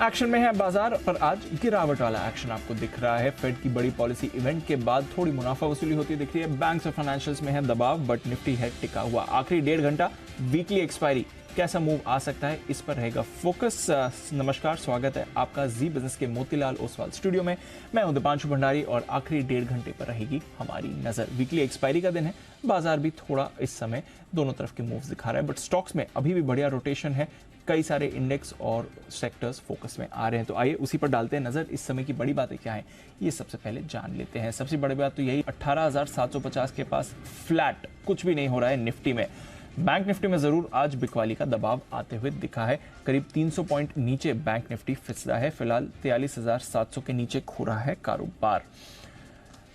Action में है बाजार पर आज गिरावट वाला एक्शन आपको दिख रहा है। फेड की बड़ी पॉलिसी इवेंट के बाद थोड़ी मुनाफा वसूली होती दिख रही है। बैंक्स और फाइनेंशियल्स में है दबाव, बट निफ्टी है टिका हुआ। आखिरी 1.5 घंटा वीकली एक्सपायरी, कैसा मूव आ सकता है, इस पर रहेगा फोकस। नमस्कार, स्वागत है आपका जी बिजनेस के मोतीलाल ओसवाल स्टूडियो में। मैं हूं दीपांशु भंडारी और आखिरी 1.5 घंटे पर रहेगी हमारी नजर। वीकली एक्सपायरी का दिन है, बाजार भी थोड़ा इस समय दोनों तरफ के मूव्स दिखा रहा है, बट स्टॉक्स में अभी भी बढ़िया रोटेशन है। कई सारे इंडेक्स और सेक्टर्स फोकस में आ रहे हैं, तो आइए उसी पर डालते हैं नजर। इस समय की बड़ी बातें क्या हैं, ये सबसे पहले जान लेते हैं। सबसे बड़ी बात तो यही, 18,750 के पास फ्लैट, कुछ भी नहीं हो रहा है निफ्टी में। बैंक निफ्टी में जरूर आज बिकवाली का दबाव आते हुए दिखा है। करीब 300 पॉइंट नीचे बैंक निफ्टी फिसला है। फिलहाल 43,700 के नीचे खो रहा है कारोबार।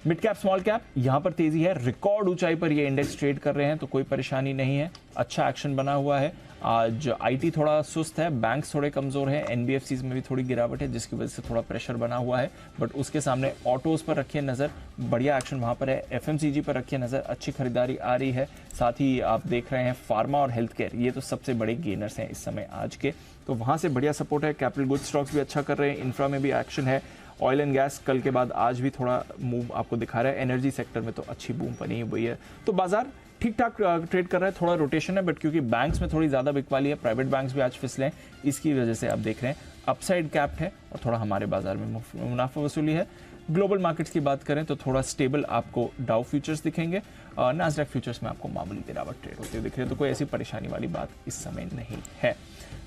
मिड कैप स्मॉल कैप यहां पर तेजी है, रिकॉर्ड ऊंचाई पर ये इंडेक्स ट्रेड कर रहे हैं, तो कोई परेशानी नहीं है। अच्छा एक्शन बना हुआ है। आज आईटी थोड़ा सुस्त है, बैंक्स थोड़े कमजोर हैं, एनबीएफसीज में भी थोड़ी गिरावट है, जिसकी वजह से थोड़ा प्रेशर बना हुआ है। बट उसके सामने ऑटोज पर रखिए नजर, बढ़िया एक्शन वहां पर है। एफएमसीजी पर रखिए नजर, अच्छी खरीदारी आ रही है। साथ ही आप देख रहे हैं फार्मा और हेल्थ केयर, ये तो सबसे बड़े गेनर्स हैं इस समय आज के, तो वहां से बढ़िया सपोर्ट है। कैपिटल गुड्स स्टॉक्स भी अच्छा कर रहे हैं, इंफ्रा में भी एक्शन है। ऑयल एंड गैस कल के बाद आज भी थोड़ा मूव आपको दिखा रहा है। एनर्जी सेक्टर में तो अच्छी बूम बनी हुई है, तो बाजार ठीक ठाक ट्रेड कर रहा है। थोड़ा रोटेशन है, बट क्योंकि बैंक्स में थोड़ी ज्यादा बिकवाली है, प्राइवेट बैंक्स भी आज फिसले हैं, इसकी वजह से आप देख रहे हैं अपसाइड कैप्ड है और थोड़ा हमारे बाजार में मुनाफा वसूली है। ग्लोबल मार्केट्स की बात करें तो थोड़ा स्टेबल आपको डाउ फ्यूचर्स दिखेंगे, नास्डैक फ्यूचर्स में आपको मामूली गिरावट ट्रेड होते हुए दिख रही है, तो कोई ऐसी परेशानी वाली बात इस समय नहीं है।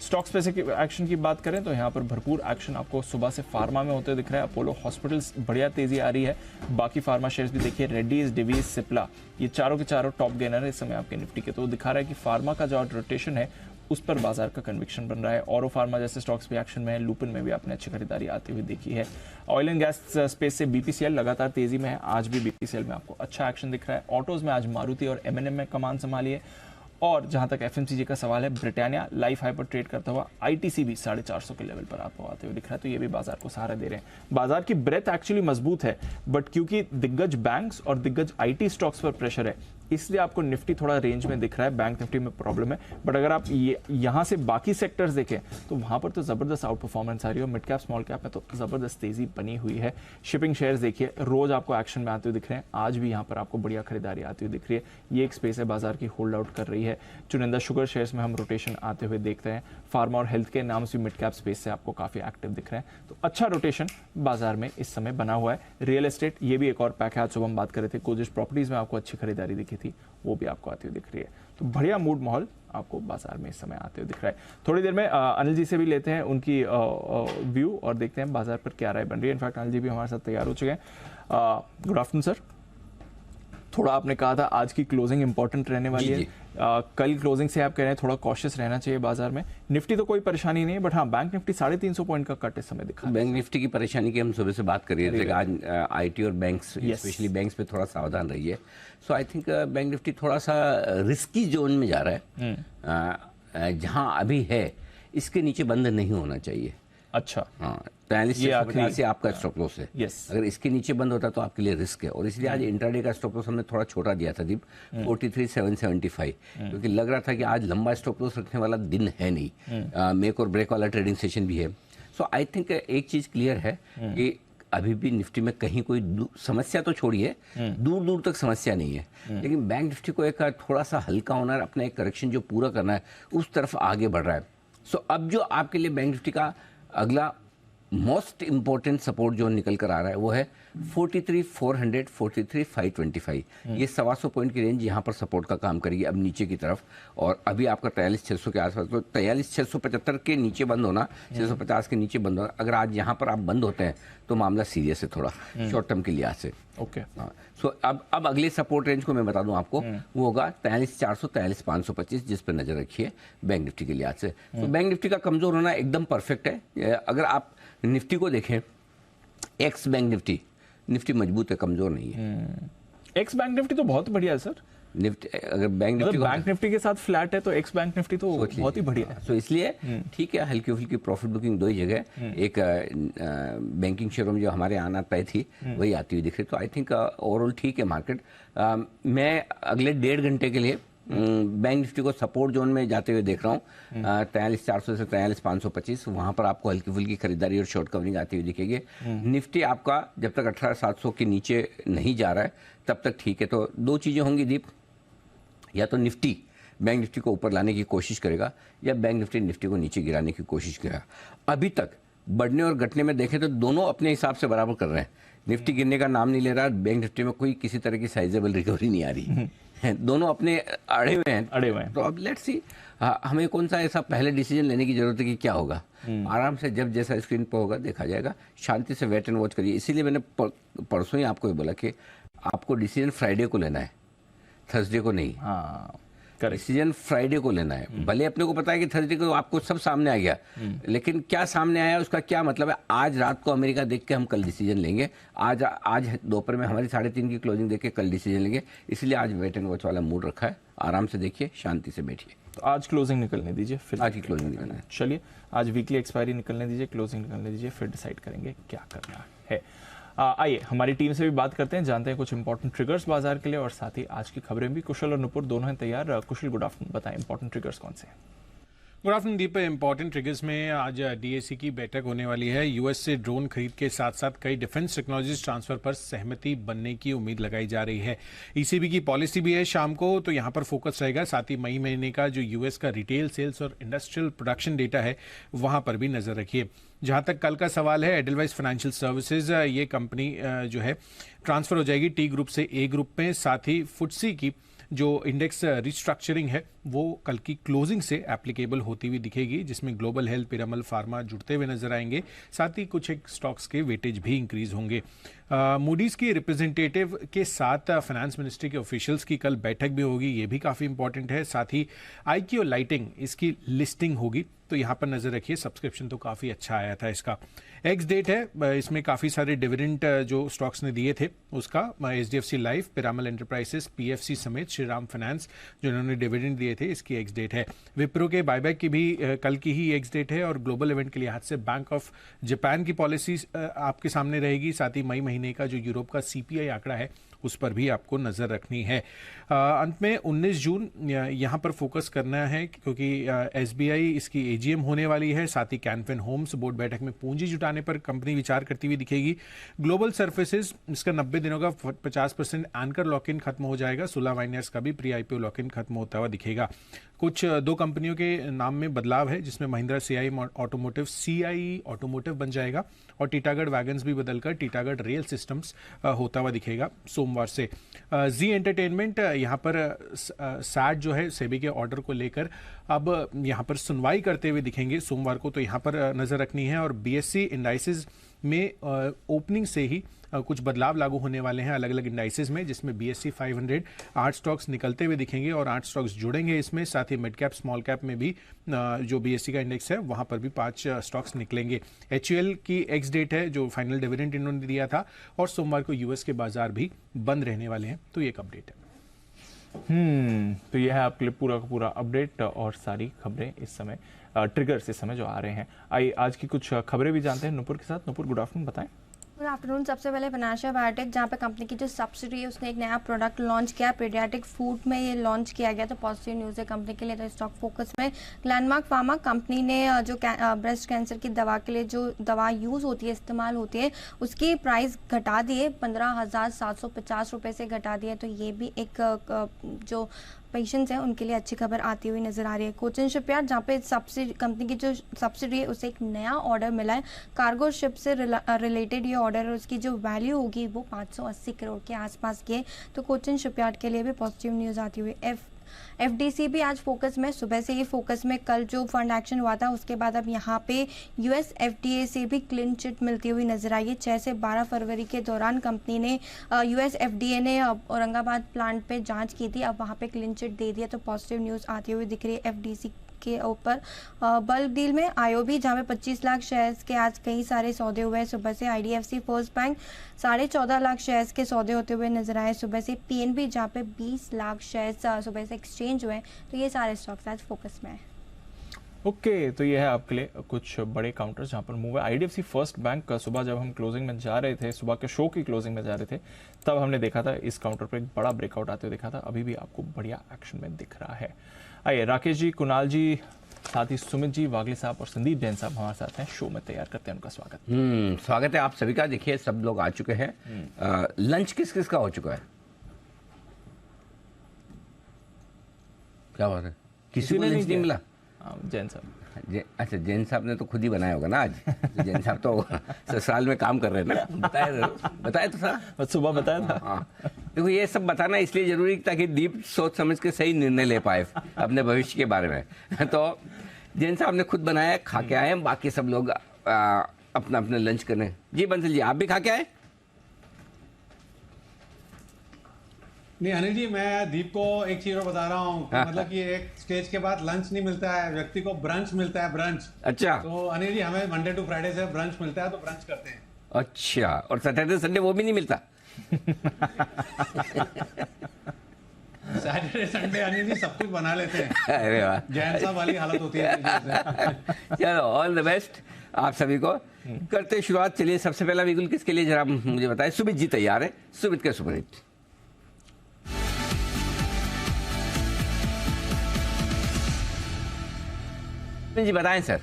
स्टॉक स्पेसिफिक एक्शन की बात करें तो यहाँ पर भरपूर एक्शन आपको सुबह से फार्मा में होते दिख रहा है। अपोलो हॉस्पिटल्स बढ़िया तेजी आ रही है। बाकी फार्मा शेयर्स भी देखिए, रेड्डीज, डिवीज, सिप्ला, ये चारों के चारों टॉप गेनर है इस समय आपके निफ्टी के, तो दिखा रहा है कि फार्मा का जो रोटेशन है उस पर बाजार का कन्विक्शन बन रहा है। औरो फार्मा जैसे स्टॉक्स भी एक्शन में है। लुपिन में भी आपने अच्छी खरीदारी आती हुई देखी है। ऑयल एंड गैस स्पेस से बीपीसीएल लगातार तेजी में है, आज भी बीपीसीएल में आपको अच्छा एक्शन दिख रहा है। ऑटोज में आज मारुति और एमएनएम में कमान संभाली है। और जहां तक एफएमसीजी का सवाल है, ब्रिटानिया लाइफ हाई पर ट्रेड करता हुआ, आईटीसी भी 450 के लेवल पर आपको आते हुए दिख रहा है, तो ये भी बाजार को सहारा दे रहे हैं। बाजार की ब्रेथ एक्चुअली मजबूत है, बट क्योंकि दिग्गज बैंक्स और दिग्गज आईटी स्टॉक्स पर प्रेशर है, इसलिए आपको निफ्टी थोड़ा रेंज में दिख रहा है। बैंक निफ्टी में प्रॉब्लम है, बट अगर आप यहां से बाकी सेक्टर्स देखें तो वहां पर तो जबरदस्त आउट परफॉर्मेंस आ रही है। मिड कैप स्मॉल कैप में तो जबरदस्त तेजी बनी हुई है। शिपिंग शेयर्स देखिए, रोज आपको एक्शन में आते हुए दिख रहे हैं, आज भी यहां पर आपको बढ़िया खरीदारी आती हुई दिख रही है। ये एक स्पेस है बाजार की, होल्ड आउट कर रही है। चुनिंदा शुगर शेयर्स में हम रोटेशन आते हुए देख रहे हैं। फार्मा और हेल्थ के नाम से मिड कैप स्पेस से आपको काफी एक्टिव दिख रहे हैं, तो अच्छा रोटेशन बाजार में इस समय बना हुआ है। रियल एस्टेट, ये भी एक और पैक है, आज सुबह हम बात कर रहे थे। कोजिश प्रॉपर्टीज में आपको अच्छी खरीदारी दिखी थी, वो भी आपको आती हुई दिख रही है, तो बढ़िया मूड माहौल आपको बाजार में इस समय आते हुए दिख रहा है। थोड़ी देर में अनिल जी से भी लेते हैं उनकी व्यू और देखते हैं बाजार पर क्या राय बन रही है। इनफैक्ट अनिल जी भी हमारे साथ तैयार हो चुके हैं। Good afternoon sir. थोड़ा आपने कहा था आज की क्लोजिंग इंपॉर्टेंट रहने वाली है। कल क्लोजिंग से आप कह रहे हैं थोड़ा कॉशियस रहना चाहिए बाजार में। निफ्टी तो कोई परेशानी नहीं है, बट हाँ बैंक निफ्टी 350 पॉइंट का कट इस समय दिखा। बैंक निफ्टी की परेशानी की हम सुबह से बात कर रहे थे, आज आईटी और बैंक्स, स्पेशली बैंक्स पे थोड़ा सावधान रहिए। सो आई थिंक बैंक निफ्टी थोड़ा सा रिस्की जोन में जा रहा है, जहां अभी है इसके नीचे बंद नहीं होना चाहिए। अच्छा, हाँ, 43,650 से आपका स्टॉप लॉस है। अगर इसके नीचे बंद होता तो आपके लिए रिस्क है, और इसलिए आज इंट्राडे का स्टॉप लॉस हमने थोड़ा छोटा दिया था दीप, 43,775, क्योंकि लग रहा था कि आज लंबा स्टॉप लॉस रखने वाला दिन है नहीं, मेक और ब्रेक वाला ट्रेडिंग सेशन भी है। सो आई थिंक एक चीज क्लियर है कि अभी भी निफ्टी में कहीं कोई समस्या तो छोड़िए, दूर दूर तक समस्या नहीं है, लेकिन बैंक निफ्टी को एक थोड़ा सा हल्का होना है, अपना एक करेक्शन जो पूरा करना है उस तरफ आगे बढ़ रहा है। सो अब जो आपके लिए बैंक निफ्टी का अगला मोस्ट इंपॉर्टेंट सपोर्ट जो निकल कर आ रहा है वो है 43,400, 43,525। ये 125 पॉइंट की रेंज यहाँ पर सपोर्ट का काम करेगी अब नीचे की तरफ, और अभी आपका 43,600 के आसपास, तो 43,675 के नीचे बंद होना, 650 के नीचे बंद होना। अगर आज यहाँ पर आप बंद होते हैं तो मामला सीरियस है थोड़ा शॉर्ट टर्म के लिहाज से। ओके, हाँ, सो अब अगले सपोर्ट रेंज को मैं बता दूं आपको, वो होगा 43,400, 43,525, जिस पर नजर रखिए बैंक निफ्टी के लिहाज से। तो बैंक निफ्टी का कमजोर होना एकदम परफेक्ट है। अगर आप निफ्टी को देखें, एक्स बैंक निफ्टी मजबूत है, कमजोर नहीं है। एक्स बैंक निफ्टी तो बहुत बढ़िया है सर। निफ्टी अगर बैंक निफ्टी के साथ फ्लैट है तो एक्स बैंक निफ्टी तो बहुत ही बढ़िया है। तो इसलिए ठीक है, हल्की फुल्की प्रॉफिट बुकिंग दो ही जगह, एक बैंकिंग शेयरों में जो हमारे आना तय थी वही आती हुई दिख रही, तो आई थिंक ओवरऑल ठीक है मार्केट। मैं अगले 1.5 घंटे के लिए बैंक निफ्टी को सपोर्ट जोन में जाते हुए देख रहा हूँ 43,400 से 43,525, वहां पर आपको हल्की फुल्की खरीदारी और शॉर्ट कवरिंग आती हुई दिखेगी। निफ्टी आपका जब तक 18,700 के नीचे नहीं जा रहा है तब तक ठीक है। तो दो चीजें होंगी दीप, या तो निफ्टी बैंक निफ्टी को ऊपर लाने की कोशिश करेगा या बैंक निफ्टी को नीचे गिराने की कोशिश करेगा। अभी तक बढ़ने और घटने में देखें तो दोनों अपने हिसाब से बराबर कर रहे हैं। निफ्टी गिरने का नाम नहीं ले रहा, बैंक निफ्टी में कोई किसी तरह की साइजेबल रिकवरी नहीं आ रही है, दोनों अपने अड़े हुए हैं। तो अब लेट्स सी हमें कौन सा ऐसा पहले डिसीजन लेने की जरूरत है कि क्या होगा। आराम से जब जैसा स्क्रीन पर होगा देखा जाएगा, शांति से वेट एंड वॉच करिए। इसीलिए मैंने परसों ही आपको ये बोला कि आपको डिसीजन फ्राइडे को लेना है, थर्सडे को नहीं। डिसीजन फ्राइडे को लेना है। भले अपने को पता है कि थर्सडे को आपको सब सामने आ गया, लेकिन क्या सामने आया उसका क्या मतलब है। आज रात को अमेरिका देख के हम कल डिसीजन लेंगे, आज दोपहर में हमारी 3:30 की क्लोजिंग देख के कल डिसीजन लेंगे। इसलिए आज वेट एंड वॉच वाला मूड रखा है। आराम से देखिए, शांति से बैठिए। तो आज क्लोजिंग निकलने दीजिए, फिर आज की क्लोजिंग निकलना है। चलिए आज वीकली एक्सपायरी निकलने दीजिए, क्लोजिंग निकलने दीजिए, फिर डिसाइड करेंगे क्या करना है। आइए हमारी टीम से भी बात करते हैं, जानते हैं कुछ इंपॉर्टेंट ट्रिगर्स बाजार के लिए और साथ ही आज की खबरें भी। कुशल और नुपुर दोनों हैं तैयार। कुशल, गुड आफ्टरनून, बताएं इंपॉर्टेंट ट्रिगर्स कौन से हैं? गुड आफ्टरनून दीप। इंपॉर्टेंट ट्रिगर्स में आज डीएसी की बैठक होने वाली है। यूएस से ड्रोन खरीद के साथ साथ कई डिफेंस टेक्नोलॉजीज ट्रांसफर पर सहमति बनने की उम्मीद लगाई जा रही है। ईसीबी की पॉलिसी भी है शाम को, तो यहां पर फोकस रहेगा। साथ ही मई महीने का जो यूएस का रिटेल सेल्स और इंडस्ट्रियल प्रोडक्शन डेटा है वहां पर भी नजर रखिए। जहां तक कल का सवाल है, एडलवाइस फाइनेंशियल सर्विसेज, ये कंपनी जो है ट्रांसफर हो जाएगी टी ग्रुप से ए ग्रुप में। साथ ही फुटसी की जो इंडेक्स रिस्ट्रक्चरिंग है वो कल की क्लोजिंग से एप्लीकेबल होती हुई दिखेगी, जिसमें ग्लोबल हेल्थ, पिरामल फार्मा जुड़ते हुए नजर आएंगे। साथ ही कुछ एक स्टॉक्स के वेटेज भी इंक्रीज होंगे। मूडीज की रिप्रेजेंटेटिव के साथ फाइनेंस मिनिस्ट्री के ऑफिशियल्स की कल बैठक भी होगी, ये भी काफ़ी इंपॉर्टेंट है। साथ ही आईक्यू लाइटिंग, इसकी लिस्टिंग होगी, तो यहाँ पर नजर रखिए। सब्सक्रिप्शन तो काफ़ी अच्छा आया था इसका। एक्स डेट है, इसमें काफ़ी सारे डिविडेंड जो स्टॉक्स ने दिए थे उसका HDFC life, Piramal enterprises, PFC समेत श्रीराम फाइनेंस जो इन्होंने डिविडेंड दिए थे, इसकी एक्स डेट है। विप्रो के बायबैक की भी कल की ही एक्स डेट है। और ग्लोबल इवेंट के लिहाज से बैंक ऑफ जापान की पॉलिसी आपके सामने रहेगी। साथ ही मई महीने का जो यूरोप का सीपीआई आंकड़ा है उस पर भी आपको नजर रखनी है। अंत में 19 जून यहाँ पर फोकस करना है, क्योंकि एसबीआई इसकी एजीएम होने वाली है। साथ ही कैनफिन होम्स बोर्ड बैठक में पूंजी जुटाने पर कंपनी विचार करती हुई दिखेगी। ग्लोबल सर्फेसिस, इसका 90 दिनों का 50% एंकर लॉक इन खत्म हो जाएगा। सुला वाइनर्स का भी प्री आईपीओ लॉक इन खत्म होता हुआ दिखेगा। कुछ दो कंपनियों के नाम में बदलाव है, जिसमें Mahindra CI automotive CI automotive बन जाएगा और टीटागढ़ वैगन्स भी बदलकर टीटागढ़ रेल सिस्टम्स होता हुआ दिखेगा सोमवार से। जी एंटरटेनमेंट, यहाँ पर सैट जो है सेबी के ऑर्डर को लेकर अब यहाँ पर सुनवाई करते हुए दिखेंगे सोमवार को, तो यहाँ पर नजर रखनी है। और बीएससी इंडाइसेस में ओपनिंग से ही कुछ बदलाव लागू होने वाले हैं अलग अलग इंडाइसेस में, जिसमें बीएससी 500 8 स्टॉक्स निकलते हुए दिखेंगे और 8 स्टॉक्स जुड़ेंगे इसमें। साथ ही मिड कैप स्मॉल कैप में भी जो बीएससी का इंडेक्स है वहां पर भी 5 स्टॉक्स निकलेंगे। एचयूएल की एक्स डेट है, जो फाइनल डिविडेंड इन्होंने दिया था, और सोमवार को यूएस के बाजार भी बंद रहने वाले हैं, तो ये एक अपडेट है। तो यह है आपके लिए पूरा का पूरा अपडेट और सारी खबरें इस समय, ट्रिगर्स इस समय जो आ रहे हैं। आइए आज की कुछ खबरें भी जानते हैं नुपुर के साथ। नुपुर, गुड आफ्टरनून, बताएं। Good afternoon. सबसे पहले फाइनेंशियल बायोटेक, जहाँ पे कंपनी की जो सब्सिडी है उसने एक नया प्रोडक्ट लॉन्च किया, पीडियाट्रिक फूड में ये लॉन्च किया गया, तो पॉजिटिव न्यूज़ है कंपनी के लिए, तो स्टॉक फोकस में। ग्लैनमार्क फार्मा कंपनी ने जो ब्रेस्ट कैंसर की दवा के लिए जो दवा यूज़ होती है, इस्तेमाल होती है, उसकी प्राइस घटा दी है, 15,750 रुपये से घटा दिया, तो ये भी एक जो पेशेंट्स हैं उनके लिए अच्छी खबर आती हुई नजर आ रही है। कोचिन शिपयार्ड, जहाँ पे सब्सिडी कंपनी की जो सब्सिडी है उसे एक नया ऑर्डर मिला है, कार्गो शिप से रिलेटेड ये ऑर्डर है, उसकी जो वैल्यू होगी वो 580 करोड़ के आसपास की है, तो कोचिन शिपयार्ड के लिए भी पॉजिटिव न्यूज़ आती हुई। एफडीसी भी आज फोकस में, सुबह से ही फोकस में। कल जो फंड एक्शन हुआ था उसके बाद अब यहाँ पे यूएस एफडीए से भी क्लीन चिट मिलती हुई नजर आई है। 6 से 12 फरवरी के दौरान कंपनी ने यूएस एफडीए ने औरंगाबाद प्लांट पे जांच की थी, अब वहाँ पे क्लीन चिट दे दिया, तो पॉजिटिव न्यूज़ आती हुई दिख रही है एफडीसी के ऊपर। बल्क डील में आईओबी, जहाँ पे 25 लाख शेयर्स के आज कई सारे सौदे हुए हैं सुबह से। IDFC first bank 14.5 lakh shares के सौदे होते हुए नजर आए सुबह से। पीएनबी, जहाँ पे 20 लाख शेयर्स सुबह से एक्सचेंज हुए हैं, तो ये सारे स्टॉक्स आज फोकस में है। ओके, तो ये है आपके लिए कुछ बड़े काउंटर्स जहां पर मूव है। आईडीएफसी फर्स्ट बैंक का सुबह जब हम क्लोजिंग में जा रहे थे, सुबह के शो की क्लोजिंग में जा रहे थे, तब हमने देखा था इस काउंटर पर एक बड़ा ब्रेकआउट आते हुए देखा था। अभी भी आपको बढ़िया एक्शन में दिख रहा है। आइए, राकेश जी, कुणाल जी, साथ ही सुमित जी, वागले साहब और संदीप जैन साहब हमारे साथ हैं, शो में तैयार करते हैं उनका स्वागत। स्वागत है आप सभी का। देखिए सब लोग आ चुके हैं। लंच किस किस का हो चुका है? क्या बात है, किसी को लंच नहीं मिला? जैन साहब। अच्छा, जैन साहब ने तो खुद ही बनाया होगा ना आज। जैन साहब तो ससुराल में काम कर रहे हैं ना। बताया तो था, सुबह बताया था। हाँ, देखो ये सब बताना इसलिए जरूरी ताकि दीप सोच समझ के सही निर्णय ले पाए अपने भविष्य के बारे में। तो जैन साहब ने खुद बनाया, खा के आए हैं, बाकी सब लोग अपना अपना लंच करने। जी बंसल जी, आप भी खा के आए? नहीं अनिल जी, मैं दीप को एक चीज और बता रहा हूँ, मतलब कि एक स्टेज के बाद लंच नहीं मिलता है, व्यक्ति को ब्रंच मिलता है, ब्रंच। अच्छा, तो अनिल जी हमें मंडे टू फ्राइडे से ब्रंच मिलता है, तो ब्रंच करते हैं। अच्छा, और सैटरडे संडे वो भी नहीं मिलता? सैटरडे संडे अनिल जी सब कुछ बना लेते हैं। अरे वाह, जैन साहब वाली हालत होती है। चलो, ऑल द बेस्ट आप सभी को। करते शुरुआत। चलिए, सबसे पहला बिगुल किसके लिए जरा मुझे बताएं। सुमित जी तैयार है? सुमित के सुपरहिट। जी बताएं सर।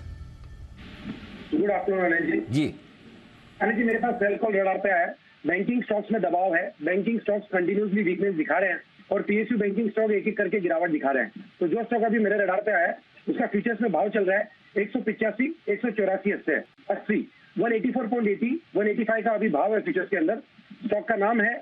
गुड आफ्टरनून अनिल जी। जी अनिल जी, मेरे पास सेल कॉल रडार पे आया है। बैंकिंग स्टॉक्स में दबाव है, बैंकिंग स्टॉक्स कंटिन्यूसली वीकनेस दिखा रहे हैं और पीएसयू बैंकिंग स्टॉक एक एक करके गिरावट दिखा रहे हैं। तो जो स्टॉक अभी मेरे रडार पे आया है उसका फ्यूचर्स में भाव चल रहा है 185, 184, 80, 184.80, 185 का अभी भाव है फ्यूचर्स के अंदर। स्टॉक का नाम है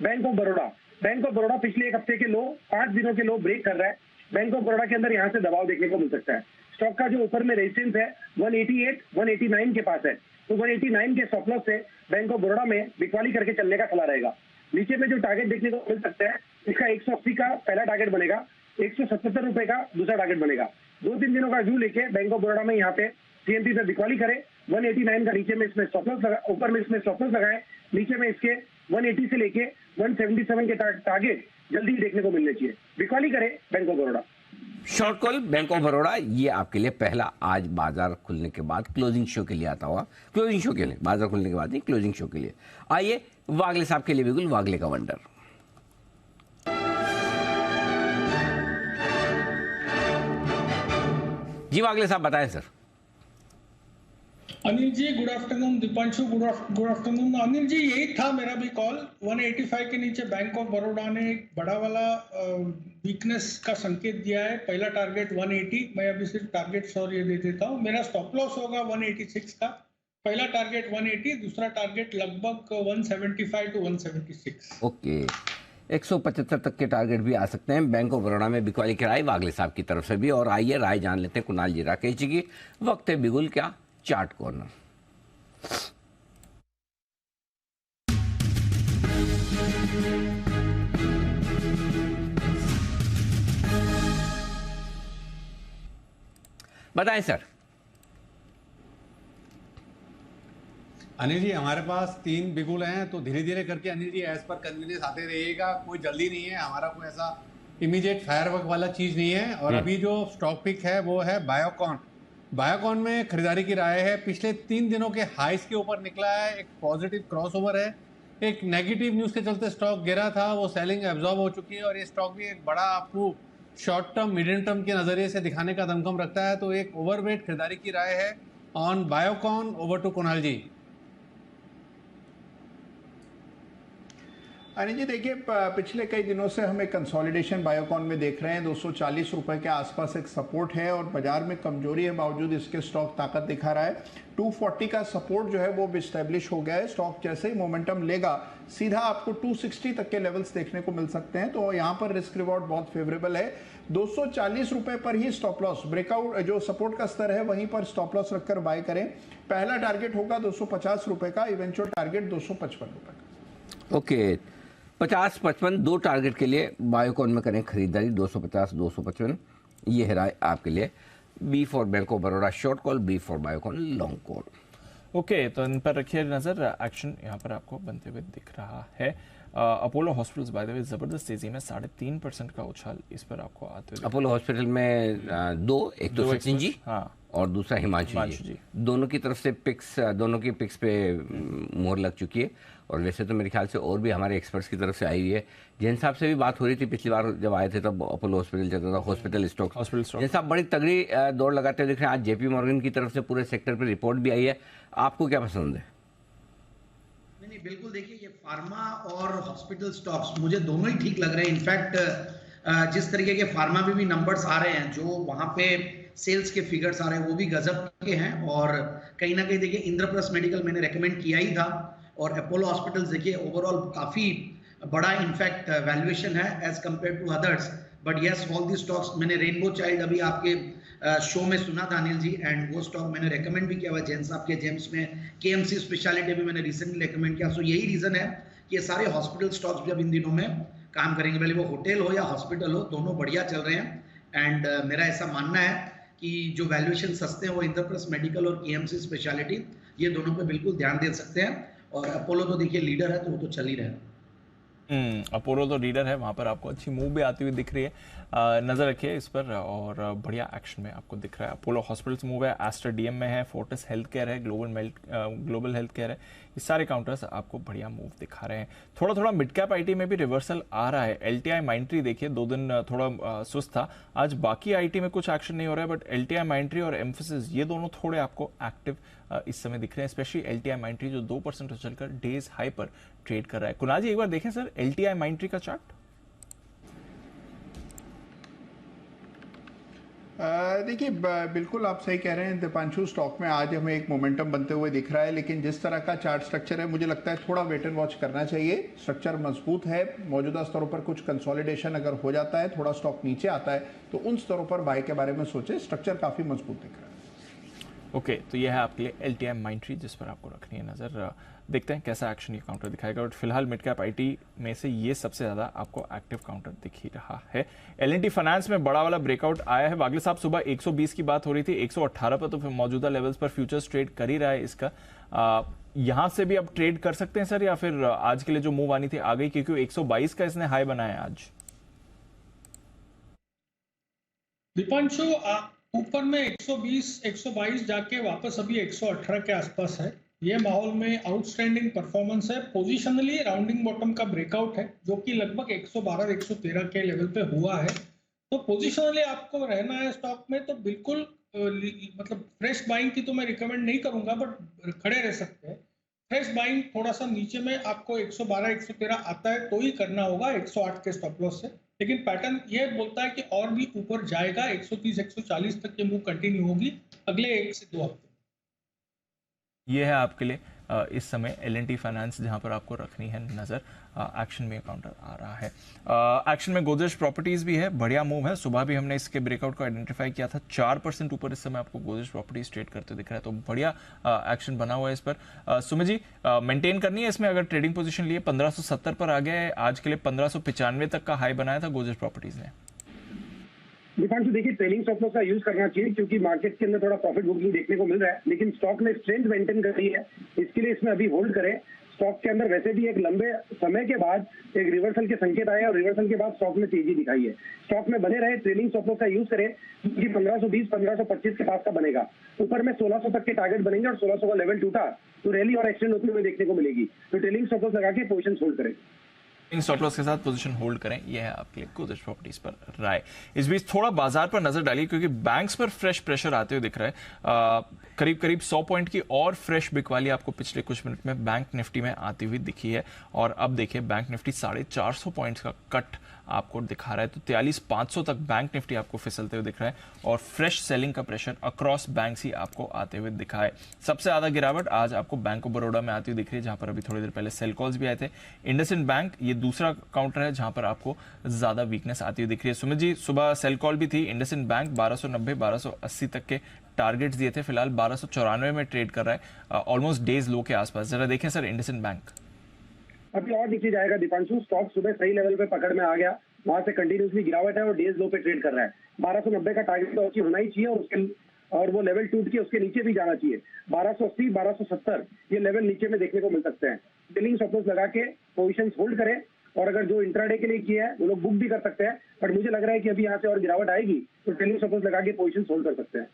bank of Baroda. Bank of Baroda पिछले एक हफ्ते के लो, 5 दिनों के लो ब्रेक कर रहा है। बैंक ऑफ बड़ौदा के अंदर यहाँ से दबाव देखने को मिल सकता है। स्टॉक का जो ऊपर में रेजिस्टेंस है 188, 189 के पास है, तो 189 के स्टॉप लॉस से बैंक ऑफ बड़ौदा में बिकवाली करके चलने का सलाह रहेगा। नीचे में जो टारगेट देखने को मिल सकता है, इसका 180 का पहला टारगेट बनेगा, 177 रुपए का दूसरा टारगेट बनेगा। 2-3 दिनों का व्यू लेके बैंक ऑफ बड़ौदा में यहाँ पे सीएमपी पे बिकवाली करे। 189 का नीचे में इसमें स्टॉप लॉस लगा, ऊपर में इसमें स्टॉप लॉस लगाए, नीचे में इसके 180 से लेके 177 के टारगेट जल्दी ही देखने को मिलने चाहिए। बिकवाली करे bank of Baroda. Short call bank of Baroda, ये आपके लिए पहला आज बाजार खुलने के बाद क्लोजिंग शो के लिए आता हुआ। क्लोजिंग शो के लिए, बाजार खुलने के बाद नहीं, क्लोजिंग शो के लिए। आइए वागले साहब के लिए बिल्कुल वागले का वंडर। जी वागले साहब बताएं sir. Anil ji good afternoon. Deepanshu good afternoon. Anil ji यही था मेरा भी कॉल। 185 के नीचे बैंक ऑफ बड़ौदा ने एक बड़ा वाला वीकनेस का संकेत दिया है। पहला टारगेट 180, मैं अभी सिर्फ टारगेट और ये दे देता हूँ। मेरा स्टॉप लॉस होगा 186 का। पहला टारगेट 180, दूसरा टारगेट लगभग 175 टू 176। ओके, 175 तक के टारगेट भी आ सकते हैं। बैंक ऑफ बड़ौदा में बिकवाली की राय वागले साहब की तरफ से भी। और आइए राय जान लेते हैं कुणाल जी, राकेश जी की। वक्त है बिगुल क्या चार्ट कॉर्नर। बताएं सर। अनिल जी हमारे पास 3 बिगुल हैं, तो धीरे धीरे करके Anil ji as per convenience आते रहिएगा। कोई जल्दी नहीं है, हमारा कोई ऐसा इमीडिएट फायरवर्क वाला चीज नहीं है। और अभी जो स्टॉक पिक है वो है बायोकॉन। बायोकॉन में खरीदारी की राय है। पिछले 3 दिनों के हाइस के ऊपर निकला है, एक पॉजिटिव क्रॉसओवर है। एक नेगेटिव न्यूज के चलते स्टॉक गिरा था, वो सेलिंग एब्जॉर्ब हो चुकी है। और ये स्टॉक भी एक बड़ा आपको शॉर्ट टर्म मीडियम टर्म के नजरिए से दिखाने का दमखम रखता है। तो एक ओवरवेट खरीदारी की राय है on Biocon. Over to Kunal ji. Anil ji देखिए, पिछले कई दिनों से हम एक कंसोलिडेशन बायोकॉन में देख रहे हैं। 240 रुपए के आसपास एक सपोर्ट है और बाजार में कमजोरी है, बावजूद इसके स्टॉक ताकत दिखा रहा है। 240 का सपोर्ट जो है वो इस्टेब्लिश हो गया है। स्टॉक जैसे ही मोमेंटम लेगा सीधा आपको 260 तक के लेवल्स देखने को मिल सकते हैं। तो यहाँ पर रिस्क रिवॉर्ड बहुत फेवरेबल है। 240 रुपए पर ही स्टॉप लॉस, ब्रेकआउट जो सपोर्ट का स्तर है वहीं पर स्टॉप लॉस रखकर बाय करें। पहला टारगेट होगा 250 रुपए का, इवेंचुअल टारगेट 255 रुपए का। ओके, 50-55 दो टारगेट के लिए बायोकॉन में करें खरीदारी। 250-255 ये है राय आपके लिए। B for bank of Baroda short call, B for Biocon long call. Okay, तो इन पर रखिए नजर। एक्शन यहाँ पर आपको बनते हुए दिख रहा है। अपोलो हॉस्पिटल्स बाय द वे जबरदस्त तेजी में 3.5% का उछाल इस पर आपको आते हुए। अपोलो हॉस्पिटल में एक तो सचिन जी हाँ और दूसरा हिमांशु जी, दोनों की तरफ से दोनों की पिक्स पे मोहर लग चुकी है। और वैसे तो मेरे ख्याल से और भी हमारे एक्सपर्ट्स की तरफ से आई हुई है। जैन साहब से भी बात हो रही थी पिछली बार जब आए थे, तब अपोलो हॉस्पिटल चलता था, हॉस्पिटल स्टॉक। जैन साहब बड़ी तगड़ी दौड़ लगाते हुए दिख रहे हैं। आज जेपी मॉर्गन की तरफ से पूरे सेक्टर पर रिपोर्ट भी आई है, आपको क्या पसंद है? नहीं, बिल्कुल देखिए, ये फार्मा और हॉस्पिटल स्टॉक्स मुझे दोनों ही ठीक लग रहे हैं। इनफैक्ट जिस तरीके के फार्मा में भी नंबर्स आ रहे हैं, जो वहां पे सेल्स के फिगर्स आ रहे हैं, वो भी गजब के हैं। और कहीं ना कहीं देखिए, इंद्रप्रस्थ मेडिकल मैंने रेकमेंड किया ही था, और अपोलो हॉस्पिटल्स देखिए ओवरऑल काफी बड़ा इनफैक्ट वैल्यूएशन है as compared to others. But yes, all the stocks, मैंने रेनबो चाइल्ड अभी आपके शो में सुना था अनिल जी, एंड वो स्टॉक मैंने रेकमेंड भी किया हुआ जैन साहब के जेम्स में। केएमसी स्पेशलिटी भी मैंने रिसेंटली रेकमेंड किया। सो यही रीजन है कि ये सारे हॉस्पिटल स्टॉक्स भी अब इन दिनों में काम करेंगे, भले वो होटल हो या हॉस्पिटल हो, दोनों बढ़िया चल रहे हैं। एंड मेरा ऐसा मानना है कि जो वैल्यूएशन सस्ते हैं वो इंद्रप्रस्थ मेडिकल और केएमसी स्पेशलिटी, ये दोनों पे बिल्कुल ध्यान दे सकते हैं। और अपोलो तो देखिए लीडर है, तो वो तो चल ही रहा है। अपोलो तो लीडर है, वहां पर आपको अच्छी मूव भी आती हुई दिख रही है। नजर रखिए इस पर, और बढ़िया एक्शन में आपको दिख रहा है। अपोलो हॉस्पिटल्स मूव है, एस्टर डीएम में है, फोर्टिस हेल्थ केयर है, ग्लोबल हेल्थ केयर है। ये सारे काउंटर्स आपको बढ़िया मूव दिखा रहे हैं। थोड़ा थोड़ा मिड कैप आईटी में भी रिवर्सल आ रहा है। एलटीआई माइंट्री देखिए 2 दिन थोड़ा सुस्त था, आज बाकी आईटी में कुछ एक्शन नहीं हो रहा है, बट एलटीआई माइंट्री और एम्फोसिस ये दोनों थोड़े आपको एक्टिव इस समय दिख रहे हैं। स्पेशली एलटीआई माइंट्री जो 2% उछलकर डेज हाई पर ट्रेड कर रहा है। कुणाल जी एक बार देखें सर एलटीआई माइंट्री का चार्ट। देखिए, बिल्कुल आप सही कह रहे हैं दीपांशु, स्टॉक में आज हमें एक मोमेंटम बनते हुए दिख रहा है, लेकिन जिस तरह का चार्ट स्ट्रक्चर है, मुझे लगता है थोड़ा वेट एंड वॉच करना चाहिए। स्ट्रक्चर मजबूत है, मौजूदा स्तरों पर कुछ कंसोलिडेशन अगर हो जाता है, थोड़ा स्टॉक नीचे आता है, तो उन स्तरों पर बाय के बारे में सोचें। स्ट्रक्चर काफी मजबूत दिख रहा है। ओके, तो यह है आपके लिए एलटीआई माइंट्री जिस पर आपको रखनी है नजर। देखते हैं कैसा एक्शन ये काउंटर दिखाएगा। और फिलहाल मिड कैप आईटी में से ये सबसे ज्यादा आपको एक्टिव काउंटर दिख ही रहा है। एल&टी फाइनेंस में बड़ा वाला ब्रेकआउट आया है। वागले साहब, सुबह 120 की बात हो रही थी, 118 पर तो फिर मौजूदा लेवल्स पर फ्यूचर्स ट्रेड कर ही रहा है इसका। यहां से भी अब ट्रेड कर सकते हैं सर, या फिर आज के लिए जो मूव आनी थी आ गई, क्योंकि 122 का इसने हाई बनाया आज। दीपांशु, ऊपर में 120 122 जाके वापस अभी 118 के आसपास है। ये माहौल में आउटस्टैंडिंग परफॉर्मेंस है। पोजीशनली राउंडिंग बॉटम का ब्रेकआउट है, जो कि लगभग 112 113 के लेवल पे हुआ है। तो पोजीशनली आपको रहना है स्टॉक में, तो बिल्कुल मतलब फ्रेश बाइंग की तो मैं रिकमेंड नहीं करूंगा, बट खड़े रह सकते हैं। फ्रेश बाइंग थोड़ा सा नीचे में आपको 112 113 आता है तो ही करना होगा, 108 के स्टॉप लॉस से। लेकिन पैटर्न ये बोलता है कि और भी ऊपर जाएगा, 130 140 तक ये मूव कंटिन्यू होगी अगले 1 से 2 हफ्ते। ये है आपके लिए इस समय एल&टी फाइनेंस जहां पर आपको रखनी है नजर। एक्शन में काउंटर आ रहा है। एक्शन में गोदरेज प्रॉपर्टीज भी है, बढ़िया मूव है। सुबह भी हमने इसके ब्रेकआउट को आइडेंटिफाई किया था। 4% ऊपर इस समय आपको गोदरेज प्रॉपर्टीज ट्रेड करते दिख रहा है, तो बढ़िया एक्शन बना हुआ है इस पर। सुमित जी, मेंटेन करनी है इसमें, अगर ट्रेडिंग पोजीशन लिए 1570 पर आ गया है, आज के लिए 1595 तक का हाई बनाया था गोदरेज प्रॉपर्टीज ने। दीपांशु, देखिए ट्रेलिंग स्टॉप लॉस का यूज करना चाहिए, क्योंकि मार्केट के अंदर थोड़ा प्रॉफिट बुकिंग देखने को मिल रहा है, लेकिन स्टॉक में स्ट्रेंथ मेंटेन कर रही है, इसके लिए इसमें अभी होल्ड करें। स्टॉक के अंदर वैसे भी एक लंबे समय के बाद एक रिवर्सल के संकेत आए, और रिवर्सल के बाद स्टॉक में तेजी दिखाई है। स्टॉक में बने रहे, ट्रेलिंग स्टॉप लॉस का यूज करें, क्योंकि 1520 1525 के पास का बनेगा। ऊपर में 1600 तक के टारगेट बनेंगे, और 1600 का लेवल टूटा तो रैली और एक्सटेंड होती हुई देखने को मिलेगी। तो ट्रेलिंग स्टॉप लॉस लगा के पोजीशन होल्ड करें। इन स्टॉप लॉस के साथ पोजीशन होल्ड करें, यह है आपके लिए गोदरेज प्रॉपर्टीज पर राय। इस बीच थोड़ा बाजार पर नजर डालिए, क्योंकि बैंक्स पर फ्रेश प्रेशर आते हुए दिख रहा है। करीब करीब 100 पॉइंट की और फ्रेश बिकवाली आपको पिछले कुछ मिनट में बैंक निफ्टी में आती हुई दिखी है। और अब देखिए बैंक निफ्टी 450 पॉइंट्स का कट आपको दिखा रहा है, तो 43,500 तक बैंक निफ्टी आपको फिसलते हुए दिख रहा है, और फ्रेश सेलिंग का प्रेशर अक्रॉस बैंक्स ही आपको आते हुए दिखा है। सबसे ज्यादा गिरावट आज आपको बैंक ऑफ बड़ौदा में आती हुई दिख रही है, जहां पर अभी थोड़ी देर पहले सेल कॉल्स भी आए थे। इंडसइंड बैंक ये दूसरा काउंटर है जहां पर आपको ज्यादा वीकनेस आती हुई दिख रही है। सुमित जी, सुबह सेल कॉल भी थी। इंडसइंड बैंक 1290 1280 तक के टारगेट्स दिए थे, फिलहाल 1294 में ट्रेड कर रहा है, ऑलमोस्ट डेज लो के आसपास। जरा देखें सर इंडसइंड बैंक। अभी और नीचे जाएगा दीपांशु, स्टॉक सुबह सही लेवल पे पकड़ में आ गया, वहां से कंटिन्यूसली गिरावट है और डेज लो पे ट्रेड कर रहा है। 1290 का टारगेट तो अचीव होना ही चाहिए, और उसके और वो लेवल टूट के उसके नीचे भी जाना चाहिए। 1280, 1270 ये लेवल नीचे में देखने को मिल सकते हैं। ट्रेलिंग स्टॉप लॉस लगा के पोजीशंस होल्ड करें, और अगर जो इंट्राडे के लिए किया है वो लोग बुक भी कर सकते हैं, बट मुझे लग रहा है कि अभी यहाँ से और गिरावट आएगी तो ट्रेलिंग स्टॉप लॉस लगा के पोजीशंस होल्ड कर सकते हैं।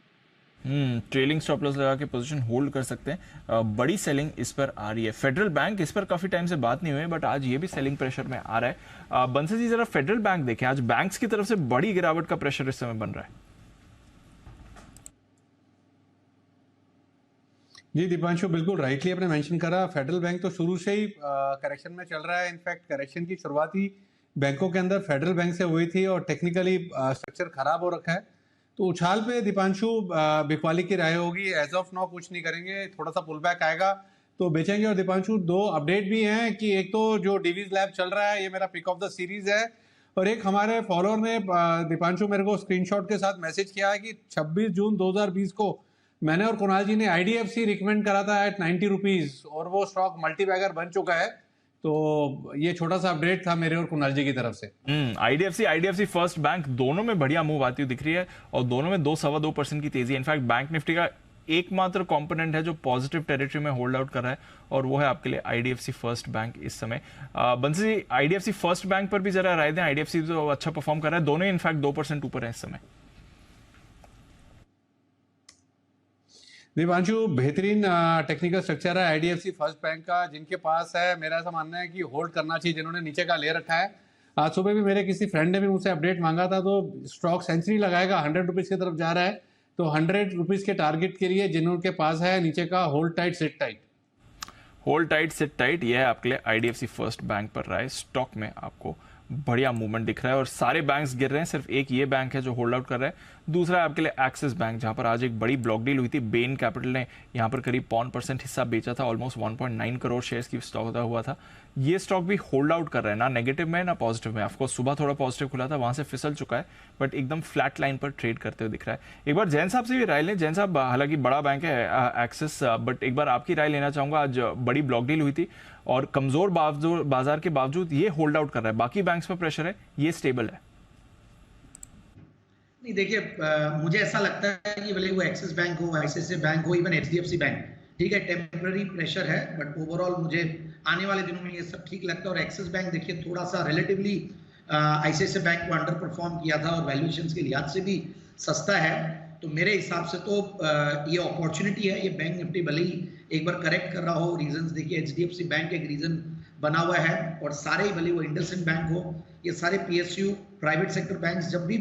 ट्रेलिंग स्टॉप लॉस लगा के पोजीशन होल्ड कर सकते हैं। बड़ी सेलिंग इस पर आ रही है। फेडरल बैंक, इस पर काफी टाइम से बात नहीं हुई, बट आज ये भी सेलिंग प्रेशर में आ रहा है। बंसल जी, जरा फेडरल बैंक देखें, आज बैंक्स की तरफ से बड़ी गिरावट का प्रेशर इस समय बन रहा है। जी दीपांशु, बिल्कुल राइटली आपने मेंशन करा। फेडरल बैंक तो शुरू से ही करेक्शन में चल रहा है। इनफैक्ट करेक्शन की शुरुआत ही बैंकों के अंदर फेडरल बैंक से हुई थी और टेक्निकली स्ट्रक्चर खराब हो रखा है। तो उछाल पे दीपांशु बिकवाली की राय होगी। एज ऑफ नाउ कुछ नहीं करेंगे, थोड़ा सा पुल बैक आएगा तो बेचेंगे। और दीपांशु, दो अपडेट भी हैं कि एक तो जो डीवीज लैब चल रहा है, ये मेरा पिक ऑफ द सीरीज है, और एक हमारे फॉलोअर ने दीपांशु मेरे को स्क्रीनशॉट के साथ मैसेज किया है कि 26 जून 2020 को मैंने और कुणाल जी ने आईडीएफसी रिकमेंड करा था एट 90 रुपीज, और वो स्टॉक मल्टीबैगर बन चुका है। तो ये छोटा सा अपडेट था मेरे और कुणाल जी की तरफ से। आईडीएफसी फर्स्ट बैंक दोनों में बढ़िया मूव आती हुई दिख रही है, और दोनों में 2-2.25% की तेजी है। इनफैक्ट बैंक निफ्टी का एकमात्र कंपोनेंट है जो पॉजिटिव टेरिटरी में होल्ड आउट कर रहा है, और वो है आपके लिए आईडीएफसी फर्स्ट बैंक इस समय। बंसी जी, आईडीएफसी फर्स्ट बैंक पर भी जरा राय दें। आईडीएफसी तो अच्छा परफॉर्म कर रहा है, दोनों इनफैक्ट 2% ऊपर है इस समय। दीपांशु, बेहतरीन टेक्निकल स्ट्रक्चर है आईडीएफसी फर्स्ट बैंक का, जिनके पास है मेरा ऐसा मानना है कि होल्ड करना चाहिए, जिन्होंने नीचे का ले रखा है। आज सुबह भी मेरे किसी फ्रेंड ने भी मुझसे अपडेट मांगा था, तो स्टॉक सेंचुरी लगाएगा, 100 रुपीज की तरफ जा रहा है। तो 100 रुपीज के टारगेट के लिए जिनके पास है नीचे का hold tight seat tight, hold tight seat tight, यह है आपके लिए आईडीएफसी फर्स्ट बैंक पर रहा है। स्टॉक में आपको बढ़िया मूवमेंट दिख रहा है, और सारे बैंक्स गिर रहे हैं, सिर्फ एक ये बैंक है जो होल्ड आउट कर रहा है। दूसरा है आपके लिए एक्सिस बैंक, जहां पर आज एक बड़ी ब्लॉक डील हुई थी। बेन कैपिटल ने यहां पर करीब 5% हिस्सा बेचा था, ऑलमोस्ट 1.9 करोड़ शेयर्स की स्टॉक हुआ था। ये स्टॉक भी होल्ड आउट कर रहा है, ना नेगेटिव में ना पॉजिटिव में। ऑफकोर्स सुबह थोड़ा पॉजिटिव खुला था, वहां से फिसल चुका है, बट एकदम फ्लैट लाइन पर ट्रेड करते हुए दिख रहा है। एक बार जैन साहब से भी राय लें। जैन साहब, हालांकि बड़ा बैंक है एक्सिस, बट एक बार आपकी राय लेना चाहूंगा। आज बड़ी ब्लॉक डील हुई थी और कमजोर बाजार के बावजूद ये होल्ड आउट कर रहा है। बाकी बैंक्स पर प्रेशर है, ये स्टेबल है। नहीं, देखिए, मुझे ऐसा लगता है कि भले वो एक्सिस बैंक हो, आईसीआईसीआई बैंक हो, इवन एचडीएफसी बैंक, ठीक है, टेम्पररी प्रेशर है, बट ओवरऑल मुझे आने वाले दिनों में ये सब ठीक लगता है। और एक्सिस बैंक देखिए थोड़ा सा रिलेटिवली आईसीआईसीआई बैंक को अंडर परफॉर्म किया था, और वैल्यूएशंस के लिहाज से भी सस्ता है। तो मेरे हिसाब से तो ये अपॉर्चुनिटी है। ये बैंक निफ्टी भले ही एक बार करेक्ट कर रहा हो, रीजंस देखिए, एचडीएफसी बैंक एक रीजन बना हुआ है, और सारे भले वो इंडसइंड बैंक हो, ये सारे पीएसयू प्राइवेट सेक्टर बैंक्स जब भी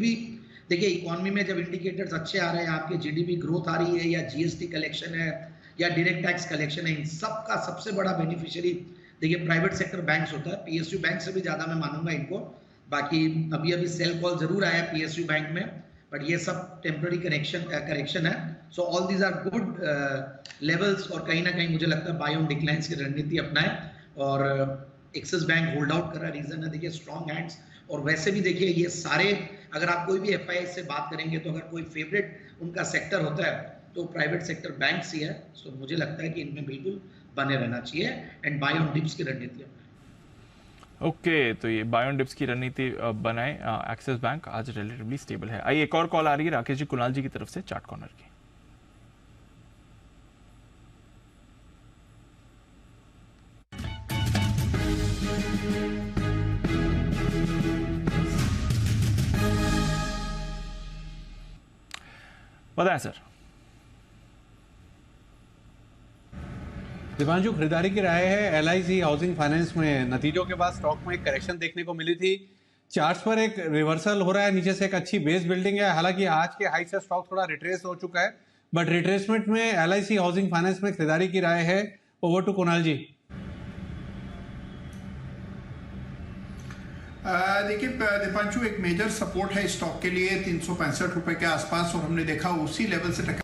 देखिए इकोनॉमी में जब इंडिकेटर्स अच्छे आ रहे हैं, आपके जीडीपी ग्रोथ आ रही है, या जीएसटी कलेक्शन है, या डायरेक्ट टैक्स कलेक्शन है, इन सब का सबसे बड़ा बेनिफिशियरी देखिए प्राइवेट सेक्टर बैंक्स होता है। पीएसयू बैंक से भी ज्यादा मैं मानूंगा इनको। बाकी अभी सेल कॉल जरूर आया पीएसयू बैंक में, बट ये सब टेम्पररी करेक्शन है। So all these are good levels, और कहीं ना कहीं मुझे लगता है बाय ऑन डिक्लाइंस की रणनीति अपनाएं। और एक्सिस बैंक होल्ड आउट कर रहा है, रीजन है देखिए स्ट्रॉन्ग हैंड्स। और वैसे भी देखिए ये सारे, अगर आप कोई भी एफआईआई से बात करेंगे तो अगर कोई फेवरेट उनका सेक्टर होता है तो प्राइवेट सेक्टर बैंक्स ही है। सो मुझे लगता है कि इनमें बिल्कुल बने रहना चाहिए, एंड बाय ऑन डिप्स की रणनीति अपनाएं। ओके, तो ये बाय ऑन डिप्स की रणनीति बनाए। एक्सिस बैंक आज रिलेटिवली स्टेबल है। आइए, एक और कॉल आ रही है राकेश जी कुणाल जी की तरफ से, चार्ट कॉर्नर की। बताएं सर। दीपांशु, खरीदारी की राय है एलआईसी हाउसिंग फाइनेंस में। नतीजों के बाद स्टॉक में एक करेक्शन देखने को मिली थी। चार्ट्स पर एक रिवर्सल हो रहा है, नीचे से एक अच्छी बेस बिल्डिंग है। हालांकि आज के हाई से स्टॉक थोड़ा रिट्रेस हो चुका है, बट रिट्रेसमेंट में एलआईसी हाउसिंग फाइनेंस में खरीदारी की राय है। ओवर टू कुणाल जी। देखिए दीपांशु, एक मेजर सपोर्ट है स्टॉक के लिए 365 रुपए के आसपास, और हमने देखा उसी लेवल से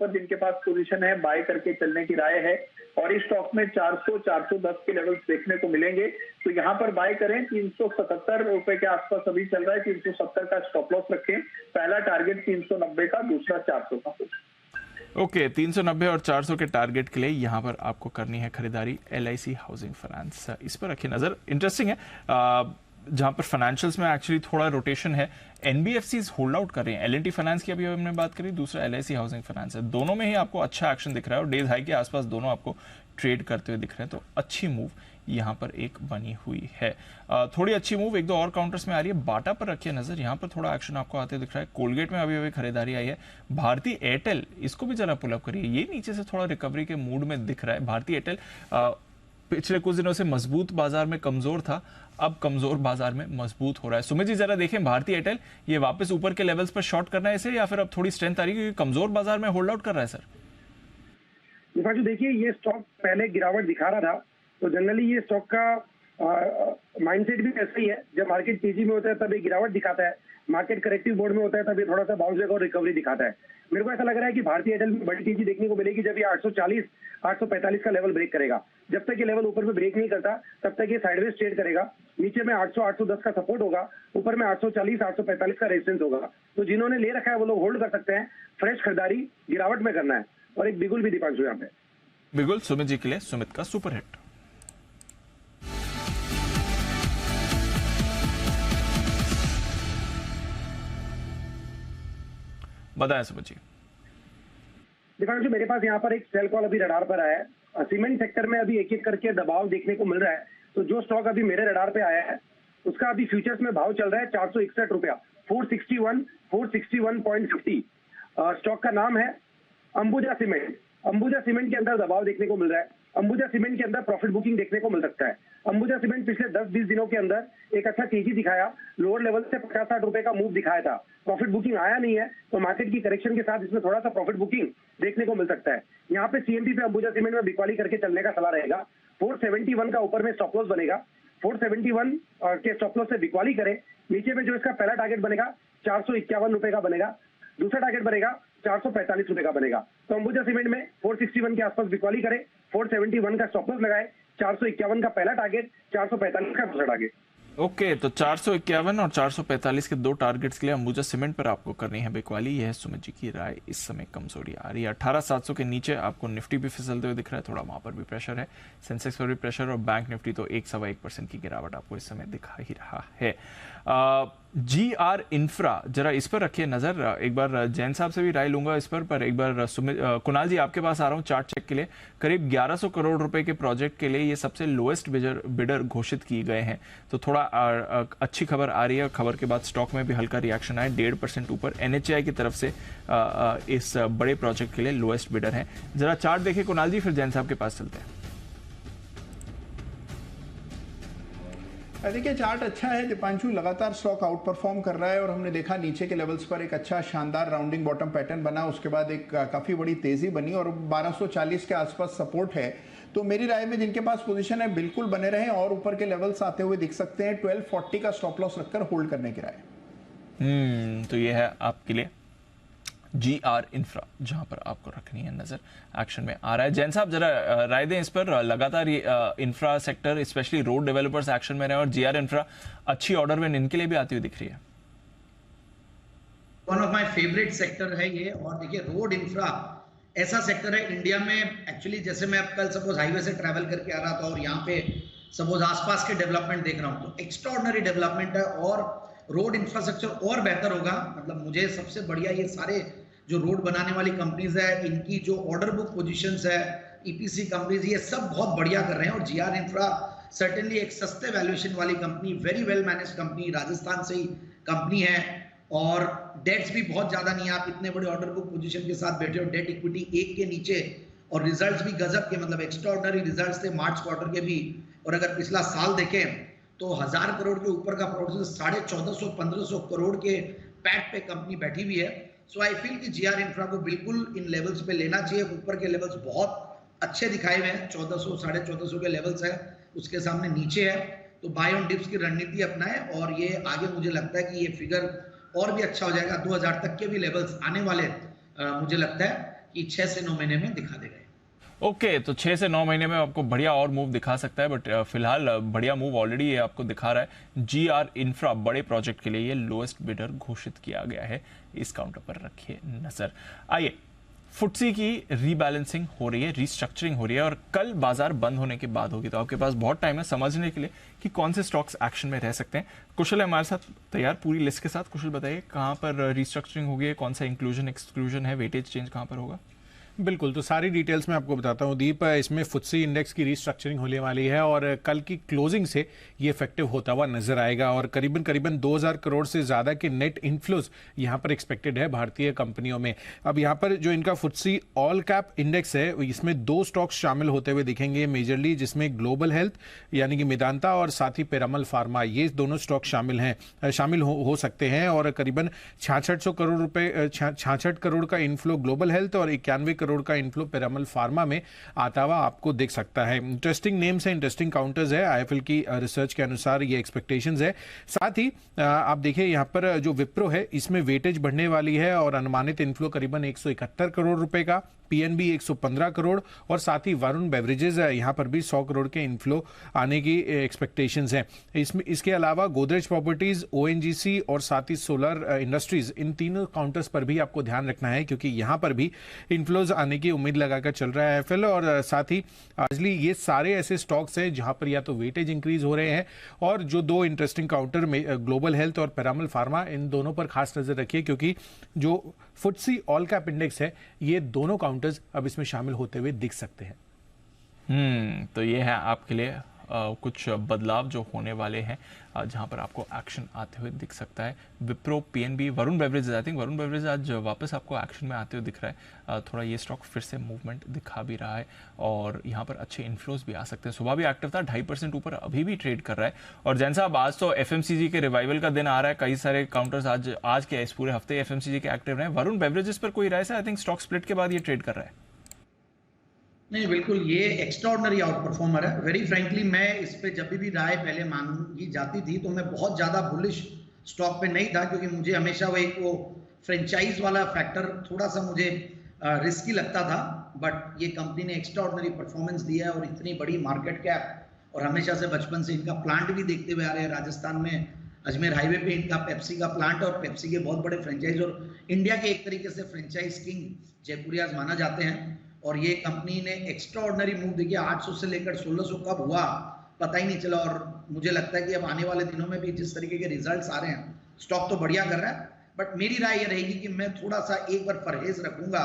जिनके पास पोजीशन है बाय करके चलने की राय है। और इस स्टॉक में 400-410 के लेवल्स देखने को मिलेंगे, तो यहाँ पर बाय करें। 377 रुपए के आसपास अभी चल रहा है, 370 का स्टॉप लॉस रखें। पहला टारगेट 390 का, दूसरा 400 का। ओके, 390 और 400 के टारगेट के लिए यहाँ पर आपको करनी है खरीदारी एलआईसी हाउसिंग फाइनेंस। इस पर रखिए नजर। इंटरेस्टिंग है, जहां पर फाइनेंशियल्स में एक्चुअली थोड़ा रोटेशन है, एनबीएफसीज होल्ड आउट कर रही हैं। एल&टी फाइनेंस की अभी हमने बात करी, दूसरा LIC हाउसिंग फाइनेंस है। दोनों में ही आपको अच्छा एक्शन दिख रहा है और डेज हाई के आसपास दोनों आपको ट्रेड करते हुए दिख रहे हैं, तो अच्छी मूव यहाँ पर एक बनी हुई है। थोड़ी अच्छी मूव एक दो और काउंटर्स में आ रही है। बाटा पर रखिए नजर, यहाँ पर थोड़ा एक्शन आपको आते दिख रहा है। कोलगेट में अभी अभी खरीदारी आई है। भारतीय एयरटेल, इसको भी जरा पुल अप करिए, ये नीचे से थोड़ा रिकवरी के मूड में दिख रहा है। भारतीय एयरटेल पिछले कुछ दिनों से मजबूत बाजार में कमजोर था, अब कमजोर बाजार में मजबूत हो रहा है। सुमित जी जरा देखें, भारतीय एयरटेल ये वापस ऊपर के लेवल्स पर शॉर्ट करना है इसे, या फिर अब थोड़ी स्ट्रेंथ आ रही है क्योंकि कमजोर बाजार में होल्ड आउट कर रहा है? सर दीपांशु देखिए, ये स्टॉक पहले गिरावट दिखा रहा था, तो जनरली ये स्टॉक का माइंडसेट भी ऐसा ही है। जब मार्केट तेजी में होता है तब ये गिरावट दिखाता है, मार्केट करेक्टिव मोड में होता है तब ये थोड़ा सा बाउंस बैक और रिकवरी दिखाता है। मेरे को ऐसा लग रहा है कि भारतीय एयरटेल में बड़ी तेजी देखने को मिलेगी जब ये 840 845 का लेवल ब्रेक करेगा। जब तक ये लेवल ऊपर में ब्रेक नहीं करता तब तक ये साइडवेज ट्रेड करेगा। नीचे में 800 810 का सपोर्ट होगा, ऊपर में 840 845 का रेजिस्टेंस होगा। तो जिन्होंने ले रखा है वो लोग होल्ड कर सकते हैं, फ्रेश खरीदारी गिरावट में करना है। और एक बिगुल भी दीपांशु यहाँ पे, बिगुल सुमित जी के लिए, सुमित का सुपर हिट। बताएं सुमित जी। दीपांशु मेरे पास यहाँ पर एक सेल कॉल अभी रडार पर आया है। सीमेंट सेक्टर में अभी एक एक करके दबाव देखने को मिल रहा है। तो जो स्टॉक अभी मेरे रडार पे आया है उसका अभी फ्यूचर्स में भाव चल रहा है 461 रुपया, 461.50। स्टॉक का नाम है अंबुजा सीमेंट। अंबुजा सीमेंट के अंदर दबाव देखने को मिल रहा है। अंबुजा सीमेंट के अंदर प्रॉफिट बुकिंग देखने को मिल सकता है। अंबुजा सीमेंट पिछले 10-20 दिनों के अंदर एक अच्छा तेजी दिखाया, लोअर लेवल से 50-60 रुपए का मूव दिखाया था। प्रॉफिट बुकिंग आया नहीं है, तो मार्केट की करेक्शन के साथ इसमें थोड़ा सा प्रॉफिट बुकिंग देखने को मिल सकता है। यहाँ पे CMP पे अंबुजा सीमेंट में बिकवाली करके चलने का सलाह रहेगा। 471 का ऊपर में स्टॉप लॉस बनेगा, 471 के स्टॉप लॉस से बिकवाली करे। नीचे में जो इसका पहला टारगेट बनेगा 451 रुपए का बनेगा, दूसरा टारगेट बनेगा 445 रुपए का बनेगा। तो अंबुजा सीमेंट में 461 के आसपास बिकवाली करे, 471 का स्टॉप लॉस लगाए, 451 का पहला टारगेट, 445 का दूसरा टारगेट। ओके, तो 451 और 445 के दो टारगेट्स के लिए अंबुजा सीमेंट पर आपको करनी है बिकवाली। यह है सुमित जी की राय। इस समय कमजोरी आ रही है। 18,700 के नीचे आपको निफ्टी भी फिसलते हुए दिख रहा है, थोड़ा वहां पर भी प्रेशर है, सेंसेक्स पर भी प्रेशर, और बैंक निफ्टी तो 1-1.25% की गिरावट आपको इस समय दिखा ही रहा है। GR इंफ्रा, जरा इस पर रखिए नजर। एक बार जैन साहब से भी राय लूंगा इस पर एक बार कुणाल जी आपके पास आ रहा हूं चार्ट चेक के लिए। करीब 1100 करोड़ रुपए के प्रोजेक्ट के लिए ये सबसे लोएस्ट बिडर घोषित किए गए हैं, तो थोड़ा अच्छी खबर आ रही है। खबर के बाद स्टॉक में भी हल्का रिएक्शन आया, 1.5% ऊपर। NHAI की तरफ से इस बड़े प्रोजेक्ट के लिए लोएस्ट बिडर है। जरा चार्ट देखिए कुणाल जी, फिर जैन साहब के पास चलते हैं। देखिए चार्ट अच्छा है दीपांशु, लगातार स्टॉक आउट परफॉर्म कर रहा है और हमने देखा नीचे के लेवल्स पर एक अच्छा शानदार राउंडिंग बॉटम पैटर्न बना, उसके बाद एक काफी बड़ी तेजी बनी और 1240 के आसपास सपोर्ट है। तो मेरी राय में जिनके पास पोजीशन है बिल्कुल बने रहें और ऊपर के लेवल्स आते हुए दिख सकते हैं। 1240 का स्टॉप लॉस रखकर होल्ड करने की राय। तो ये है आपके लिए GR इंफ्रा, जहां पर आपको रखनी है नजर। एक्शन में आ रहा है। जैन साहब जरा राय दें इस पर। लगातार infra sector specially road developers action में रहे और GR इंफ्रा अच्छी ऑर्डर विन इनके लिए भी आती हुई दिख रही है। One of my favourite sector है ये। और देखिए रोड इंफ्रा ऐसा सेक्टर है इंडिया में, एक्चुअली जैसे मैं कल सपोज हाईवे से ट्रैवल करके आ रहा था और यहाँ पे सपोज आसपास के डेवलपमेंट देख रहा हूँ, तो एक्स्ट्राऑर्डिनरी डेवलपमेंट है और रोड इंफ्रास्ट्रक्चर और बेहतर होगा। मतलब मुझे सबसे बढ़िया ये सारे जो रोड बनाने वाली कंपनीज है, इनकी जो ऑर्डर बुक पोजीशंस है, EPC कंपनीज, ये सब बहुत बढ़िया कर रहे हैं। और GR इंफ्रा सर्टेनली एक सस्ते वैल्यूएशन वाली company, very well manage company, Rajasthan से ही कंपनी है और डेट्स भी बहुत ज्यादा नहीं है। आप इतने बड़े ऑर्डर बुक पोजीशन के साथ बैठे हो, डेट इक्विटी 1 के नीचे, और रिजल्ट्स भी गजब के, मतलब एक्स्ट्राऑर्डिनरी रिजल्ट्स थे मार्च क्वार्टर के भी। और अगर पिछला साल देखें तो 1000 करोड़ के ऊपर का प्रोडक्शन, 1450-1500 करोड़ के पैट पे कंपनी बैठी हुई है। सो आई फील कि GR इंफ्रा को बिल्कुल इन लेवल्स पे लेना चाहिए। ऊपर के लेवल्स बहुत अच्छे दिखाए हुए हैं, 1400-1450 के लेवल्स है, उसके सामने नीचे है, तो बाय ऑन डिप्स की रणनीति अपनाएं और ये आगे मुझे लगता है कि ये फिगर और भी अच्छा हो जाएगा। 2000 तक के भी लेवल्स आने वाले मुझे लगता है कि 6 से 9 महीने में दिखा देगा। ओके, तो 6 से 9 महीने में आपको बढ़िया और मूव दिखा सकता है, बट फिलहाल बढ़िया मूव ऑलरेडी ये आपको दिखा रहा है। GR इंफ्रा बड़े प्रोजेक्ट के लिए ये लोएस्ट बिडर घोषित किया गया है। इस काउंटर पर रखिए नजर। आइए फुटसी की रीबैलेंसिंग हो रही है, रीस्ट्रक्चरिंग हो रही है और कल बाजार बंद होने के बाद होगी, तो आपके पास बहुत टाइम है समझने के लिए कि कौन से स्टॉक्स एक्शन में रह सकते हैं। कुशल है हमारे साथ तैयार पूरी लिस्ट के साथ। कुशल बताइए कहाँ पर रीस्ट्रक्चरिंग होगी है, कौन सा इंक्लूजन एक्सक्लूजन है, वेटेज चेंज कहाँ पर होगा? बिल्कुल, तो सारी डिटेल्स मैं आपको बताता हूँ दीप। इसमें फुत्सी इंडेक्स की रीस्ट्रक्चरिंग होने वाली है और कल की क्लोजिंग से ये इफेक्टिव होता हुआ नजर आएगा और करीबन 2000 करोड़ से ज़्यादा के नेट इनफ्लोज यहाँ पर एक्सपेक्टेड है भारतीय कंपनियों में। अब यहाँ पर जो इनका फुत्सी ऑल कैप इंडेक्स है, इसमें 2 स्टॉक्स शामिल होते हुए दिखेंगे मेजरली, जिसमें ग्लोबल हेल्थ यानी कि मेदांता और साथ ही पिरामल फार्मा, ये दोनों स्टॉक शामिल हो सकते हैं और करीबन 66 करोड़ का इनफ्लो ग्लोबल हेल्थ और 91 करोड़ का इनफ्लो पिरामल फार्मा में आता हुआ आपको दिख सकता है। इंटरेस्टिंग नेम्स है, इंटरेस्टिंग काउंटर्स है, आईएफएल की रिसर्च के अनुसार ये एक्सपेक्टेशंस है। साथ ही आप देखिए यहाँ पर जो विप्रो है इसमें वेटेज बढ़ने वाली है और अनुमानित इनफ्लो करीबन 171 करोड़ रुपए का, पीएनबी 115 करोड़ और साथ ही वरुण बेवरेजेस यहाँ पर भी 100 करोड़ के इनफ्लो आने की एक्सपेक्टेशंस है। इसके अलावा गोदरेज प्रॉपर्टीज, ओएनजीसी और साथ ही सोलर इंडस्ट्रीज, इन तीनों काउंटर्स पर भी आपको ध्यान रखना है क्योंकि यहाँ पर भी इनफ्लोज आने की उम्मीद लगाकर चल रहा है आईएफएल। और साथ ही आजली ये सारे ऐसे स्टॉक्स हैं जहां पर या तो वेटेज इंक्रीज हो रहे हैं और जो 2 इंटरेस्टिंग काउंटर में ग्लोबल हेल्थ और पिरामल फार्मा, इन दोनों पर खास नजर रखिए क्योंकि जो फुत्सी ऑल कैप इंडेक्स है ये दोनों काउंटर्स अब इसमें शामिल होते हुए दिख सकते हैं। तो ये है आपके लिए कुछ बदलाव जो होने वाले हैं जहां पर आपको एक्शन आते हुए दिख सकता है। Wipro, PNB, Varun beverages, I think Varun beverages आज वापस आपको एक्शन में आते हुए दिख रहा है। थोड़ा ये स्टॉक फिर से मूवमेंट दिखा भी रहा है और यहाँ पर अच्छे इन्फ्लोज भी आ सकते हैं। सुबह भी एक्टिव था, 2.5% ऊपर अभी भी ट्रेड कर रहा है। और जैन साहब आज तो एफएमसीजी के रिवाइवल का दिन आ रहा है, कई सारे काउंटर्स आज के इस पूरे हफ्ते एफएमसीजी के एक्टिव रहे। वरुण बेवरेजेस पर कोई राय से? आई थिंक स्टॉक स्प्लिट के बाद ये ट्रेड कर रहा है। नहीं, बिल्कुल ये एक्स्ट्राऑर्डिनरी आउट परफॉर्मर है। वेरी फ्रैंकली मैं इस पे जब भी राय पहले मांगी जाती थी तो मैं बहुत ज़्यादा बुलिश स्टॉक पे नहीं था क्योंकि मुझे हमेशा वो फ्रेंचाइज वाला फैक्टर थोड़ा सा मुझे रिस्की लगता था। बट ये कंपनी ने एक्स्ट्राऑर्डिनरी परफॉर्मेंस दिया है और इतनी बड़ी मार्केट कैप और हमेशा से बचपन से इनका प्लांट भी देखते हुए आ रहे हैं राजस्थान में, अजमेर हाईवे पे इनका पेप्सी का प्लांट और पेप्सी के बहुत बड़े फ्रेंचाइज और इंडिया के एक तरीके से फ्रेंचाइज किंग जयपुरियाज माना जाते हैं। और ये कंपनी ने एक्स्ट्राऑर्डिनरी मूव देखिए, 800 से लेकर 1600 कब हुआ पता ही नहीं चला। और मुझे लगता है कि अब आने वाले दिनों में भी जिस तरीके के रिजल्ट्स आ रहे हैं, स्टॉक तो बढ़िया कर रहा है। बट मेरी राय ये रहेगी कि मैं थोड़ा सा एक बार परहेज रखूंगा,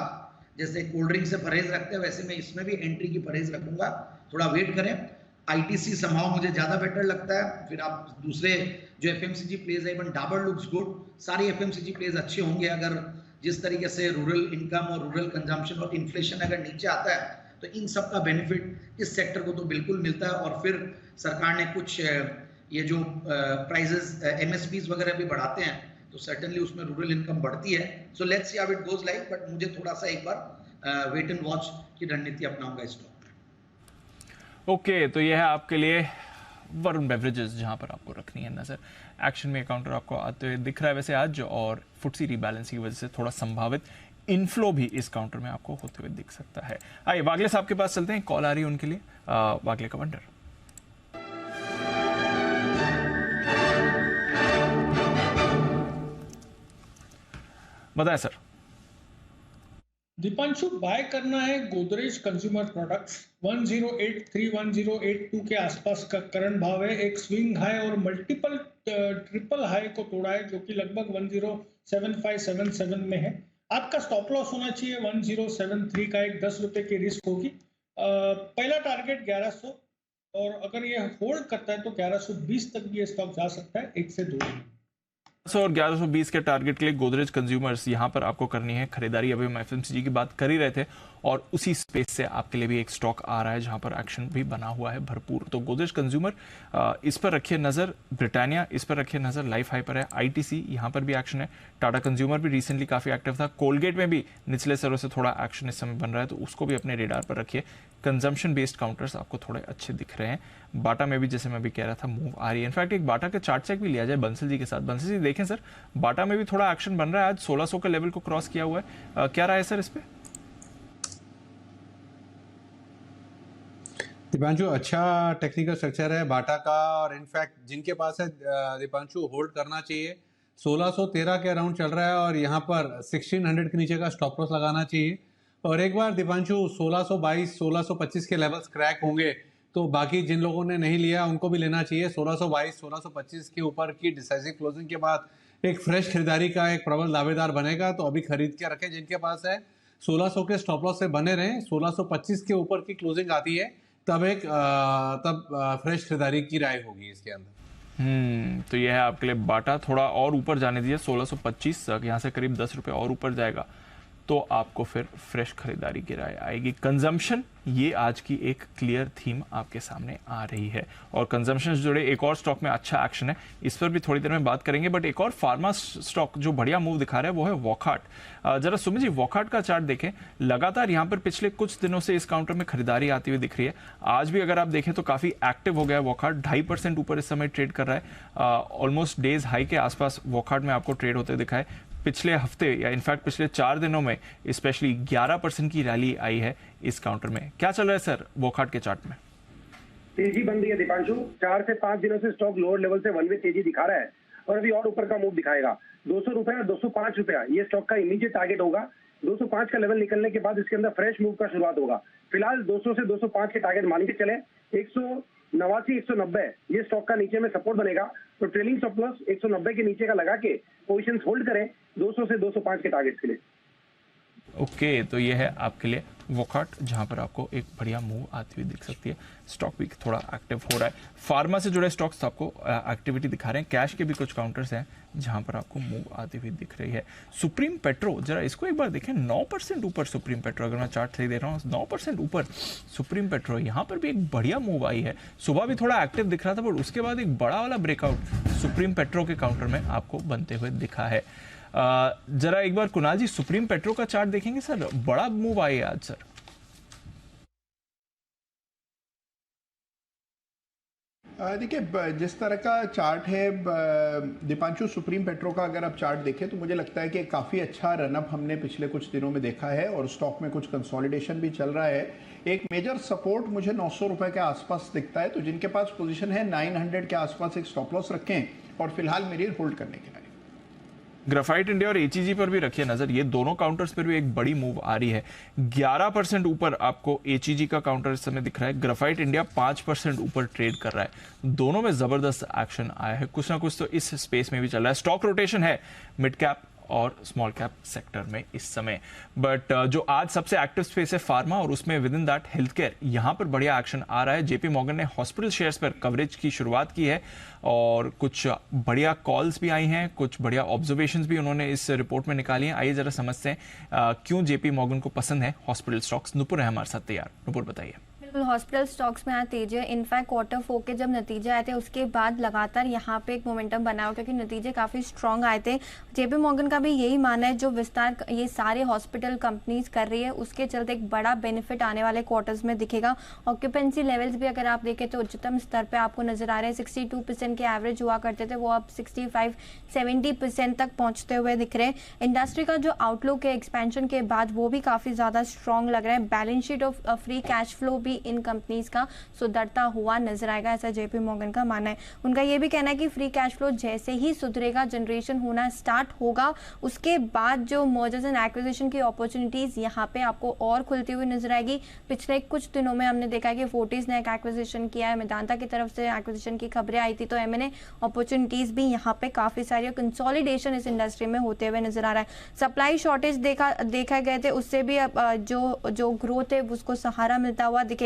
जैसे कोल्ड ड्रिंक से परहेज रखते हैं वैसे मैं इसमें भी एंट्री की परहेज रखूंगा। थोड़ा वेट करें। आईटीसी समहाउ मुझे ज्यादा बेटर लगता है। फिर आप दूसरे जो एफएमसीजी प्लेज है, इवन डाबर लुक्स गुड, सारे एफएमसीजी प्लेज अच्छे होंगे अगर जिस तरीके से रूरल इनकम और रूरल कंजम्पशन और इन्फ्लेशन अगर नीचे आता है तो इन सब का बेनिफिट इस सेक्टर को तो बिल्कुल मिलता है। और फिर सरकार ने कुछ ये जो प्राइजेस एमएसपीज वगैरह भी बढ़ाते हैं तो सर्टेनली उसमें रूरल इनकम बढ़ती है। So let's see how it goes like. But मुझे थोड़ा सा एक बार वेट एंड वॉच की रणनीति अपनाऊंगा इस स्टॉक। ओके, तो ये है आपके लिए वरुण बेवरेजेस जहां पर आपको रखनी है नजर। एक्शन में काउंटर आपको आते हुए दिख रहा है वैसे आज, और फुटसी रीबैलेंस की वजह से थोड़ा संभावित इनफ्लो भी इस काउंटर में आपको होते हुए दिख सकता है। आइए वागले साहब के पास चलते हैं, कॉल आ रही है उनके लिए। वागले कमांडर, बताएं सर। दीपांशु, बाय करना है गोदरेज कंज्यूमर प्रोडक्ट्स 1083 1082 के आसपास का करंट भाव है। एक स्विंग हाई और मल्टीपल ट्रिपल हाई को तोड़ा है जो कि लगभग 107577 में है। आपका स्टॉप लॉस होना चाहिए 1073 का, एक 10 रुपए की रिस्क होगी। पहला टारगेट 1100 और अगर ये होल्ड करता है तो 1120 तक भी ये स्टॉक जा सकता है 1 से 2 दिन। और 1120 के टारगेट के लिए गोदरेज कंज्यूमर्स यहां पर आपको करनी है खरीदारी। अभी हम एफएमसीजी की बात कर ही रहे थे और उसी स्पेस से आपके लिए भी एक स्टॉक आ रहा है जहां पर एक्शन भी बना हुआ है भरपूर। तो गोदरेज कंज्यूमर इस पर रखिए नजर, ब्रिटानिया इस पर रखिए नजर, लाइफ हाई पर है, आईटीसी यहां पर भी एक्शन है, टाटा कंज्यूमर भी रिसेंटली काफी एक्टिव था, कोलगेट में भी निचले स्तरों से थोड़ा एक्शन इस समय बन रहा है तो उसको भी अपने रेडार पर रखिए। कंजम्पशन बेस्ड काउंटर्स आपको थोड़े अच्छे दिख रहे हैं। बाटा में भी जैसे मैं भी कह रहा था मूव आ रही है। इनफैक्ट एक बाटा का चार्ट चेक भी लिया जाए बंसल जी के साथ। बंसल जी देखें सर, बाटा में भी थोड़ा एक्शन बन रहा है, आज 1600 के लेवल को क्रॉस किया हुआ है। क्या रहा है सर इस पे? दीपांशु, अच्छा टेक्निकल स्ट्रक्चर है बाटा का और इनफैक्ट जिनके पास है दीपांशु होल्ड करना चाहिए। 1613 के अराउंड चल रहा है और यहाँ पर 1600 के नीचे का स्टॉप लॉस लगाना चाहिए और एक बार दीपांशु 1622 1625 के लेवल्स क्रैक होंगे तो बाकी जिन लोगों ने नहीं लिया उनको भी लेना चाहिए। 1622 1625 के ऊपर की डिसाइसिव क्लोजिंग के बाद एक फ्रेश खरीदारी का एक प्रबल दावेदार बनेगा, तो अभी खरीद के रखें जिनके पास है। 1600 के स्टॉप लॉस से बने रहें। 1625 के ऊपर की क्लोजिंग आती है तब फ्रेश खरीदारी की राय होगी इसके अंदर। तो यह है आपके लिए बाटा। थोड़ा और ऊपर जाने दीजिए 1625 तक, यहाँ से करीब 10 रुपए और ऊपर जाएगा तो आपको फिर फ्रेश खरीदारी की राय आएगी। कंजम्पशन, ये आज की एक क्लियर थीम आपके सामने आ रही है। और कंजम्पशन से जुड़े एक और स्टॉक में अच्छा एक्शन है, इस पर भी थोड़ी देर में बात करेंगे। बट एक और फार्मा स्टॉक जो बढ़िया मूव दिखा रहा है वो है वॉकहार्ट। जरा सुमित जी, वॉकहार्ट का चार्ट देखें, लगातार यहाँ पर पिछले कुछ दिनों से इस काउंटर में खरीदारी आती हुई दिख रही है। आज भी अगर आप देखें तो काफी एक्टिव हो गया है वॉकहार्ट, 2.5% ऊपर इस समय ट्रेड कर रहा है। ऑलमोस्ट डेज हाई के आसपास वॉकहार्ट में आपको ट्रेड होते दिखा है। पिछले हफ्ते या इनफैक्ट पिछले 4 दिनों में स्पेशली 11% की रैली आई है इस काउंटर में। क्या चल रहा है सर वॉकहार्ट के चार्ट में? तेजी बन रही है दीपांशु। 4 से 5 दिनों से स्टॉक लोअर लेवल से वन वे तेजी दिखा रहा है और अभी और ऊपर का मूव दिखाएगा। 200 रुपए और 205 रुपया ये स्टॉक का इमीडिएट टारगेट होगा। 205 का लेवल निकलने के बाद इसके अंदर फ्रेश मूव का शुरुआत होगा। फिलहाल 200 से 205 के टारगेट मान के चले। 189 190 ये स्टॉक का नीचे में सपोर्ट बनेगा, तो ट्रेलिंग स्टॉप लॉस 190 के नीचे का लगा के पोजीशंस होल्ड करें 200 से 205 के टारगेट के लिए। ओके, तो ये है आपके लिए वॉकहार्ट, जहां पर आपको एक बढ़िया मूव आती हुई दिख सकती है। स्टॉक भी थोड़ा एक्टिव हो रहा है। फार्मा से जुड़े स्टॉक्स आपको एक्टिविटी दिखा रहे हैं। कैश के भी कुछ काउंटर्स हैं जहां पर आपको मूव आती हुई दिख रही है। सुप्रीम पेट्रो, जरा इसको एक बार देखें, 9% ऊपर सुप्रीम पेट्रो। अगर मैं चार्ट सही दे रहा हूँ 9% ऊपर सुप्रीम पेट्रो, यहाँ पर भी एक बढ़िया मूव आई है। सुबह भी थोड़ा एक्टिव दिख रहा था बट उसके बाद एक बड़ा वाला ब्रेकआउट सुप्रीम पेट्रो के काउंटर में आपको बनते हुए दिखा है। जरा एक बार कुणाल जी सुप्रीम पेट्रो का चार्ट देखेंगे सर, बड़ा मूव आई है आज सर। देखिए, जिस तरह का चार्ट है दीपांशु, सुप्रीम पेट्रो का अगर आप चार्ट देखें तो मुझे लगता है कि काफ़ी अच्छा रनअप हमने पिछले कुछ दिनों में देखा है और स्टॉक में कुछ कंसोलिडेशन भी चल रहा है। एक मेजर सपोर्ट मुझे 900 रुपए के आसपास दिखता है, तो जिनके पास पोजीशन है 900 के आसपास एक स्टॉप लॉस रखें और फिलहाल मेरी होल्ड करने के लिए। ग्राफाइट इंडिया और एचईजी पर भी रखिए नजर, ये दोनों काउंटर्स पर भी एक बड़ी मूव आ रही है। 11% ऊपर आपको एचईजी का काउंटर इस समय दिख रहा है। ग्राफाइट इंडिया 5% ऊपर ट्रेड कर रहा है। दोनों में जबरदस्त एक्शन आया है, कुछ ना कुछ तो इस स्पेस में भी चल रहा है। स्टॉक रोटेशन है मिड कैप और स्मॉल कैप सेक्टर में इस समय। बट जो आज सबसे एक्टिव स्पेस है फार्मा, और उसमें with in that health care, यहां पर बढ़िया एक्शन आ रहा है। जेपी मॉर्गन ने हॉस्पिटल शेयर्स पर कवरेज की शुरुआत की है और कुछ बढ़िया कॉल्स भी आई हैं, कुछ बढ़िया ऑब्जर्वेशंस भी उन्होंने इस रिपोर्ट में निकाली हैं। आइए जरा समझते हैं क्यों जेपी मॉर्गन को पसंद है हॉस्पिटल स्टॉक्स। नुपुर है हमारे साथ तैयार। नुपुर बताइए। बिल्कुल, हॉस्पिटल स्टॉक्स में आज तेजी है। इनफैक्ट क्वार्टर 4 के जब नतीजे आए थे उसके बाद लगातार यहाँ पे एक मोमेंटम बना हुआ, क्योंकि नतीजे काफी स्ट्रांग आए थे। जेपी मॉर्गन का भी यही मानना है, जो विस्तार ये सारे हॉस्पिटल कंपनीज कर रही है उसके चलते एक बड़ा बेनिफिट आने वाले क्वार्टर्स में दिखेगा। ऑक्यूपेंसी लेवल्स भी अगर आप देखें तो उच्चतम स्तर पे आपको नजर आ रहे हैं। 62% के एवरेज हुआ करते थे, वो अब 65-70% तक पहुंचते हुए दिख रहे हैं। इंडस्ट्री का जो आउटलुक है एक्सपेंशन के बाद वो भी काफी ज्यादा स्ट्रांग लग रहा है। Balance sheet of free cash flow भी इन कंपनीज का सुधरता हुआ नजर आएगा, ऐसा जेपी मॉर्गन का मानना है। उनका यह भी कहना है कि फ्री कैश फ्लो जैसे ही सुधरेगा, जनरेशन होना स्टार्ट होगा, उसके बाद जो मर्जर्स एंड एक्विजिशन की अपॉर्चुनिटीज यहाँ पे आपको और खुलती हुई नजर आएगी। पिछले कुछ दिनों में हमने देखा है कि फोर्टिस ने एक एक्विजिशन किया है, मेदांता की तरफ से एक्विजिशन की खबरें आई थी, तो एमएनए अपॉर्चुनिटीज भी यहाँ पे काफी सारी, कंसोलिडेशन इस इंडस्ट्री में होते हुए नजर आ रहा है। सप्लाई शॉर्टेज देखा गए थे, उससे भी जो ग्रोथ है उसको सहारा मिलता हुआ दिखेगा।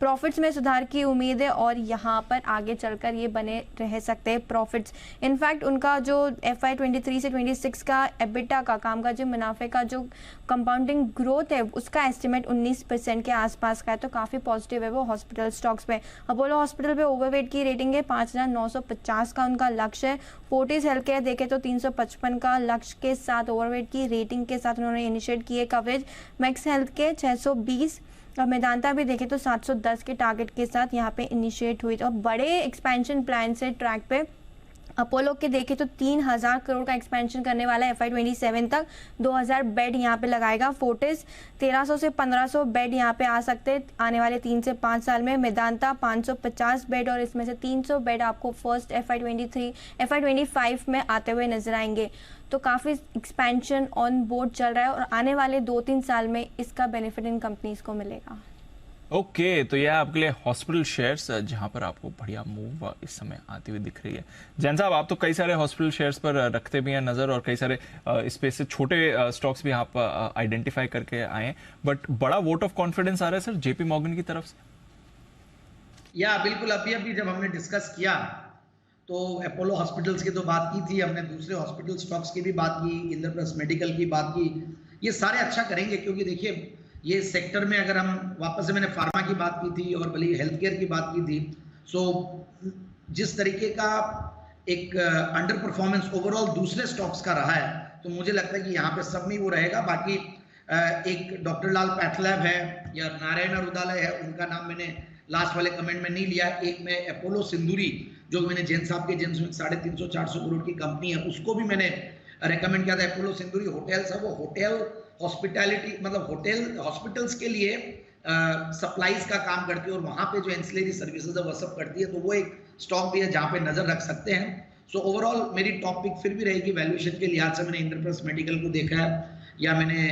प्रॉफिट्स में सुधार की उम्मीद है और यहाँ पर आगे चलकर ये बने रह सकते हैं प्रॉफिट्स। इनफैक्ट उनका जो FY 23 से 26 का एबिटा का कामकाजी मुनाफे का जो कंपाउंडिंग ग्रोथ है उसका एस्टिमेट 19% के आसपास का है, तो काफी पॉजिटिव है वो हॉस्पिटल स्टॉक्स पे। अपोलो हॉस्पिटल पे ओवरवेट की रेटिंग है, 5950 का उनका लक्ष्य है। फोर्टिस हेल्थ केयर देखे तो 355 का लक्ष्य के साथ ओवरवेट की रेटिंग के साथ उन्होंने इनिशिएट किए कवरेज। मैक्स हेल्थ के 620 और मेदांता भी देखें तो 710 के टारगेट के साथ यहाँ पे इनिशिएट हुई। तो बड़े एक्सपेंशन प्लान से ट्रैक पे। अपोलो के देखें तो 3000 करोड़ का एक्सपेंशन करने वाला है FY 27 तक, 2000 बेड यहाँ पे लगाएगा। फोर्टिस 1300 से 1500 बेड यहाँ पे आ सकते हैं आने वाले 3 से 5 साल में। मेदांता 550 बेड और इसमें से 300 बेड आपको फर्स्ट FY 25 में आते हुए नजर आएंगे। तो काफ़ी एक्सपेंशन ऑन बोर्ड चल रहा है और आने वाले 2-3 साल में इसका बेनिफिट इन कंपनीज को मिलेगा। ओके, तो यह आपके लिए हॉस्पिटल शेयर्स, जहां पर आपको बढ़िया मूव इस समय आती हुई दिख रही है। जैन साहब, आप तो कई सारे हॉस्पिटल शेयर्स पर रखते भी हैं नजर और कई सारे स्पेस से छोटे स्टॉक्स भी आप आइडेंटिफाई करके आए हैं, बट बड़ा वोट ऑफ कॉन्फिडेंस आ रहा है सर जेपी मॉर्गन की तरफ से। या बिल्कुल, अभी जब हमने डिस्कस किया तो अपोलो हॉस्पिटल्स की तो बात की थी हमने, दूसरे हॉस्पिटल स्टॉक्स की भी बात की, इंद्रप्रस्थ मेडिकल की बात की। ये सारे अच्छा करेंगे क्योंकि देखिए ये सेक्टर में अगर हम वापस से, मैंने फार्मा की बात की थी और भले हेल्थ केयर की बात की थी, सो जिस तरीके का एक अंडर परफॉर्मेंस ओवरऑल दूसरे स्टॉक्स का रहा है, तो मुझे लगता है कि यहाँ पे सब में वो रहेगा। बाकी एक डॉक्टर लाल पैथलैब है या नारायण रुदालय है, उनका नाम मैंने लास्ट वाले कमेंट में नहीं लिया। एक में अपोलो सिंदूरी, जो मैंने जैन साहब के जिन 350-400 करोड़ की कंपनी है, उसको भी मैंने रेकमेंड किया था। अपोलो सिंदूरी होटल्स है, वो होटल हॉस्पिटैलिटी मतलब होटल हॉस्पिटल्स के लिए सप्लाईज का काम करती है और वहां पे जो एंसिलरी सर्विसेज है वो सब करती है, तो वो एक स्टॉक भी है जहां पे नजर रख सकते हैं। सो ओवरऑल मेरी टॉप पिक फिर भी रहेगी वैल्यूएशन के लिहाज से। मैंने इंद्रप्रस्थ मेडिकल को देखा है या मैंने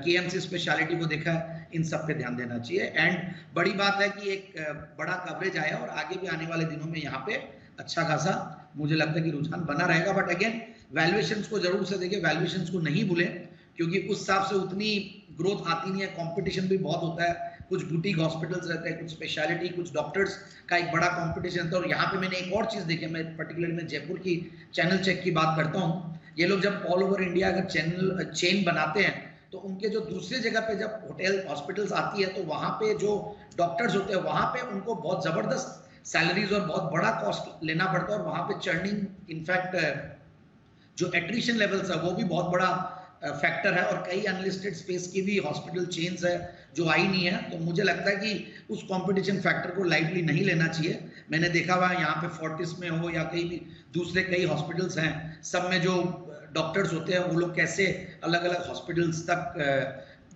केएमसी स्पेशलिटी को देखा है, इन सब पे ध्यान देना चाहिए। एंड बड़ी बात है कि एक बड़ा कवरेज आया और आगे भी आने वाले दिनों में यहाँ पे अच्छा खासा मुझे लगता है कि रुझान बना रहेगा। बट अगेन वैल्यूएशंस को जरूर से देखिए, वैल्यूएशंस को नहीं भूलें क्योंकि उस हिसाब से उतनी ग्रोथ आती नहीं है, कंपटीशन भी बहुत होता है। कुछ बुटीक हॉस्पिटल्स रहते हैं, कुछ स्पेशलिटी, कुछ डॉक्टर्स का एक बड़ा कंपटीशन था। और यहाँ पे मैंने एक और चीज देखी, मैं पर्टिकुलरली मैं जयपुर की चैनल चेक की बात करता हूँ। ये लोग जब ऑल ओवर इंडिया अगर चेन बनाते हैं तो उनके जो दूसरे जगह पे जब होटल हॉस्पिटल्स आती है तो वहाँ पे जो डॉक्टर्स होते हैं वहाँ पे उनको बहुत जबरदस्त सैलरीज और बहुत बड़ा कॉस्ट लेना पड़ता है और वहाँ पे चर्निंग, इनफैक्ट जो एट्रिशन लेवल्स है वो भी बहुत बड़ा फैक्टर है। और कई अनलिस्टेड स्पेस की भी हॉस्पिटल चेन्स है जो आई नहीं है, तो मुझे लगता है कि उस कंपटीशन फैक्टर को लाइटली नहीं लेना चाहिए। मैंने देखा हुआ यहाँ पे फोर्टिस में हो या कहीं भी दूसरे कई हॉस्पिटल्स हैं, सब में जो डॉक्टर्स होते हैं वो लोग कैसे अलग अलग हॉस्पिटल्स तक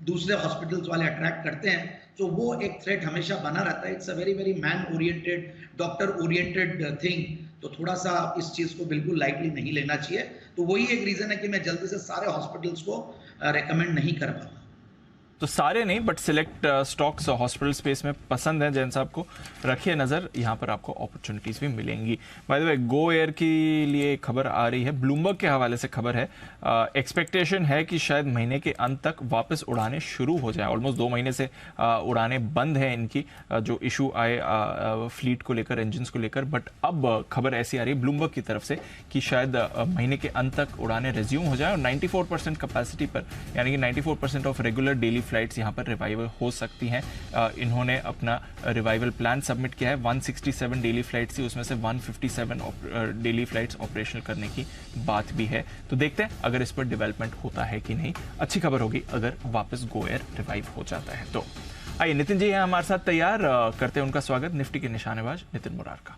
दूसरे हॉस्पिटल्स वाले अट्रैक्ट करते हैं, तो वो एक थ्रेट हमेशा बना रहता है। It's a very very man oriented, doctor oriented thing, तो थोड़ा सा इस चीज को बिल्कुल लाइटली नहीं लेना चाहिए। तो वही एक रीजन है कि मैं जल्दी से सारे हॉस्पिटल्स को रेकमेंड नहीं कर पाता। तो सारे नहीं but select stocks hospital space में पसंद हैं जैन साहब को, रखिए नजर, यहाँ पर आपको अपॉर्चुनिटीज भी मिलेंगी। Bye the way, Go Air के लिए खबर आ रही है, ब्लूमबर्ग के हवाले से खबर है। एक्सपेक्टेशन है कि शायद महीने के अंत तक वापस उड़ाने शुरू हो जाए। ऑलमोस्ट 2 महीने से उड़ाने बंद है इनकी, जो इशू आए फ्लीट को लेकर, इंजन को लेकर, बट अब खबर ऐसी आ रही है ब्लूमबर्ग की तरफ से कि शायद महीने के अंत तक उड़ाने रिज्यूम हो जाए और 94% कैपेसिटी पर, यानी कि 94% ऑफ रेगुलर डेली फ्लाइट्स यहां पर रिवाइवल हो सकती हैं। इन्होंने अपना रिवाइवल प्लान सबमिट किया है। 167 डेली फ्लाइट्स थी, उसमें से 157 डेली फ्लाइट्स ऑपरेशनल करने की बात भी है। तो देखते हैं अगर इस पर डेवलपमेंट होता है कि नहीं। अच्छी खबर होगी अगर वापस गो एयर रिवाइव हो जाता है तो। आइए, नितिन जी हैं हमारे साथ तैयार, करते हैं उनका स्वागत, निफ्टी के निशानेबाज नितिन मुरार का।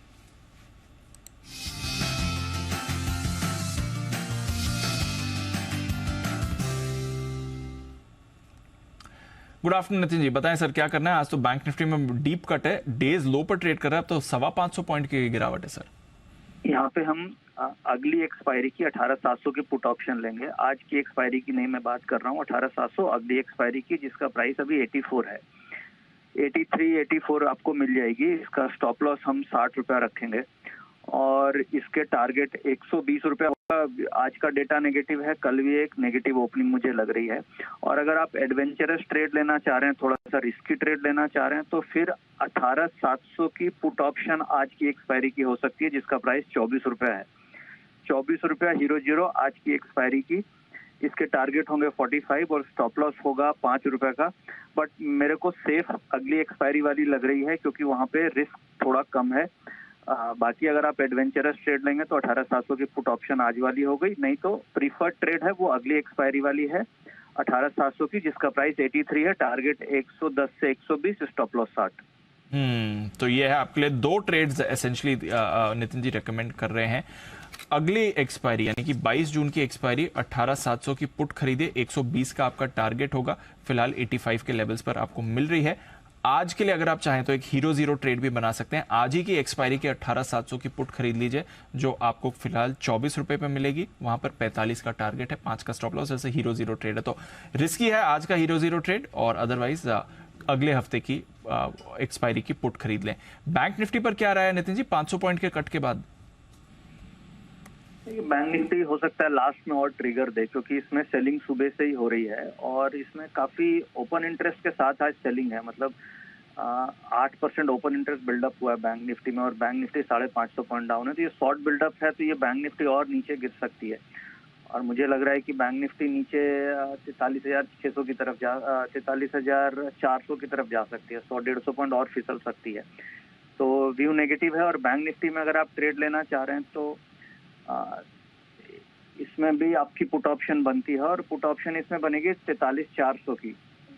गुड आफ्टरनून नितिन जी, बताएं सर क्या करना है। आज तो बैंक निफ्टी में डीप कट है, डेज लो पर ट्रेड कर रहा है, अब तो 525 पॉइंट की गिरावट है सर। यहाँ पे हम अगली एक्सपायरी की 18700 की पुट ऑप्शन लेंगे। आज की एक्सपायरी की नहीं मैं बात कर रहा हूँ, 18700 अगली एक्सपायरी की, जिसका प्राइस अभी 84 है। 83, 84 आपको मिल जाएगी। इसका स्टॉप लॉस हम 60 रुपया रखेंगे और इसके टारगेट 120 रुपया होगा। आज का डेटा नेगेटिव है, कल भी एक नेगेटिव ओपनिंग मुझे लग रही है। और अगर आप एडवेंचरस ट्रेड लेना चाह रहे हैं, थोड़ा सा रिस्की ट्रेड लेना चाह रहे हैं, तो फिर 18700 की पुट ऑप्शन आज की एक्सपायरी की हो सकती है, जिसका प्राइस 24 रुपया है। 24 रुपया 00 आज की एक्सपायरी की। इसके टारगेट होंगे 45 और स्टॉप लॉस होगा 5 रुपए का। बट मेरे को सेफ अगली एक्सपायरी वाली लग रही है क्योंकि वहां पे रिस्क थोड़ा कम है। बाकी अगर आप एडवेंचरस ट्रेड लेंगे तो 18700 की पुट ऑप्शन आज वाली हो गई, नहीं तो प्रीफर्ड ट्रेड है वो अगली एक्सपायरी वाली है 18700 की, जिसका प्राइस 83 है। टारगेट 110 से 120, स्टॉप लॉस 60। तो ये है आपके लिए 2 trades essentially Nitin ji recommend कर रहे हैं। अगली एक्सपायरी यानी कि 22 जून की एक्सपायरी 18700 की पुट खरीदे, 120 का आपका टारगेट होगा, फिलहाल 85 के लेवल्स पर आपको मिल रही है। आज के लिए अगर आप चाहें तो एक हीरो जीरो ट्रेड भी बना सकते हैं। आज ही की एक्सपायरी की 18,700 की पुट खरीद लीजिए, जो आपको फिलहाल 24 रुपए पे मिलेगी। वहां पर 45 का टारगेट है, 5 का स्टॉप लॉस। जैसे हीरो जीरो ट्रेड है तो रिस्की है आज का हीरो जीरो ट्रेड, और अदरवाइज अगले हफ्ते की एक्सपायरी की पुट खरीद लें। बैंक निफ्टी पर क्या रहा है नितिन जी 500 पॉइंट के कट के बाद? बैंक निफ्टी हो सकता है लास्ट में और ट्रिगर दे, क्योंकि इसमें सेलिंग सुबह से ही हो रही है और इसमें काफी ओपन इंटरेस्ट के साथ आज सेलिंग है। मतलब 8% ओपन इंटरेस्ट बिल्डअप हुआ है बैंक निफ्टी में और बैंक निफ्टी 550 पॉइंट डाउन है। तो ये शॉर्ट बिल्डअप है, तो ये बैंक निफ्टी और नीचे गिर सकती है और मुझे लग रहा है कि बैंक निफ्टी नीचे 43,600 की तरफ 43,400 की तरफ जा सकती है। 100-150 पॉइंट और फिसल सकती है, तो व्यू नेगेटिव है। और बैंक निफ्टी में अगर आप ट्रेड लेना चाह रहे हैं तो इसमें भी आपकी पुट ऑप्शन बनती है और पुट ऑप्शन इसमें बनेगी 43,400 की।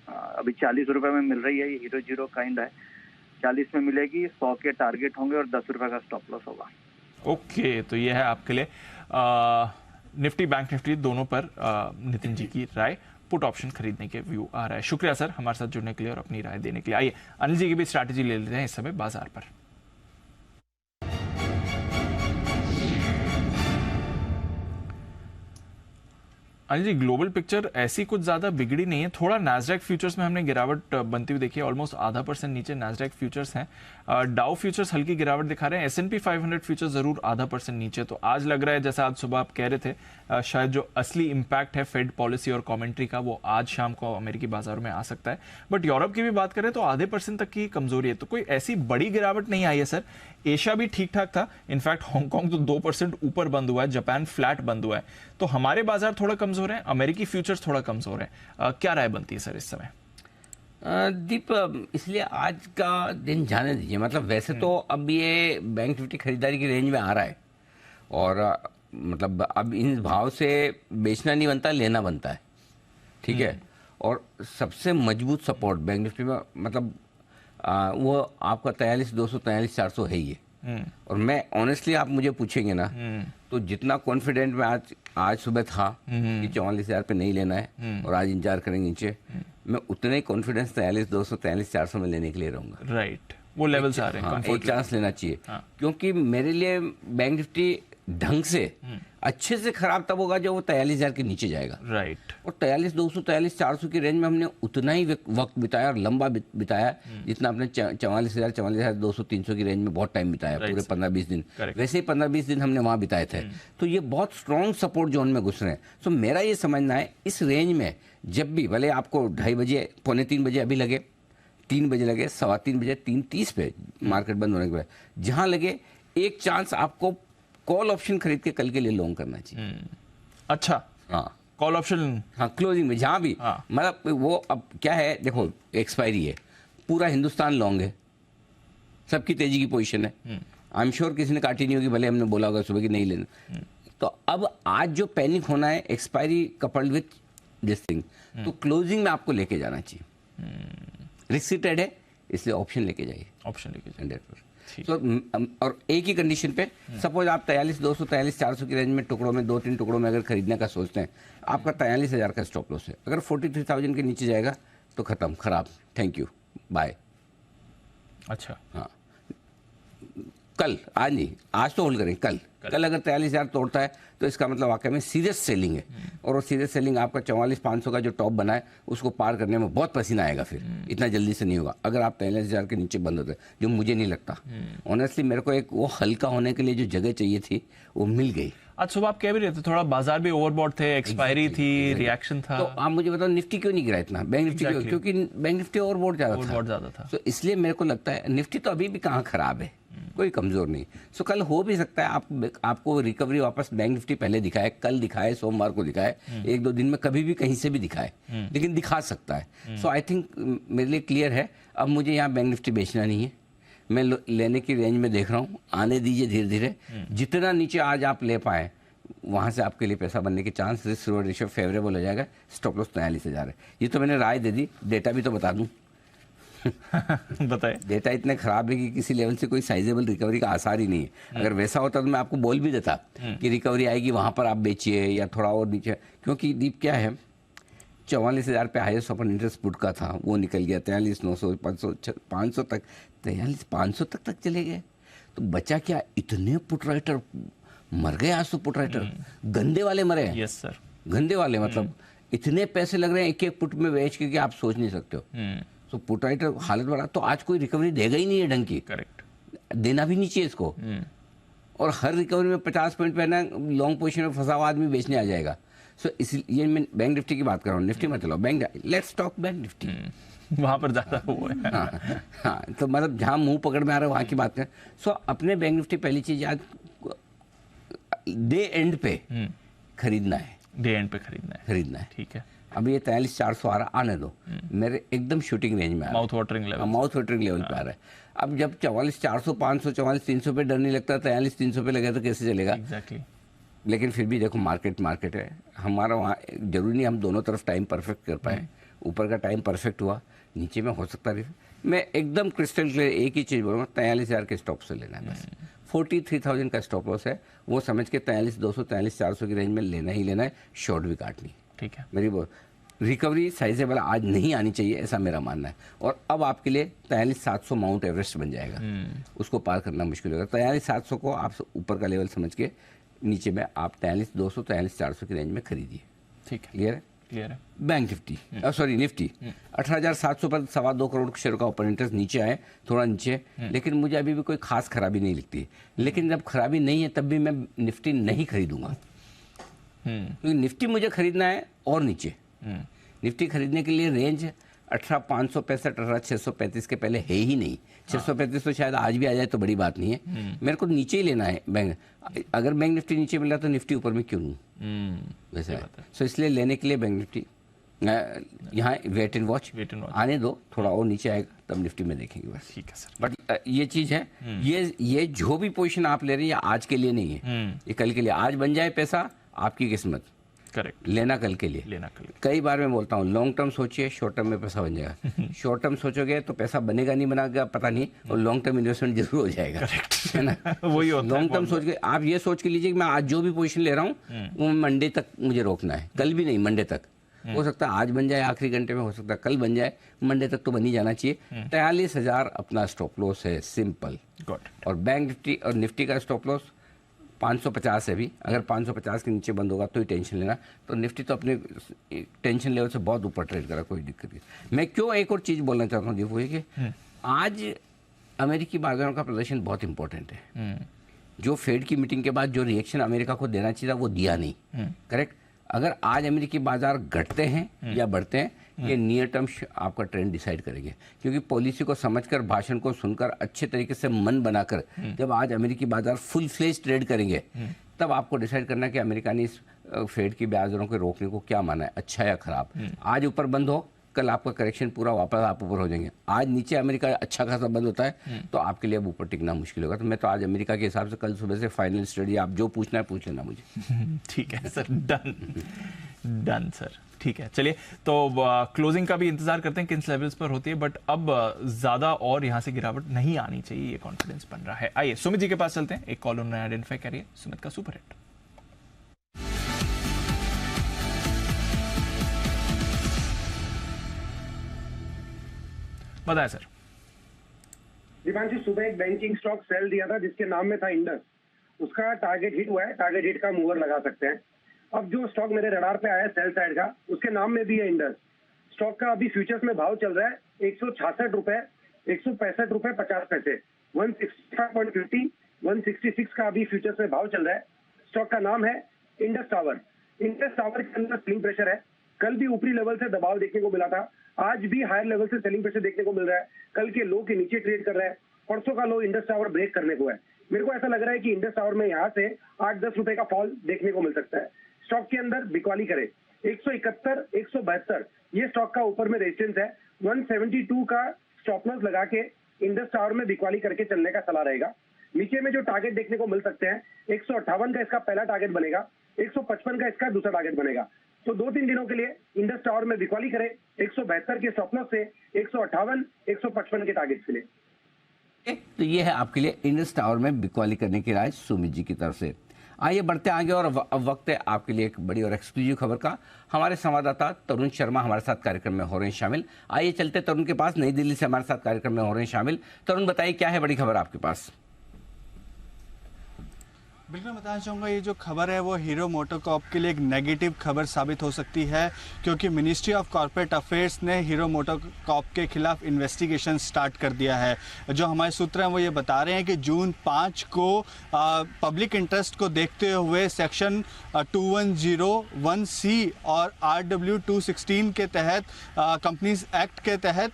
अभी 40 रुपए में मिल रही है, ये हीरो जीरो काइंड है। 40 में मिलेगी, 100 के टारगेट होंगे और 10 रुपए का स्टॉप लॉस होगा। ओके, तो ये है आपके लिए निफ्टी बैंक निफ्टी दोनों पर नितिन जी की राय, पुट ऑप्शन खरीदने के व्यू आ रहा है। शुक्रिया सर हमारे साथ जुड़ने के लिए और अपनी राय देने के लिए। आइए अनिल जी की भी स्ट्रैटेजी ले लेते हैं इस समय बाजार पर। अनिल जी, ग्लोबल पिक्चर ऐसी कुछ ज्यादा बिगड़ी नहीं है। थोड़ा नैस्डैक फ्यूचर्स में हमने गिरावट बनती हुई देखी है, ऑलमोस्ट 0.5% नीचे नैस्डैक फ्यूचर्स हैं। डाउ फ्यूचर्स हल्की गिरावट दिखा रहे हैं, S&P 500 फ्यूचर्स जरूर 0.5% नीचे। तो आज लग रहा है जैसा आज सुबह आप कह रहे थे, शायद जो असली इंपैक्ट है फेड पॉलिसी और कमेंट्री का वो आज शाम को अमेरिकी बाजारों में आ सकता है। बट यूरोप की भी बात करें तो 0.5% तक की कमजोरी है, तो कोई ऐसी बड़ी गिरावट नहीं आई है सर। एशिया भी ठीक ठाक था, इनफैक्ट हांगकांग तो 2% ऊपर बंद हुआ है, जापान फ्लैट बंद हुआ है। तो हमारे बाजार थोड़ा कमजोर है, अमेरिकी फ्यूचर्स थोड़ा कमजोर है। क्या राय बनती है सर इस समय? दीप, इसलिए आज का दिन जाने दीजिए। मतलब वैसे तो अब ये बैंक निफ्टी खरीदारी की रेंज में आ रहा है और मतलब अब इन भाव से बेचना नहीं बनता, लेना बनता है, ठीक है। और सबसे मजबूत सपोर्ट बैंक निफ्टी में मतलब वो आपका 43,200 43,400 है ही है। और मैं ऑनेस्टली आप मुझे पूछेंगे ना तो जितना कॉन्फिडेंट मैं आज सुबह था कि 44,000 पे नहीं लेना है और आज इंतजार करेंगे नीचे, मैं उतने ही कॉन्फिडेंस 43,200 43,400 में लेने के लिए रहूंगा। राइट, वो लेवल्स आ रहे हैं। एक चांस लेना चाहिए, क्योंकि मेरे लिए बैंक निफ्टी ढंग से अच्छे से खराब तब होगा जब वो 43,000 के नीचे जाएगा। राइट। और 43,200 43,400 की रेंज में हमने उतना ही वक्त बिताया और लंबा बिताया जितना अपने 44,000 44,200 300 की रेंज में बहुत टाइम बिताया, पूरे 15-20 दिन। वैसे ही 15-20 दिन हमने वहां बिताए थे। तो ये बहुत स्ट्रॉन्ग सपोर्ट जोन में घुस रहे हैं। तो मेरा ये समझना है इस रेंज में जब भी भले आपको 2:30 बजे 2:45 बजे अभी लगे, 3 बजे लगे, 3:15 बजे, 3:30 पे मार्केट बंद होने के बाद जहां लगे, एक चांस आपको कॉल ऑप्शन खरीद के कल के लिए लॉन्ग करना चाहिए। अच्छा, हाँ, कॉल ऑप्शन, हाँ, क्लोजिंग में जहां भी मतलब वो अब क्या है, देखो एक्सपायरी है, पूरा हिंदुस्तान लॉन्ग है, सबकी तेजी की पोजीशन है। आई एम श्योर किसी ने काटी नहीं होगी, भले हमने बोला होगा सुबह की नहीं लेना। तो अब आज जो पैनिक होना है expiry coupled with this thing, तो क्लोजिंग में आपको लेके जाना चाहिए। रिस्क ट्रेड है इसलिए ऑप्शन लेके जाइए, ऑप्शन लेके जाइए। 100%। तो और एक ही कंडीशन पे, सपोज आप 43,200 43,400 की रेंज में टुकड़ों में 2-3 टुकड़ों में अगर खरीदने का सोचते हैं, आपका 43,000 का स्टॉप लॉस है। अगर 43,000 के नीचे जाएगा तो खत्म, खराब, थैंक यू, बाय। अच्छा, हाँ, कल, आज नहीं, आज तो होल्ड करें, कल अगर 43,000 तोड़ता है तो इसका मतलब वाकई में सीरियस सेलिंग है। और वो सीरियस सेलिंग आपका 44,500 का जो टॉप बना है उसको पार करने में बहुत पसीना आएगा, फिर इतना जल्दी से नहीं होगा अगर आप 43,000 के नीचे बंद होते, जो मुझे नहीं लगता। ऑनेस्टली मेरे को एक वो हल्का होने के लिए जो जगह चाहिए थी वो मिल गई। आज सुबह आप कह भी रहे थे थोड़ा बाजार भी ओवरबॉट थे, एक्सपायरी थी, रिएक्शन था। तो आप मुझे बताओ निफ्टी क्यों नहीं गिरा इतना, बैंक निफ्टी क्योंकि बैंक निफ्टी ओवरबॉट ज्यादा था। तो इसलिए मेरे को लगता है निफ्टी तो अभी भी कहाँ खराब है, कोई कमजोर नहीं। सो कल हो भी सकता है आपको रिकवरी वापस बैंक निफ्टी पहले दिखाए, कल दिखाए, सोमवार को दिखाए, 1-2 दिन में कभी भी कहीं से भी दिखाए, लेकिन दिखा सकता है। सो आई थिंक मेरे लिए क्लियर है, अब मुझे यहाँ बैंक निफ्टी बेचना नहीं है, मैं लेने की रेंज में देख रहा हूँ, आने दीजिए धीरे धीरे। जितना नीचे आज आप ले पाए वहां से आपके लिए पैसा बनने के chance, risk reward ratio favourable हो जाएगा। स्टॉप लॉस 43,000 है। ये तो मैंने राय दे दी, डेटा भी तो बता दूं। बताए, डेटा इतने खराब है कि किसी लेवल से कोई साइजेबल रिकवरी का आसार ही नहीं है। अगर वैसा होता तो मैं आपको बोल भी देता कि रिकवरी आएगी वहां पर आप बेचिए या थोड़ा और नीचे, क्योंकि दीप क्या है, 44,000 पे हाईएस्ट ओपन इंटरेस्ट पुट का था, वो निकल गया 43,900, 500 तक, 43,500 तक चले गए। तो बचा क्या? इतने पुट राइटर मर गए आज तो। पुट राइटर गंदे वाले मरे हैं। यस सर, गंदे वाले, मतलब इतने पैसे लग रहे हैं एक एक पुट में बेच के कि आप सोच नहीं सकते हो। तो पुट राइटर हालत बड़ा, तो आज कोई रिकवरी देगा ही नहीं है ढंग की। करेक्ट, देना भी नहीं चाहिए इसको। और हर रिकवरी में 50 पॉइंट पे ना लॉन्ग पोजीशन में फंसा हुआ आदमी बेचने आ जाएगा। सो इसलिए मैं बैंक निफ्टी की बात कर रहा हूँ, निफ्टी मत चलाओ, bank let's talk bank Nifty. वहां पर ज्यादा वो है। हाँ, तो मतलब जहाँ मुंह पकड़ में आ रहा है वहाँ की बात करें। सो अपने बैंक निफ्टी पहली चीज आज डे एंड पे खरीदना है। डे एंड पे खरीदना है। ठीक है। अब ये 43,400 आ रहा, आने दो, मेरे एकदम शूटिंग रेंज में आ रहा है, माउथ वाटरिंग लेवल पे आ रहा है। अब जब 44,400, 500, 44,300 पे डर नहीं लगता, 43,300 पे लगे तो कैसे चलेगा? एग्जैक्टली। लेकिन फिर भी देखो मार्केट है हमारा, वहाँ जरूरी नहीं हम दोनों तरफ टाइम परफेक्ट कर पाए। ऊपर का टाइम परफेक्ट हुआ, नीचे में हो सकता है। मैं एकदम क्रिस्टल क्लियर एक ही चीज़ बोलूँगा, 43,000 के स्टॉप से लेना है बस। 43,000 का स्टॉप लॉस है, वो समझ के 43,200, 43,400 की रेंज में लेना ही लेना है, शॉर्ट भी काटनी। ठीक है। मेरी रिकवरी साइजेबल आज नहीं आनी चाहिए, ऐसा मेरा मानना है। और अब आपके लिए 43,700 माउंट एवरेस्ट बन जाएगा, उसको पार करना मुश्किल होगा। 43,700 को आप ऊपर का लेवल समझ के नीचे में आप 43,200, 43,400 की रेंज में खरीदिए। ठीक है, क्लियर है। बैंक निफ्टी, सॉरी निफ्टी 18,700 पर 2.25 करोड़ शेयर का ओपन इंटरेस्ट नीचे आए, थोड़ा नीचे, लेकिन मुझे अभी भी कोई खास खराबी नहीं लिखती। लेकिन जब खराबी नहीं है तब भी मैं निफ्टी नहीं खरीदूंगा, क्योंकि निफ्टी मुझे खरीदना है और नीचे। निफ्टी खरीदने के लिए रेंज 18,565, 18,635 के पहले है ही नहीं। 635 तो शायद आज भी आ जाए तो बड़ी बात नहीं है, मेरे को नीचे ही लेना है बैंक। अगर बैंक निफ्टी नीचे मिला तो निफ्टी ऊपर में क्यों लूँ, वैसा है। सो इसलिए लेने के लिए बैंक निफ्टी यहाँ वेट एंड वॉच आने दो, थोड़ा और नीचे आएगा तब निफ्टी में देखेंगे बस। ठीक है सर। बट ये चीज़ है, ये जो भी पोजीशन आप ले रहे हैं आज के लिए नहीं है, ये कल के लिए। आज बन जाए पैसा आपकी किस्मत, करेक्ट, लेना कल के लिए। कई बार मैं बोलता हूँ लॉन्ग टर्म सोचिए, शॉर्ट टर्म में पैसा बन जाएगा। शॉर्ट टर्म सोचोगे तो पैसा बनेगा नहीं बनेगा पता नहीं, और लॉन्ग टर्म इन्वेस्टमेंट जरूर हो जाएगा, है ना। वही होता है। लॉन्ग टर्म सोच के आप ये सोच के लीजिए कि मैं आज जो भी पोजीशन ले रहा हूँ वो मंडे तक मुझे रोकना है, कल भी नहीं, मंडे तक। हो सकता है आज बन जाए आखिरी घंटे में, हो सकता है कल बन जाए, मंडे तक तो बन ही जाना चाहिए। 43,000 अपना स्टॉप लॉस है, सिंपल। और बैंक निफ्टी और निफ्टी का स्टॉप लॉस 550 है भी। अगर 550 के नीचे बंद होगा तो ही टेंशन लेना, तो निफ्टी तो अपने टेंशन लेवल से बहुत ऊपर ट्रेड करा, कोई दिक्कत नहीं। मैं क्यों एक और चीज़ बोलना चाहता हूँ जी, वो कि आज अमेरिकी बाजारों का प्रदर्शन बहुत इंपॉर्टेंट है। जो फेड की मीटिंग के बाद जो रिएक्शन अमेरिका को देना चाहिए था वो दिया नहीं, करेक्ट। अगर आज अमेरिकी बाजार घटते हैं या बढ़ते हैं, ये नियर टर्म आपका ट्रेंड डिसाइड करेंगे। क्योंकि पॉलिसी को समझकर, भाषण को सुनकर, अच्छे तरीके से मन बनाकर जब आज अमेरिकी बाजार फुल फ्लेज ट्रेड करेंगे, तब आपको डिसाइड करना है कि अमेरिका ने इस फेड की ब्याज दरों को रोकने को क्या माना है, अच्छा या खराब। आज ऊपर बंद हो, कल आपका करेक्शन पूरा वापस आप ऊपर हो जाएंगे। आज नीचे अमेरिका अच्छा खासा बंद होता है तो आपके लिए अब ऊपर टिकना मुश्किल होगा। तो मैं तो आज अमेरिका के हिसाब से कल सुबह से फाइनल स्टडी, आप जो पूछना है पूछ लेना मुझे। ठीक है सर, डन सर। ठीक है, चलिए तो क्लोजिंग का भी इंतजार करते हैं किन लेवल्स पर होती है, बट अब ज्यादा और यहां से गिरावट नहीं आनी चाहिए, ये कॉन्फिडेंस बन रहा है। आइए सुमित जी के पास चलते हैं, एक कॉल उन्होंने आइडेंटिफाई करिए, सुमित का सुपर हिट। बताएं सर। दीपांशु, सुबह एक बैंकिंग स्टॉक सेल दिया था जिसके नाम में था इंडस, उसका टारगेट हिट हुआ है, टारगेट हिट का मूवर लगा सकते हैं। अब जो स्टॉक मेरे रडार पे आया है सेल साइड का, उसके नाम में भी है इंडस। स्टॉक का अभी फ्यूचर्स में भाव चल रहा है 166 रुपए, 165 रुपए 50 पैसे, 165.50, 166 का अभी फ्यूचर्स में भाव चल रहा है। स्टॉक का नाम है इंडस टावर। इंडस टावर के अंदर सेलिंग प्रेशर है, कल भी ऊपरी लेवल से दबाव देखने को मिला था, आज भी हायर लेवल से सेलिंग प्रेशर देखने को मिल रहा है। कल के लो के नीचे ट्रेड कर रहा है, परसों का लो इंडस टावर ब्रेक करने को है। मेरे को ऐसा लग रहा है कि इंडस टावर में यहाँ से 8-10 रुपए का फॉल देखने को मिल सकता है। स्टॉक के अंदर बिकवाली करे 171, 172 ये स्टॉक का ऊपर में रेजिस्टेंस है। 172 का स्टॉप लॉस लगा के इंडस टावर में बिकवाली करके चलने का सलाह रहेगा। नीचे में जो टारगेट देखने को मिल सकते हैं, 158 का इसका पहला टारगेट बनेगा, 155 का इसका दूसरा टारगेट बनेगा। तो 2-3 दिनों के लिए इंडस टावर में बिकवाली करे 172 के स्टॉप लॉस से 158, 155 के टारगेट के लिए। तो ये है आपके लिए इंडस टावर में बिकवाली करने की राय सुमित जी की तरफ से। आइए बढ़ते आगे और अब वक्त है आपके लिए एक बड़ी और एक्सक्लूसिव खबर का। हमारे संवाददाता तरुण शर्मा हमारे साथ कार्यक्रम में हो रहे हैं शामिल। आइए चलते तरुण के पास, नई दिल्ली से हमारे साथ कार्यक्रम में हो रहे हैं शामिल। तरुण बताइए क्या है बड़ी खबर आपके पास? बिल्कुल बताना चाहूँगा, ये जो खबर है वो हीरो मोटोकॉर्प के लिए एक नेगेटिव खबर साबित हो सकती है, क्योंकि मिनिस्ट्री ऑफ कॉर्पोरेट अफेयर्स ने हीरो मोटोकॉर्प के खिलाफ इन्वेस्टिगेशन स्टार्ट कर दिया है। जो हमारे सूत्र हैं वो ये बता रहे हैं कि जून 5 को पब्लिक इंटरेस्ट को देखते हुए सेक्शन 2101C और RW 216 के तहत कंपनीज एक्ट के तहत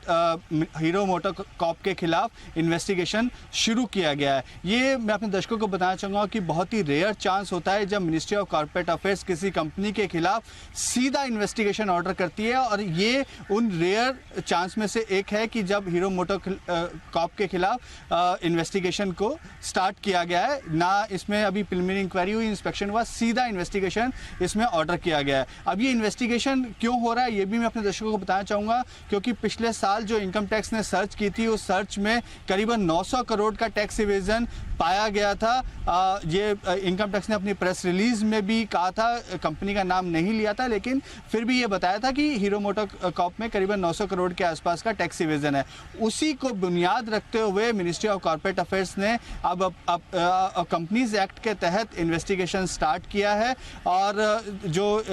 हीरो मोटोकॉर्प के खिलाफ इन्वेस्टिगेशन शुरू किया गया है। ये मैं अपने दर्शकों को बताना चाहूँगा कि बहुत ही रेयर चांस होता है जब मिनिस्ट्री ऑफ कॉर्पोरेट अफेयर्स किसी कंपनी के खिलाफ सीधा इन्वेस्टिगेशन ऑर्डर करती है, और ये उन रेयर चांस में से एक है कि जब हीरो मोटोकॉर्प के खिलाफ इन्वेस्टिगेशन को स्टार्ट किया गया है। ना इसमें अभी प्रिलिमिनरी इंक्वायरी हुई, इंस्पेक्शन हुआ, सीधा इन्वेस्टिगेशन इसमें ऑर्डर किया गया है। अब ये इन्वेस्टिगेशन क्यों हो रहा है ये भी मैं अपने दर्शकों को बताना चाहूँगा, क्योंकि पिछले साल जो इनकम टैक्स ने सर्च की थी उस सर्च में करीबन 900 करोड़ का टैक्स इवेजन पाया गया था। ये इनकम टैक्स ने अपनी प्रेस रिलीज में भी कहा था, कंपनी का नाम नहीं लिया था, लेकिन फिर भी ये बताया था कि हीरो मोटोकॉर्प में करीबन 900 करोड़ के आसपास का टैक्स इवेजन है। उसी को बुनियाद रखते हुए मिनिस्ट्री ऑफ कॉर्पोरेट अफेयर्स ने अब कंपनीज एक्ट के तहत इन्वेस्टिगेशन स्टार्ट किया है, और जो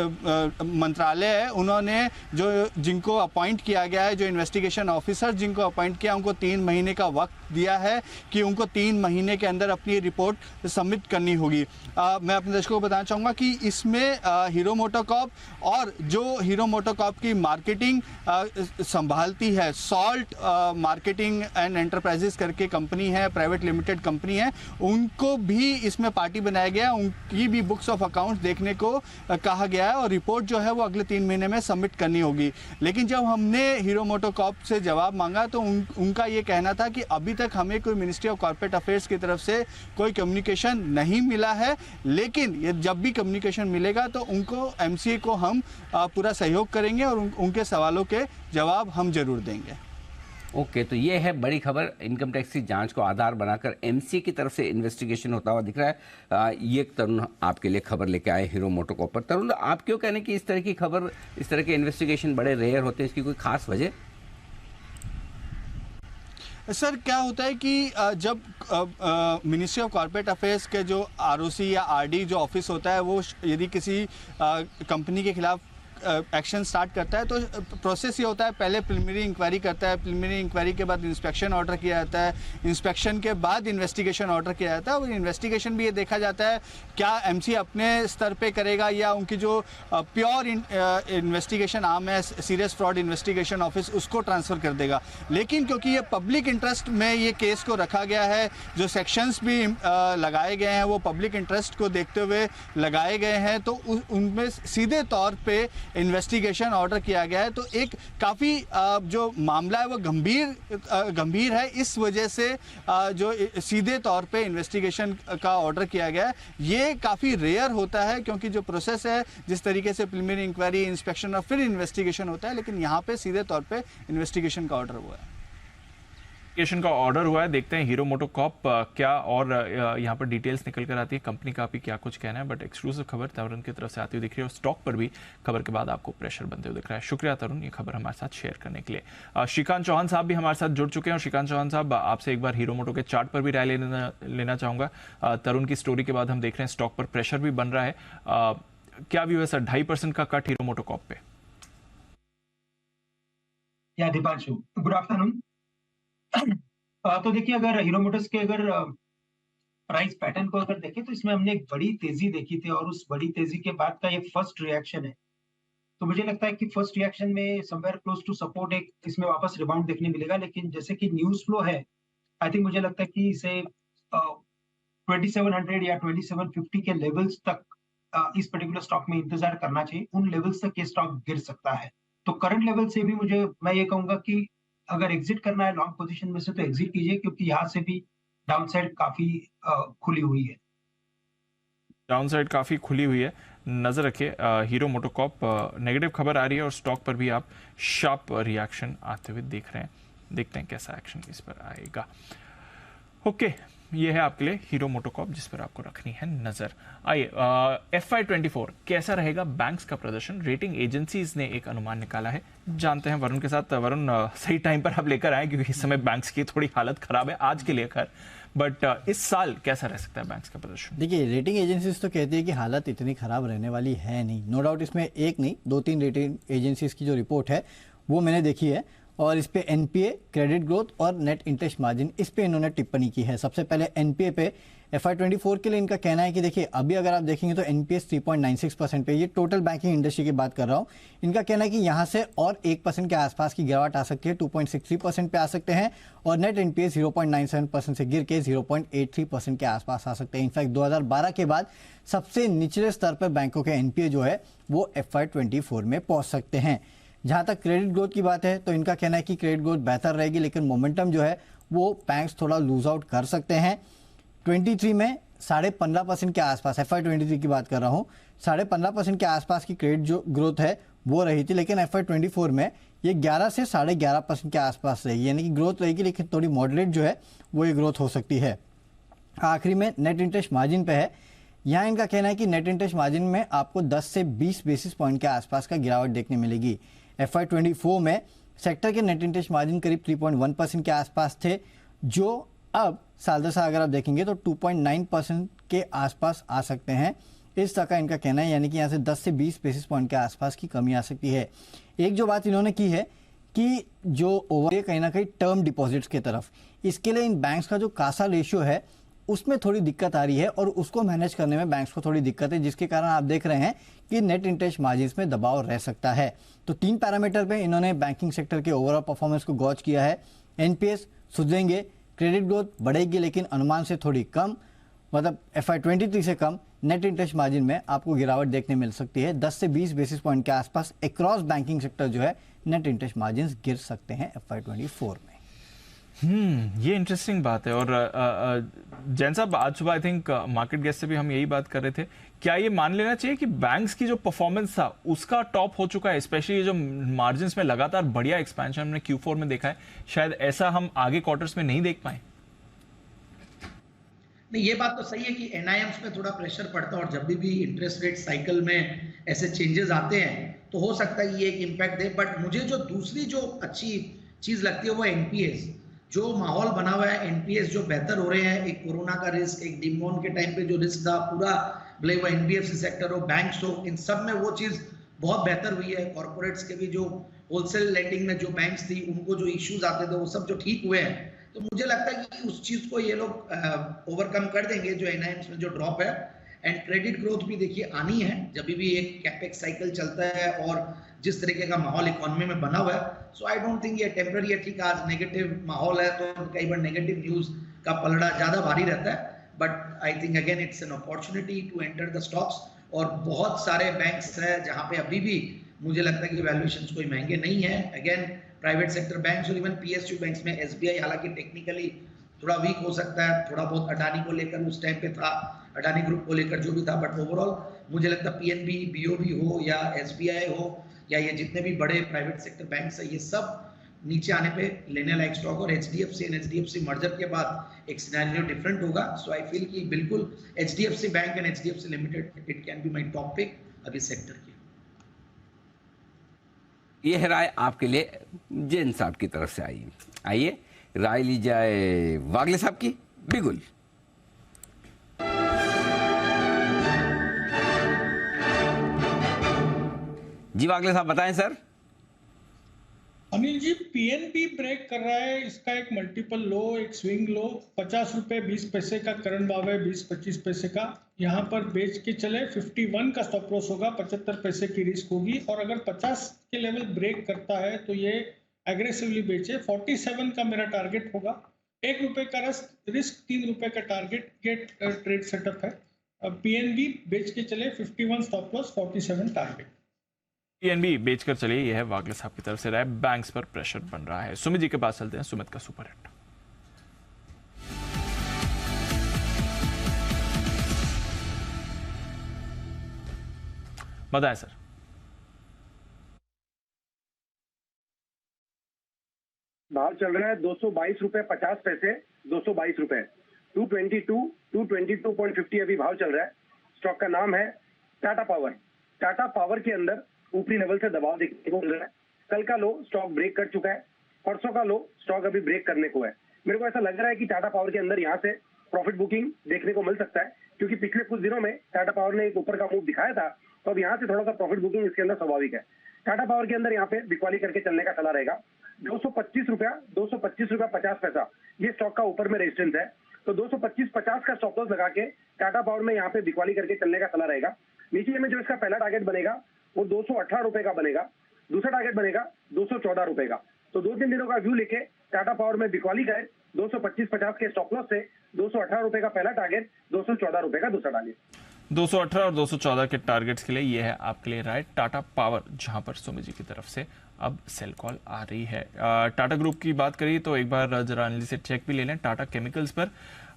मंत्रालय है उन्होंने जिनको अपॉइंट किया गया है, जो इन्वेस्टिगेशन ऑफिसर जिनको अपॉइंट किया, उनको 3 महीने का वक्त दिया है कि उनको 3 महीने के अंदर अपनी रिपोर्ट सबमिट करनी होगी। मैं अपने दर्शकों को बताना चाहूँगा कि इसमें हीरो मोटोकॉर्प और जो हीरो मोटोकॉर्प की मार्केटिंग संभालती है, सॉल्ट मार्केटिंग एंड एंटरप्राइजेस करके कंपनी है, प्राइवेट लिमिटेड कंपनी है, उनको भी इसमें पार्टी बनाया गया, उनकी भी बुक्स ऑफ अकाउंट्स देखने को कहा गया है, और रिपोर्ट जो है वो अगले 3 महीने में सबमिट करनी होगी। लेकिन जब हमने हीरो मोटोकॉर्प से जवाब मांगा तो उनका ये कहना था कि अभी तक हमें कोई मिनिस्ट्री ऑफ कॉर्पोरेट अफेयर्स की तरफ से कोई कम्युनिकेशन नहीं मिला है, लेकिन ये जब भी कम्युनिकेशन मिलेगा तो उनको एमसीए को हम पूरा सहयोग करेंगे और उनके सवालों के जवाब हम जरूर देंगे। ओके, तो ये है बड़ी खबर। इनकम टैक्स की जांच को आधार बनाकर एमसीए की तरफ से इन्वेस्टिगेशन होता हुआ दिख रहा है। ये तरुण आपके लिए खबर लेके आए हीरो मोटोकॉर्प पर। तरुण, आप क्यों कहने कि इस तरह की खबर, इस तरह के इन्वेस्टिगेशन बड़े रेयर होते हैं, इसकी कोई खास वजह? सर, क्या होता है कि जब मिनिस्ट्री ऑफ कॉर्पोरेट अफेयर्स के जो आरओसी या आरडी जो ऑफिस होता है वो यदि किसी कंपनी के खिलाफ एक्शन स्टार्ट करता है तो प्रोसेस ये होता है, पहले प्रिलिमिनरी इंक्वायरी करता है, प्रिलिमिनरी इंक्वायरी के बाद इंस्पेक्शन ऑर्डर किया जाता है, इंस्पेक्शन के बाद इन्वेस्टिगेशन ऑर्डर किया जाता है, और इन्वेस्टिगेशन भी ये देखा जाता है क्या एमसी अपने स्तर पे करेगा या उनकी जो प्योर इन्वेस्टिगेशन आर्म है, सीरियस फ्रॉड इन्वेस्टिगेशन ऑफिस, उसको ट्रांसफ़र कर देगा। लेकिन क्योंकि ये पब्लिक इंटरेस्ट में ये केस को रखा गया है, जो सेक्शंस भी लगाए गए हैं वो पब्लिक इंटरेस्ट को देखते हुए लगाए गए हैं, तो उनमें सीधे तौर पे इन्वेस्टिगेशन ऑर्डर किया गया है। तो एक काफ़ी जो मामला है वो गंभीर है, इस वजह से जो सीधे तौर पे इन्वेस्टिगेशन का ऑर्डर किया गया है ये काफ़ी रेयर होता है, क्योंकि जो प्रोसेस है जिस तरीके से प्रिलिमिनरी इंक्वायरी, इंस्पेक्शन और फिर इन्वेस्टिगेशन होता है, लेकिन यहाँ पे सीधे तौर पे इन्वेस्टिगेशन का ऑर्डर हुआ है। का ऑर्डर हुआ है। देखते हैं हीरो मोटोकॉर्प क्या और यहाँ पर डिटेल्स निकल कर आती है, कंपनी का भी क्या कुछ कहना है। बट एक्सक्लूसिव खबर तरुण की तरफ से आती हुई दिख रही है, और स्टॉक पर भी खबर के बाद आपको प्रेशर बनते हुए दिख रहा है। शुक्रिया तरुण, ये खबर हमारे साथ शेयर करने के लिए। श्रीकांत चौहान साहब भी हमारे साथ जुड़ चुके हैं, और श्रीकांत चौहान साहब, आपसे एक बार हीरो मोटो के चार्ट पर भी राय लेना चाहूंगा। तरुण की स्टोरी के बाद हम देख रहे हैं स्टॉक पर प्रेशर भी बन रहा है। क्या व्यू है सर, 2.5% का कट हीरो मोटोकॉर्प पे? या दीपांशु, गुड आफ्टरनून। तो देखिए, अगर हीरो मोटर्स के अगर प्राइस पैटर्न को अगर देखें तो इसमें हमने एक बड़ी तेजी देखी थी, और उस बड़ी तेजी के बाद का ये फर्स्ट रिएक्शन है। तो मुझे लगता है कि फर्स्ट रिएक्शन में समवेयर क्लोज टू सपोर्ट एक इसमें वापस रिबाउंड देखने मिलेगा, लेकिन जैसे कि न्यूज फ्लो है, आई थिंक मुझे लगता है कि इसे 2700 या 2750 के लेवल्स तक इस पर्टिकुलर स्टॉक में इंतजार करना चाहिए। उन लेवल्स तक ये स्टॉक गिर सकता है। तो करंट लेवल से भी मैं ये कहूंगा कि अगर एग्जिट करना है लॉन्ग पोजीशन में से तो एग्जिट कीजिए, क्योंकि यहाँ से भी डाउनसाइड काफी खुली हुई है। डाउनसाइड काफी खुली हुई है, नजर रखिए। हीरो मोटोकॉर्प नेगेटिव खबर आ रही है और स्टॉक पर भी आप शार्प रिएक्शन आते हुए देख रहे हैं। देखते हैं कैसा एक्शन इस पर आएगा। ओके, ये है आपके लिए हीरो मोटोकॉर्प जिस पर आपको रखनी है नजर। आइए FY24 कैसा रहेगा बैंक्स का प्रदर्शन, रेटिंग एजेंसीज ने एक अनुमान निकाला है, जानते हैं वरुण के साथ। वरुण, सही टाइम पर आप लेकर आए क्योंकि इस समय बैंक्स की थोड़ी हालत खराब है आज के लिए खैर, बट इस साल कैसा रह सकता है बैंक्स का प्रदर्शन? देखिए, रेटिंग एजेंसीज तो कहती है कि हालत इतनी खराब रहने वाली है नहीं, नो डाउट। इसमें एक नहीं 2-3 रेटिंग एजेंसीज की जो रिपोर्ट है वो मैंने देखी है, और इस पे एनपीए, क्रेडिट ग्रोथ और नेट इंटरेस्ट मार्जिन, इस पे इन्होंने टिप्पणी की है। सबसे पहले एनपीए पे FY24 के लिए इनका कहना है कि देखिए अभी अगर आप देखेंगे तो एनपीएस 3.96% पे, ये टोटल बैंकिंग इंडस्ट्री की बात कर रहा हूँ। इनका कहना है कि यहाँ से और 1% के आसपास की गिरावट आ सकती है, 2.63% पे आ सकते हैं, और नेट एनपीएस 0.97% से गिर के 0.83% के आसपास आ सकते हैं। इनफैक्ट 2012 के बाद सबसे निचले स्तर पर बैंकों के एनपीए जो है वो FY24 में पहुंच सकते हैं। जहां तक क्रेडिट ग्रोथ की बात है तो इनका कहना है कि क्रेडिट ग्रोथ बेहतर रहेगी, लेकिन मोमेंटम जो है वो बैंक्स थोड़ा लूज आउट कर सकते हैं। 23 में 15.5% के आसपास, FY23 की बात कर रहा हूँ, 15.5% के आसपास की क्रेडिट जो ग्रोथ है वो रही थी, लेकिन FY24 में ये 11 से 11.5% के आसपास रहेगी, यानी कि ग्रोथ रहेगी लेकिन थोड़ी मॉडरेट जो है वो ये ग्रोथ हो सकती है। आखिरी में नेट इंटरेस्ट मार्जिन पे है। यहाँ इनका कहना है कि नेट इंटरेस्ट मार्जिन में आपको 10 से 20 बेसिस पॉइंट के आसपास का गिरावट देखने मिलेगी। FY24 में सेक्टर के नेट इंटरेस्ट मार्जिन करीब 3.1% के आसपास थे, जो अब साल दर साल अगर आप देखेंगे तो 2.9% के आसपास आ सकते हैं। इस तरह का इनका कहना है, यानी कि यहाँ से 10 से 20 बेसिस पॉइंट के आसपास की कमी आ सकती है। एक जो बात इन्होंने की है कि जो ओवर कहीं ना कहीं टर्म डिपॉजिट्स की तरफ, इसके लिए इन बैंक्स का जो कासा रेशियो है उसमें थोड़ी दिक्कत आ रही है, और उसको मैनेज करने में बैंक्स को थोड़ी दिक्कत है, जिसके कारण आप देख रहे हैं कि नेट इंटरेस्ट मार्जिन में दबाव रह सकता है। तो 3 पैरामीटर पे इन्होंने बैंकिंग सेक्टर के ओवरऑल परफॉर्मेंस को गॉज किया है। एनपीएस सुधरेंगे, क्रेडिट ग्रोथ बढ़ेगी लेकिन अनुमान से थोड़ी कम, मतलब FY23 से कम। नेट इंटरेस्ट मार्जिन में आपको गिरावट देखने मिल सकती है, 10 से 20 बेसिस पॉइंट के आसपास अक्रॉस बैंकिंग सेक्टर जो है नेट इंटरेस्ट मार्जिन गिर सकते हैं FY24 में। ये इंटरेस्टिंग बात है। और जैन साहब, आज सुबह आई थिंक मार्केट गेस्ट से भी हम यही बात कर रहे थे, क्या ये मान लेना चाहिए कि बैंक्स की जो परफॉर्मेंस था उसका टॉप हो चुका है, स्पेशली जो मार्जिन्स में लगातार बढ़िया एक्सपेंशन हमने Q4 में देखा है, शायद ऐसा हम आगे क्वार्टर्स में नहीं देख पाए? नहीं, ये बात तो सही है कि एनआईएम्स पे थोड़ा प्रेशर पड़ता है, और जब भी इंटरेस्ट रेट साइकिल में ऐसे चेंजेस आते हैं तो हो सकता है ये एक इम्पैक्ट दे। बट मुझे जो दूसरी जो अच्छी चीज लगती है वो एनपीएस, जो माहौल बना हुआ है, एनपीएस जो बेहतर हो रहे हैं, एक कोरोना का रिस्क, एक डिमोन के टाइम पे जो रिस्क था, पूरा भले वो एनबीएफसी सेक्टर हो, बैंक्स हो, इन सब में वो चीज बहुत बेहतर हुई है। कॉर्पोरेट्स के भी जो होलसेल लेंडिंग में जो बैंक्स थी उनको जो इश्यूज आते थे वो सब जो ठीक हुए हैं, तो मुझे लगता है कि उस चीज को ये लोग ओवरकम कर देंगे, जो एनआईएम्स में जो ड्रॉप है। एंड क्रेडिट ग्रोथ भी देखिए आनी है, जब भी एक कैपेक्स साइकिल चलता है और जिस तरीके का माहौल इकोनॉमी में बना हुआ है, सो आई डोंट थिंक ये टेम्पररी है। ठीक, आज नेगेटिव माहौल है तो कई बार नेगेटिव न्यूज का पलड़ा ज्यादा भारी रहता है, but I think again it's an opportunity to enter the stocks. और बहुत सारे बैंक्स हैं जहां पे अभी भी मुझे लगता है कि वैल्यूएशंस कोई महंगे नहीं है। अगेन प्राइवेट सेक्टर बैंक्स और इवन पीएसयू बैंक्स में एसबीआई हालांकि टेक्निकली थोड़ा वीक हो सकता है, थोड़ा बहुत अडानी को लेकर उस टाइम पे था, अडानी ग्रुप को लेकर जो भी था, बट ओवरऑल मुझे लगता है पीएनबी, बीओबी हो या एसबीआई हो या ये जितने भी बड़े प्राइवेट सेक्टर बैंक्स है, ये सब नीचे आने पे लेने लायक स्टॉक। और एचडीएफसी एंड एचडीएफसी मर्जर के बाद एक सिनेरियो डिफरेंट होगा। सो आई फील कि बिल्कुल HDFC bank and HDFC limited it can be my top pick अभी सेक्टर की। ये है राय आपके लिए जैन साहब की तरफ से आई। आइए राय ली जाए वागले साहब की। बिल्कुल जी वागले साहब बताएं सर। अनिल जी, पीएनबी ब्रेक कर रहा है, इसका एक मल्टीपल लो, एक स्विंग लो, 50 रुपए 20 पैसे का करंट भाव है, 20-25 पैसे का। यहाँ पर बेच के चले, 51 का स्टॉप लॉस होगा, 75 पैसे की रिस्क होगी। और अगर 50 के लेवल ब्रेक करता है तो ये एग्रेसिवली बेचे। 47 का मेरा टारगेट होगा, ₹1 का रिस्क, ₹3 का टारगेट, गेट ट्रेड सेटअप है। पीएनबी बेच के चले, 51 स्टॉप लॉस, 47 टारगेट। पीएनबी बेचकर चलिए, यह है वागले साहब की तरफ से राय। बैंक्स पर प्रेशर बन रहा है। सुमित जी के पास चलते हैं, सुमित का सुपर हिट। बताएं सर। भाव चल रहा है ₹222.50, ₹222। 222.50 अभी भाव चल रहा है। स्टॉक का नाम है टाटा पावर। टाटा पावर के अंदर ऊपरी लेवल से दबाव देखने को मिल रहा है। कल का लो स्टॉक ब्रेक कर चुका है, परसों का लो स्टॉक अभी ब्रेक करने को है। मेरे को ऐसा लग रहा है कि टाटा पावर के अंदर यहाँ से प्रॉफिट बुकिंग देखने को मिल सकता है, क्योंकि पिछले कुछ दिनों में टाटा पावर ने एक ऊपर का मूव दिखाया था, तो अब यहाँ से थोड़ा सा प्रॉफिट बुकिंग इसके अंदर स्वाभाविक है। टाटा पावर के अंदर यहाँ पे बिकवाली करके चलने का सलाह रहेगा। 225 रुपया 50 पैसा ये स्टॉक का ऊपर में रेजिस्टेंस है, तो 225.50 का स्टॉप लॉस लगा के टाटा पावर में यहाँ पे बिकवाली करके चलने का सलाह रहेगा। नीचे में जो इसका पहला टारगेट बनेगा वो 218 रुपए का बनेगा, दूसरा टारगेट बनेगा 214 रुपए का। तो 2-3 दिनों का व्यू लेके टाटा पावर में बिकवाली करें 225.50 के स्टॉप लॉस से 218 रुपए का पहला टारगेट, 214 रुपए का दूसरा टारगेट। 218 और 214 के टारगेट्स के लिए ये है आपके लिए राइट टाटा पावर, जहां पर सुमित जी की तरफ से अब सेल कॉल आ रही है। टाटा ग्रुप की बात करिए तो एक बार जरा एनालिसिस से चेक भी ले लें। टाटा केमिकल्स पर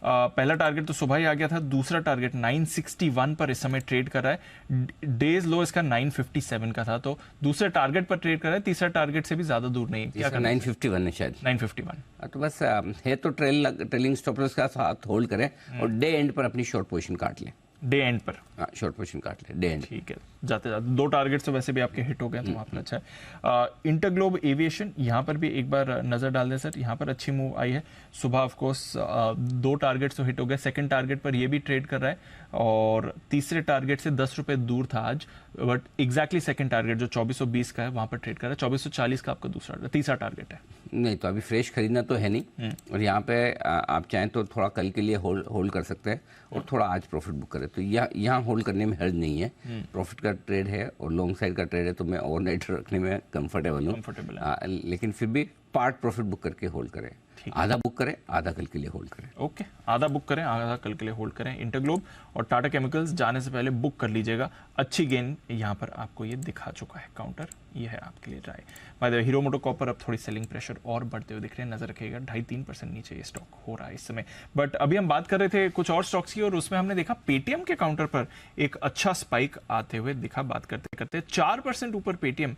पहला टारगेट तो सुबह ही आ गया था, दूसरा टारगेट 961 पर इस समय ट्रेड कर रहा है। डेज लो इसका 957 का था, तो दूसरे टारगेट पर ट्रेड कर रहा है, तीसरा टारगेट से भी ज्यादा दूर नहीं है। क्या 951 है शायद, 951। तो बस है तो ट्रेलिंग स्टॉप लॉस का साथ होल्ड करें और डे एंड पर अपनी शॉर्ट पोजीशन काट लें। डे एंड पर शॉर्ट पोजीशन काट ले डे एंड। ठीक है, जाते जाते 2 टारगेट्स तो वैसे भी आपके हिट हो गए, तो वहाँ पर अच्छा है। इंटरग्लोब एविएशन यहाँ पर भी एक बार नजर डाल दें सर, यहाँ पर अच्छी मूव आई है। सुबह ऑफ कोर्स 2 टारगेट्स तो हिट हो गए, सेकंड टारगेट पर ये भी ट्रेड कर रहा है और तीसरे टारगेट से 10 रुपए दूर था आज, बट एग्जैक्टली सेकंड टारगेट जो 2420 का है वहां पर ट्रेड कर रहा है। 2440 का आपका तीसरा टारगेट है। नहीं तो अभी फ्रेश खरीदना तो है नहीं, और यहाँ पे आप चाहें तो थोड़ा कल के लिए होल्ड कर सकते हैं और थोड़ा आज प्रॉफिट बुक करें, तो यहाँ होल्ड करने में हर्ज नहीं है। प्रॉफिट का ट्रेड है और लॉन्ग साइड का ट्रेड है, तो मैं ओवरनाइट रखने में कंफर्टेबल हूँ, लेकिन फिर भी पार्ट प्रॉफिट बुक करके होल्ड करें। आधा बुक करें, आधा कल के लिए होल्ड करें। ओके, आधा बुक करें, आधा कल के लिए होल्ड करें। इंटरग्लोब और टाटा केमिकल्स जाने से पहले बुक कर लीजिएगा। अच्छी गेन यहाँ पर आपको ये दिखा चुका है काउंटर, ये है आपके लिए राय। By the way Hero MotoCorp पर अब थोड़ी सेलिंग प्रेशर और बढ़ते हुए दिख रहे हैं, नजर रखिएगा 2.5-3% नीचे ये स्टॉक हो रहा है इस समय। बट अभी हम बात कर रहे थे कुछ और स्टॉक्स की, और उसमें हमने देखा पेटीएम के काउंटर पर एक अच्छा स्पाइक आते हुए दिखा। बात करते करते 4% ऊपर पेटीएम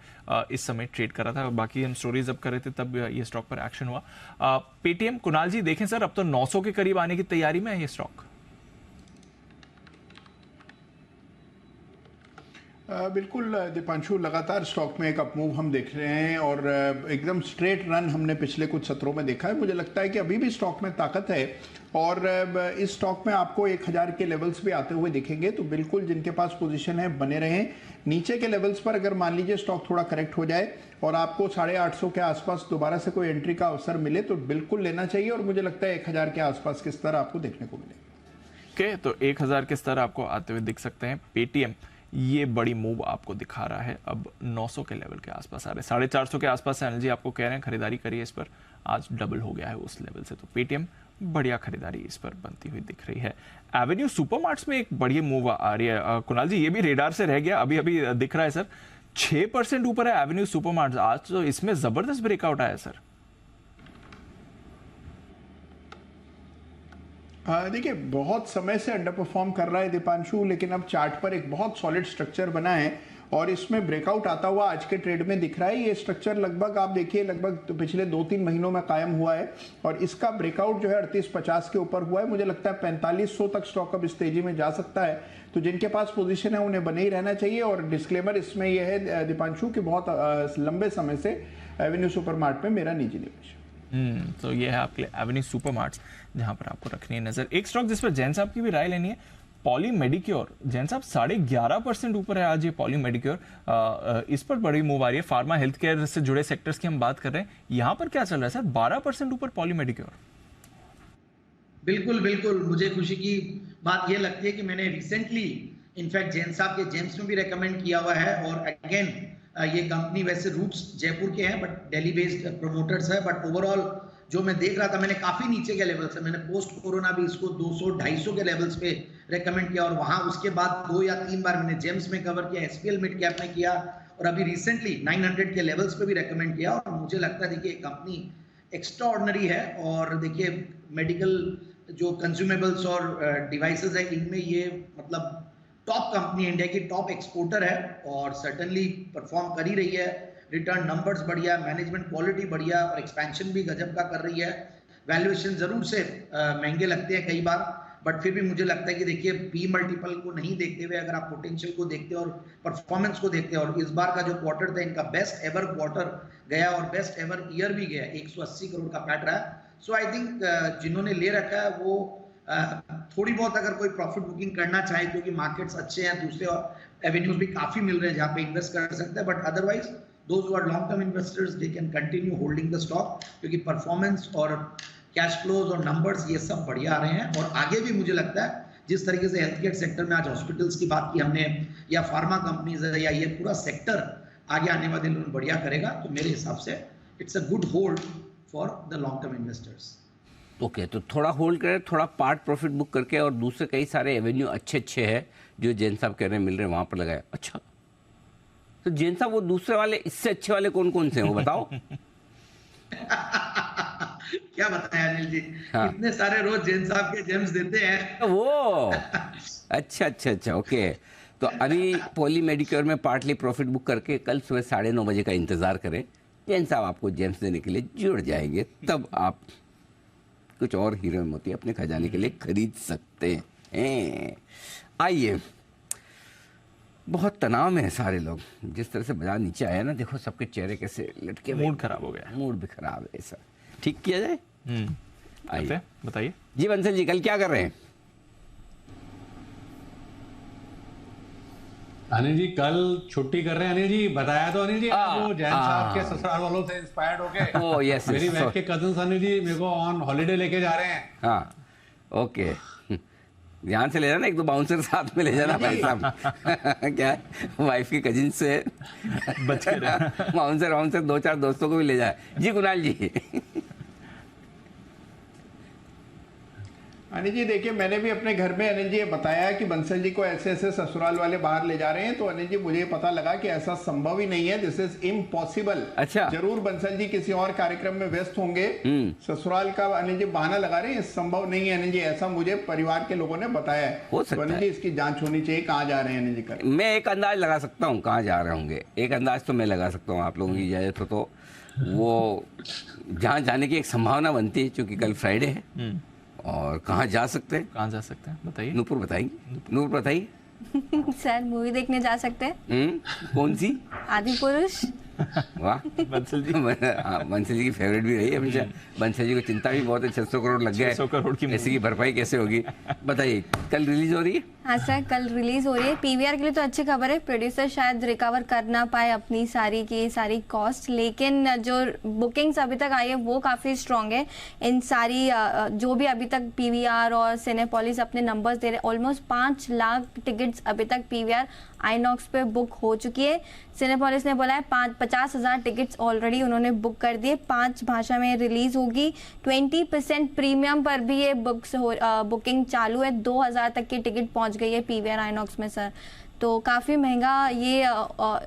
इस समय ट्रेड कर रहा था। बाकी हम स्टोरीज अब कर रहे थे तब ये स्टॉक पर एक्शन हुआ। पेटीएम, कुणाल जी देखें सर, अब तो 900 के करीब आने की तैयारी में है ये स्टॉक। बिल्कुल दीपांशु, लगातार स्टॉक में एक अपमूव हम देख रहे हैं और एकदम स्ट्रेट रन हमने पिछले कुछ सत्रों में देखा है। मुझे लगता है कि अभी भी स्टॉक में ताकत है और इस स्टॉक में आपको 1000 के लेवल्स भी आते हुए दिखेंगे, तो बिल्कुल जिनके पास पोजीशन है बने रहें। नीचे के लेवल्स पर अगर मान लीजिए स्टॉक थोड़ा करेक्ट हो जाए और आपको 850 के आसपास दोबारा से कोई एंट्री का अवसर मिले तो बिल्कुल लेना चाहिए, और मुझे लगता है 1000 के आसपास के स्तर आपको देखने को मिलेंगे। तो 1000 के स्तर आपको आते हुए दिख सकते हैं। पेटीएम ये बड़ी मूव आपको दिखा रहा है, अब 900 के लेवल के आसपास आ रहे हैं, 450 के आसपास एनएल जी आपको कह रहे हैं खरीदारी करिए इस पर, आज डबल हो गया है उस लेवल से, तो पेटीएम बढ़िया खरीदारी इस पर बनती हुई दिख रही है। एवेन्यू सुपरमार्ट्स में एक बढ़िया मूव आ रही है कुणाल जी, ये भी रेडार से रह गया, अभी अभी दिख रहा है सर 6% ऊपर है एवेन्यू सुपरमार्ट्स आज, तो इसमें जबरदस्त ब्रेकआउट आया सर। देखिए बहुत समय से अंडर परफॉर्म कर रहा है दीपांशु, लेकिन अब चार्ट पर एक बहुत सॉलिड स्ट्रक्चर बना है और इसमें ब्रेकआउट आता हुआ आज के ट्रेड में दिख रहा है। ये स्ट्रक्चर लगभग आप देखिए लगभग पिछले 2-3 महीनों में कायम हुआ है और इसका ब्रेकआउट जो है 3850 के ऊपर हुआ है। मुझे लगता है 4500 तक स्टॉक अब इस तेजी में जा सकता है, तो जिनके पास पोजीशन है उन्हें बने ही रहना चाहिए। और डिस्क्लेमर इसमें यह है दीपांशु कि बहुत लंबे समय से एवेन्यू सुपरमार्ट में मेरा निजी निवेश। तो ये है आपके लिए एवेन्यू सुपरमार्ट्स, जहां पर आपको रखनी है नजर। एक स्टॉक जिस पर जैन साहब की भी राय लेनी है, पॉली मेडिक्योर। जैन साहब 11.5% ऊपर है आज ये पॉली मेडिक्योर, इस पर बड़ी मूव आ रही है। फार्मा हेल्थ केयर से जुड़े सेक्टर्स की हम बात कर रहे हैं, यहां पर क्या चल रहा है सर? 12% ऊपर पॉली मेडिक्योर। बिल्कुल बिल्कुल, मुझे खुशी की बात यह लगती है कि मैंने रिसेंटली इनफैक्ट जैन साहब के जेम्स में भी रेकमेंड किया हुआ है, और अगेन ये कंपनी वैसे रूट्स जयपुर के हैं बट दिल्ली बेस्ड प्रमोटर्स है, बट ओवरऑल जो मैं देख रहा था, मैंने काफी नीचे के लेवल से, मैंने पोस्ट कोरोना भी इसको 200-250 के लेवल्स पे रेकमेंड किया, और वहां उसके बाद 2 या 3 बार मैंने जेम्स में कवर किया, एसपीएल मिड कैप में किया, और अभी रिसेंटली 900 के लेवल्स पे भी रेकमेंड किया। और मुझे लगता है देखिए कंपनी एक्स्ट्रा ऑर्डिनरी है, और देखिए मेडिकल जो कंज्यूमेबल्स और डिवाइसेस है इनमें ये मतलब टॉप कंपनी, इंडिया की टॉप एक्सपोर्टर है और सर्टनली परफॉर्म कर ही रही है। रिटर्न नंबर्स बढ़िया, मैनेजमेंट क्वालिटी बढ़िया और एक्सपेंशन भी गजब का कर रही है। वैल्यूएशन जरूर से महंगे लगते हैं कई बार, बट फिर भी मुझे लगता है कि देखिए पी मल्टीपल को नहीं देखते हुए अगर आप पोटेंशियल को देखते हैं और परफॉर्मेंस को देखते हैं, और इस बार का जो क्वार्टर था इनका बेस्ट एवर क्वार्टर गया और बेस्ट एवर ईयर भी गया, 180 करोड़ का पैट रहा। सो आई थिंक जिन्होंने ले रखा है वो थोड़ी बहुत अगर कोई प्रॉफिट बुकिंग करना चाहे, क्योंकि मार्केट्स अच्छे हैं, दूसरे एवेन्यूज भी काफी मिल रहे हैं जहाँ पे इन्वेस्ट कर सकते हैं, but otherwise those who are long term investors they can continue holding the stock, क्योंकि परफॉर्मेंस और कैश फ्लोज और नंबर्स ये सब बढ़िया आ रहे हैं। और आगे भी मुझे लगता है जिस तरीके से हेल्थ केयर सेक्टर में आज हॉस्पिटल्स की बात की हमने, या फार्मा कंपनीज है, या ये पूरा सेक्टर आगे आने वाले दिनों में बढ़िया करेगा, तो मेरे हिसाब से it's a good hold for the long term investors. Okay, तो थोड़ा होल्ड करें, थोड़ा पार्ट प्रॉफिट बुक करके, और दूसरे कई सारे एवेन्यू अच्छे हैं जो जैन साहब कह रहे हैं मिल रहे हैं, वहां पर लगाए। अच्छा, तो जैन साहब वो दूसरे वाले इससे अच्छे वाले कौन कौन से हैं वो बताओ। क्या बताया अनिल जी, हाँ। इतने सारे रोज जैन साहब के जेम्स देते हैं वो। अच्छा, ओके। तो अभी पॉली मेडिक्योर में पार्टली प्रॉफिट बुक करके कल सुबह 9:30 बजे का इंतजार करें, जैन साहब आपको जेम्स देने के लिए जुड़ जाएंगे, तब आप कुछ और हीरो मोती अपने खजाने के लिए खरीद सकते हैं। आइए, बहुत तनाव में है सारे लोग, जिस तरह से बाजार नीचे आया ना, देखो सबके चेहरे कैसे लटके, मूड खराब हो गया, मूड भी खराब है। ऐसा ठीक किया जाए। आइए बताइए जी बंसल जी, कल क्या कर रहे हैं? अनिल जी कल छुट्टी कर रहे हैं। अनिल जी बताया तो अनिल जी वो जैन साहब के ससुराल वालों से इंस्पायर्ड होके यस, मेरी वाइफ के कजन्स अनिल जी मेरे को ऑन हॉलिडे लेके जा रहे हैं। हाँ, ओके, ध्यान से ले जाना, 1-2 बाउंसर साथ में ले जाना भाई साहब। क्या वाइफ की कजिन से बच के बाउंसर 2-4 दोस्तों को भी ले जाए। जी कुणाल जी। अनिल जी देखिए, मैंने भी अपने घर में अनिल जी ये बताया कि बंसल जी को ऐसे ऐसे ससुराल वाले बाहर ले जा रहे हैं, तो अनिल जी मुझे पता लगा कि ऐसा संभव ही नहीं है, दिस इज इम्पॉसिबल। अच्छा, जरूर बंसल जी किसी और कार्यक्रम में व्यस्त होंगे, ससुराल का अनिल जी बहाना लगा रहे हैं, संभव नहीं है अनिल जी, ऐसा मुझे परिवार के लोगों ने बताया है। तो अनिल जी इसकी जांच होनी चाहिए, कहाँ जा रहे हैं अनिल जी? मैं एक अंदाज लगा सकता हूँ कहाँ जा रहे होंगे, एक अंदाज तो मैं लगा सकता हूँ, आप लोगों की इजाजत हो तो। वो जहाँ जाने की एक संभावना बनती है, क्योंकि कल फ्राइडे है, और कहाँ जा सकते हैं? बताइए। नूपुर बताइए, नूपुर बताइए। सर मूवी देखने जा सकते हैं। कौन सी? आदिपुरुष। वाह, बंसल जी। बंसल जी की फेवरेट भी रही है हमेशा। बंसल जी को चिंता भी बहुत है, 600 करोड़ लग गए, 600 करोड़ की ऐसी की भरपाई कैसे होगी? बताइए, कल रिलीज हो रही है? हाँ सर, कल रिलीज हो रही है। पीवीआर के लिए तो अच्छी खबर है, प्रोड्यूसर शायद रिकवर कर ना पाए अपनी सारी कॉस्ट, लेकिन जो बुकिंग्स अभी तक आई है वो काफ़ी स्ट्रॉन्ग है। इन सारी जो भी अभी तक पीवीआर और सिनेपोलिस अपने नंबर्स दे रहे हैं, ऑलमोस्ट 5 लाख टिकट्स अभी तक पीवीआर आईनॉक्स पे बुक हो चुकी है। सिनेपोलिस ने बोला है 50,000 टिकट्स ऑलरेडी उन्होंने बुक कर दिए, 5 भाषा में रिलीज होगी। 20% प्रीमियम पर भी ये बुकिंग चालू है, 2,000 तक की टिकट पहुंच गई है पीवीआर आईनॉक्स में सर। तो काफ़ी महंगा ये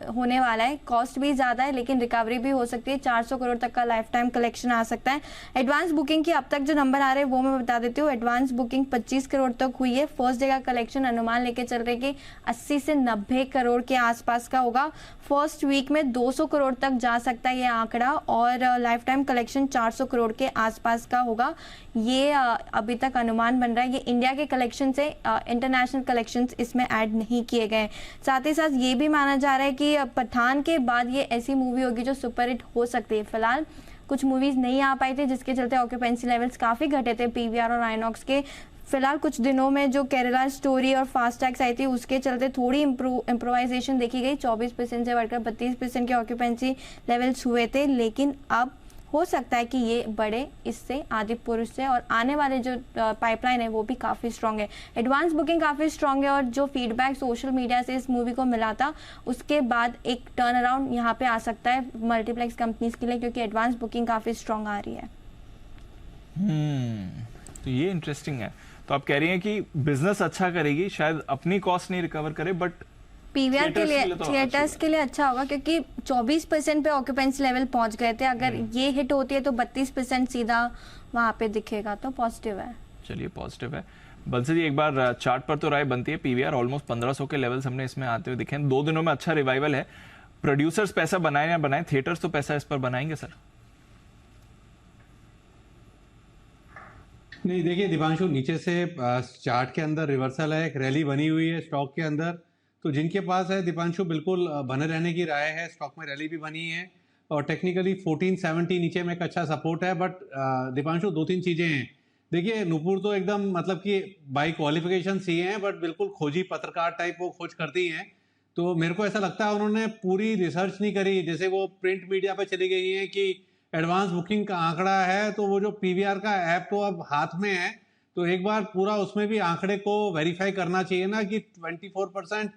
होने वाला है, कॉस्ट भी ज़्यादा है, लेकिन रिकवरी भी हो सकती है। 400 करोड़ तक का लाइफ टाइम कलेक्शन आ सकता है। एडवांस बुकिंग की अब तक जो नंबर आ रहे हैं वो मैं बता देती हूँ। एडवांस बुकिंग 25 करोड़ तक हुई है। फर्स्ट डे का कलेक्शन अनुमान लेके चल रहे कि 80 से 90 करोड़ के आसपास का होगा। फर्स्ट वीक में 200 करोड़ तक जा सकता है ये आंकड़ा, और लाइफ टाइम कलेक्शन 400 करोड़ के आसपास का होगा। ये अभी तक अनुमान बन रहा है। ये इंडिया के कलेक्शन से इंटरनेशनल कलेक्शंस इसमें ऐड नहीं किए गए। साथ ही साथ ये भी माना जा रहा है कि पठान के बाद ये ऐसी मूवी होगी जो सुपरहिट हो सकती है। फिलहाल कुछ मूवीज नहीं आ पाई थी, जिसके चलते ऑक्यूपेंसी लेवल्स काफ़ी घटे थे पीवीआर और आईनॉक्स के। फिलहाल कुछ दिनों में जो केरला स्टोरी और फास्ट टैग्स आई थी उसके चलते थोड़ी इम्प्रोवाइजेशन देखी गई। 24% से बढ़कर 32% के ऑक्यूपेंसी लेवल्स हुए थे, लेकिन अब हो सकता है कि ये बढ़े इससे, आदिपुरुष से, और आने वाले जो पाइपलाइन है वो भी काफ़ी स्ट्रॉन्ग है। एडवांस बुकिंग काफ़ी स्ट्रॉन्ग है, और जो फीडबैक सोशल मीडिया से इस मूवी को मिला था उसके बाद एक टर्न अराउंड यहाँ पे आ सकता है मल्टीप्लेक्स कंपनीज के लिए, क्योंकि एडवांस बुकिंग काफ़ी स्ट्रॉन्ग आ रही है। तो ये इंटरेस्टिंग है। तो आप कह रही हैं कि बिजनेस अच्छा करेगी, शायद अपनी कॉस्ट नहीं रिकवर करे, बट पीवीआर के लिए, थिएटर्स के लिए अच्छा होगा, क्योंकि 24% पे ऑक्यूपेंसी लेवल पहुंच गए थे। अगर ये हिट होती है तो 32% सीधा वहां पे दिखेगा, तो पॉजिटिव है। चलिए, पॉजिटिव है। बंसल जी, एक बार चार्ट पर तो राय बनती है, पीवीआर ऑलमोस्ट 1500 के लेवल्स हमने इसमें आते हुए दिखे हैं। 2 दिनों में अच्छा रिवाइवल है। प्रोड्यूसर्स पैसा बनाए या बनाए, थिएटर्स तो पैसा इस पर बनाएंगे सर? नहीं देखिए दीपांशु, नीचे से चार्ट के अंदर रिवर्सल है, एक रैली बनी हुई है स्टॉक के अंदर, तो जिनके पास है दीपांशु बिल्कुल बने रहने की राय है। स्टॉक में रैली भी बनी है और टेक्निकली 1470 नीचे में एक अच्छा सपोर्ट है। बट दीपांशु 2-3 चीज़ें हैं। देखिए नुपुर तो एकदम मतलब कि बाई क्वालिफिकेशन सीए हैं, बट बिल्कुल खोजी पत्रकार टाइप वो खोज करती हैं। तो मेरे को ऐसा लगता है उन्होंने पूरी रिसर्च नहीं करी। जैसे वो प्रिंट मीडिया पे चली गई हैं कि एडवांस बुकिंग का आंकड़ा है, तो वो जो पीवीआर का ऐप तो अब हाथ में है, तो एक बार पूरा उसमें भी आंकड़े को वेरीफाई करना चाहिए ना कि 24%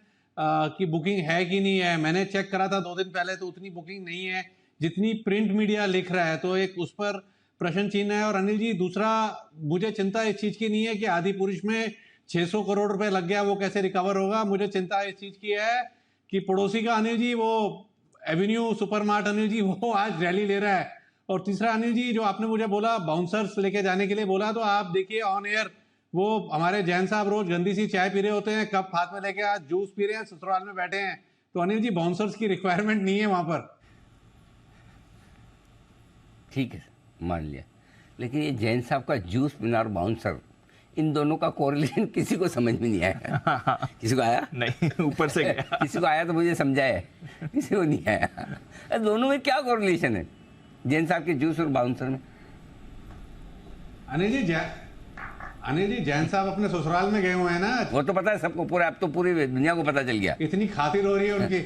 की बुकिंग है कि नहीं है। मैंने चेक करा था 2 दिन पहले, तो उतनी बुकिंग नहीं है जितनी प्रिंट मीडिया लिख रहा है। तो एक उस पर प्रश्न चिन्ह है। और अनिल जी, दूसरा मुझे चिंता इस चीज़ की नहीं है कि आदि पुरुष में 600 करोड़ रुपए लग गया, वो कैसे रिकवर होगा। मुझे चिंता इस चीज़ की है कि पड़ोसी का अनिल जी, वो एवेन्यू सुपरमार्ट अनिल जी, वो आज रैली ले रहा है। और तीसरा अनिल जी, जो आपने मुझे बोला बाउंसर्स लेके जाने के लिए बोला, तो आप देखिए ऑन एयर वो हमारे जैन साहब रोज गंदी सी चाय पी रहे होते हैं, कप हाथ में लेके आज जूस पी रहे हैं, ससुराल में बैठे हैं। तो अनिल जी, बाउंसर्स की रिक्वायरमेंट नहीं है वहां पर। ठीक है, मान लिया, लेकिन ये जैन साहब का जूस पीना और बाउंसर, इन दोनों का कोरिलेशन किसी को समझ में नहीं आया। किसी को आया? नहीं, ऊपर से गया। किसी को आया तो मुझे समझाया, किसी को नहीं आया। दोनों में क्या कोरिलेशन है जैन साहब के जूस और बाउंसर में? अनिल जी, जैन साहब अपने ससुराल में गए हुए हैं ना। वो तो पता है सबको, पूरा अब तो पूरी दुनिया को पता चल गया। इतनी खातिर हो रही है उनकी।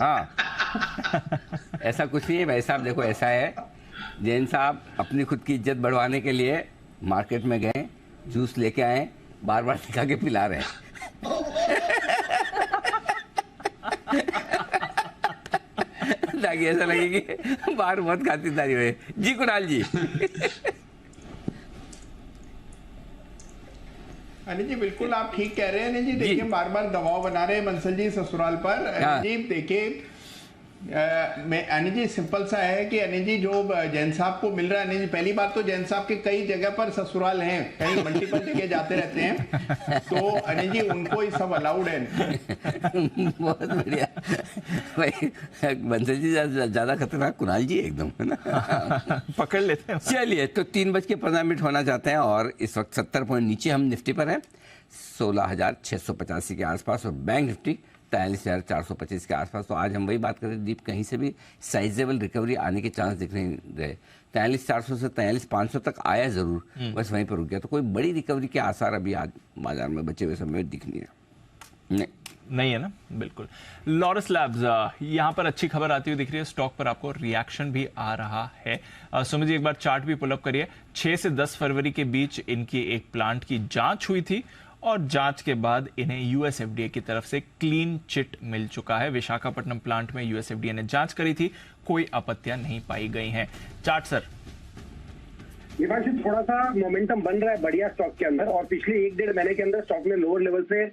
हाँ ऐसा कुछ नहीं है भाई साहब। देखो ऐसा है, जैन साहब अपनी खुद की इज्जत बढ़वाने के लिए मार्केट में गए, जूस लेके आए, बार बार दिखा के पिला रहे हैं। ताकि ऐसा लगे कि बाहर बहुत खातिरदारी हुए। जी कुणाल जी। अनिल जी बिल्कुल आप ठीक कह रहे हैं। अनिल जी देखिए बार बार दबाव बना रहे हैं बंसल जी ससुराल पर। अनिल जी देखिए अनिल जी सिंपल सा है कि अनिल जी जो जैन साहब को मिल रहा है, अनिल जी पहली बात तो जैन साहब के कई जगह पर ससुराल हैं, कहीं मल्टीपल जगह जाते रहते हैं, तो अनिल जी उनको ही सब अलाउड है। बहुत बढ़िया भाई, बंसल जी ज्यादा खतरनाक कुणाल जी एकदम, है ना। पकड़ लेते हैं। चलिए, तो 3:15 होना चाहते हैं और इस वक्त 70 पॉइंट नीचे हम निफ्टी पर हैं, 16,685 के आसपास, और बैंक निफ्टी 43,425 के आसपास। तो आज हम वही बात करें दीप, कहीं से भी साइजेबल रिकवरी आने के चांस दिख नहीं रहे। 43,400 से 43,500 तक आया जरूर, बस वहीं पर रुक गया। तो कोई बड़ी रिकवरी के आसार अभी आज बाजार में बचे हुए समय में दिख नहीं रहा। नहीं है ना, बिल्कुल। लॉरस लैब्स, यहाँ पर अच्छी खबर आती हुई दिख रही है, स्टॉक पर आपको रिएक्शन भी आ रहा है। सुमित जी एक बार चार्ट भी पुल अप करिए। 6 से 10 फरवरी के बीच इनकी एक प्लांट की जांच हुई थी और जांच के बाद इन्हें यूएस एफडीए की तरफ से क्लीन चिट मिल चुका है। विशाखापट्टनम प्लांट में यूएस एफडीए ने जांच करी थी, कोई आपत्तियां नहीं पाई गई हैं। Chart sir. दीपांशु थोड़ा सा मोमेंटम बन रहा है बढ़िया स्टॉक के अंदर, और पिछले 1-1.5 महीने के अंदर स्टॉक ने लोअर लेवल से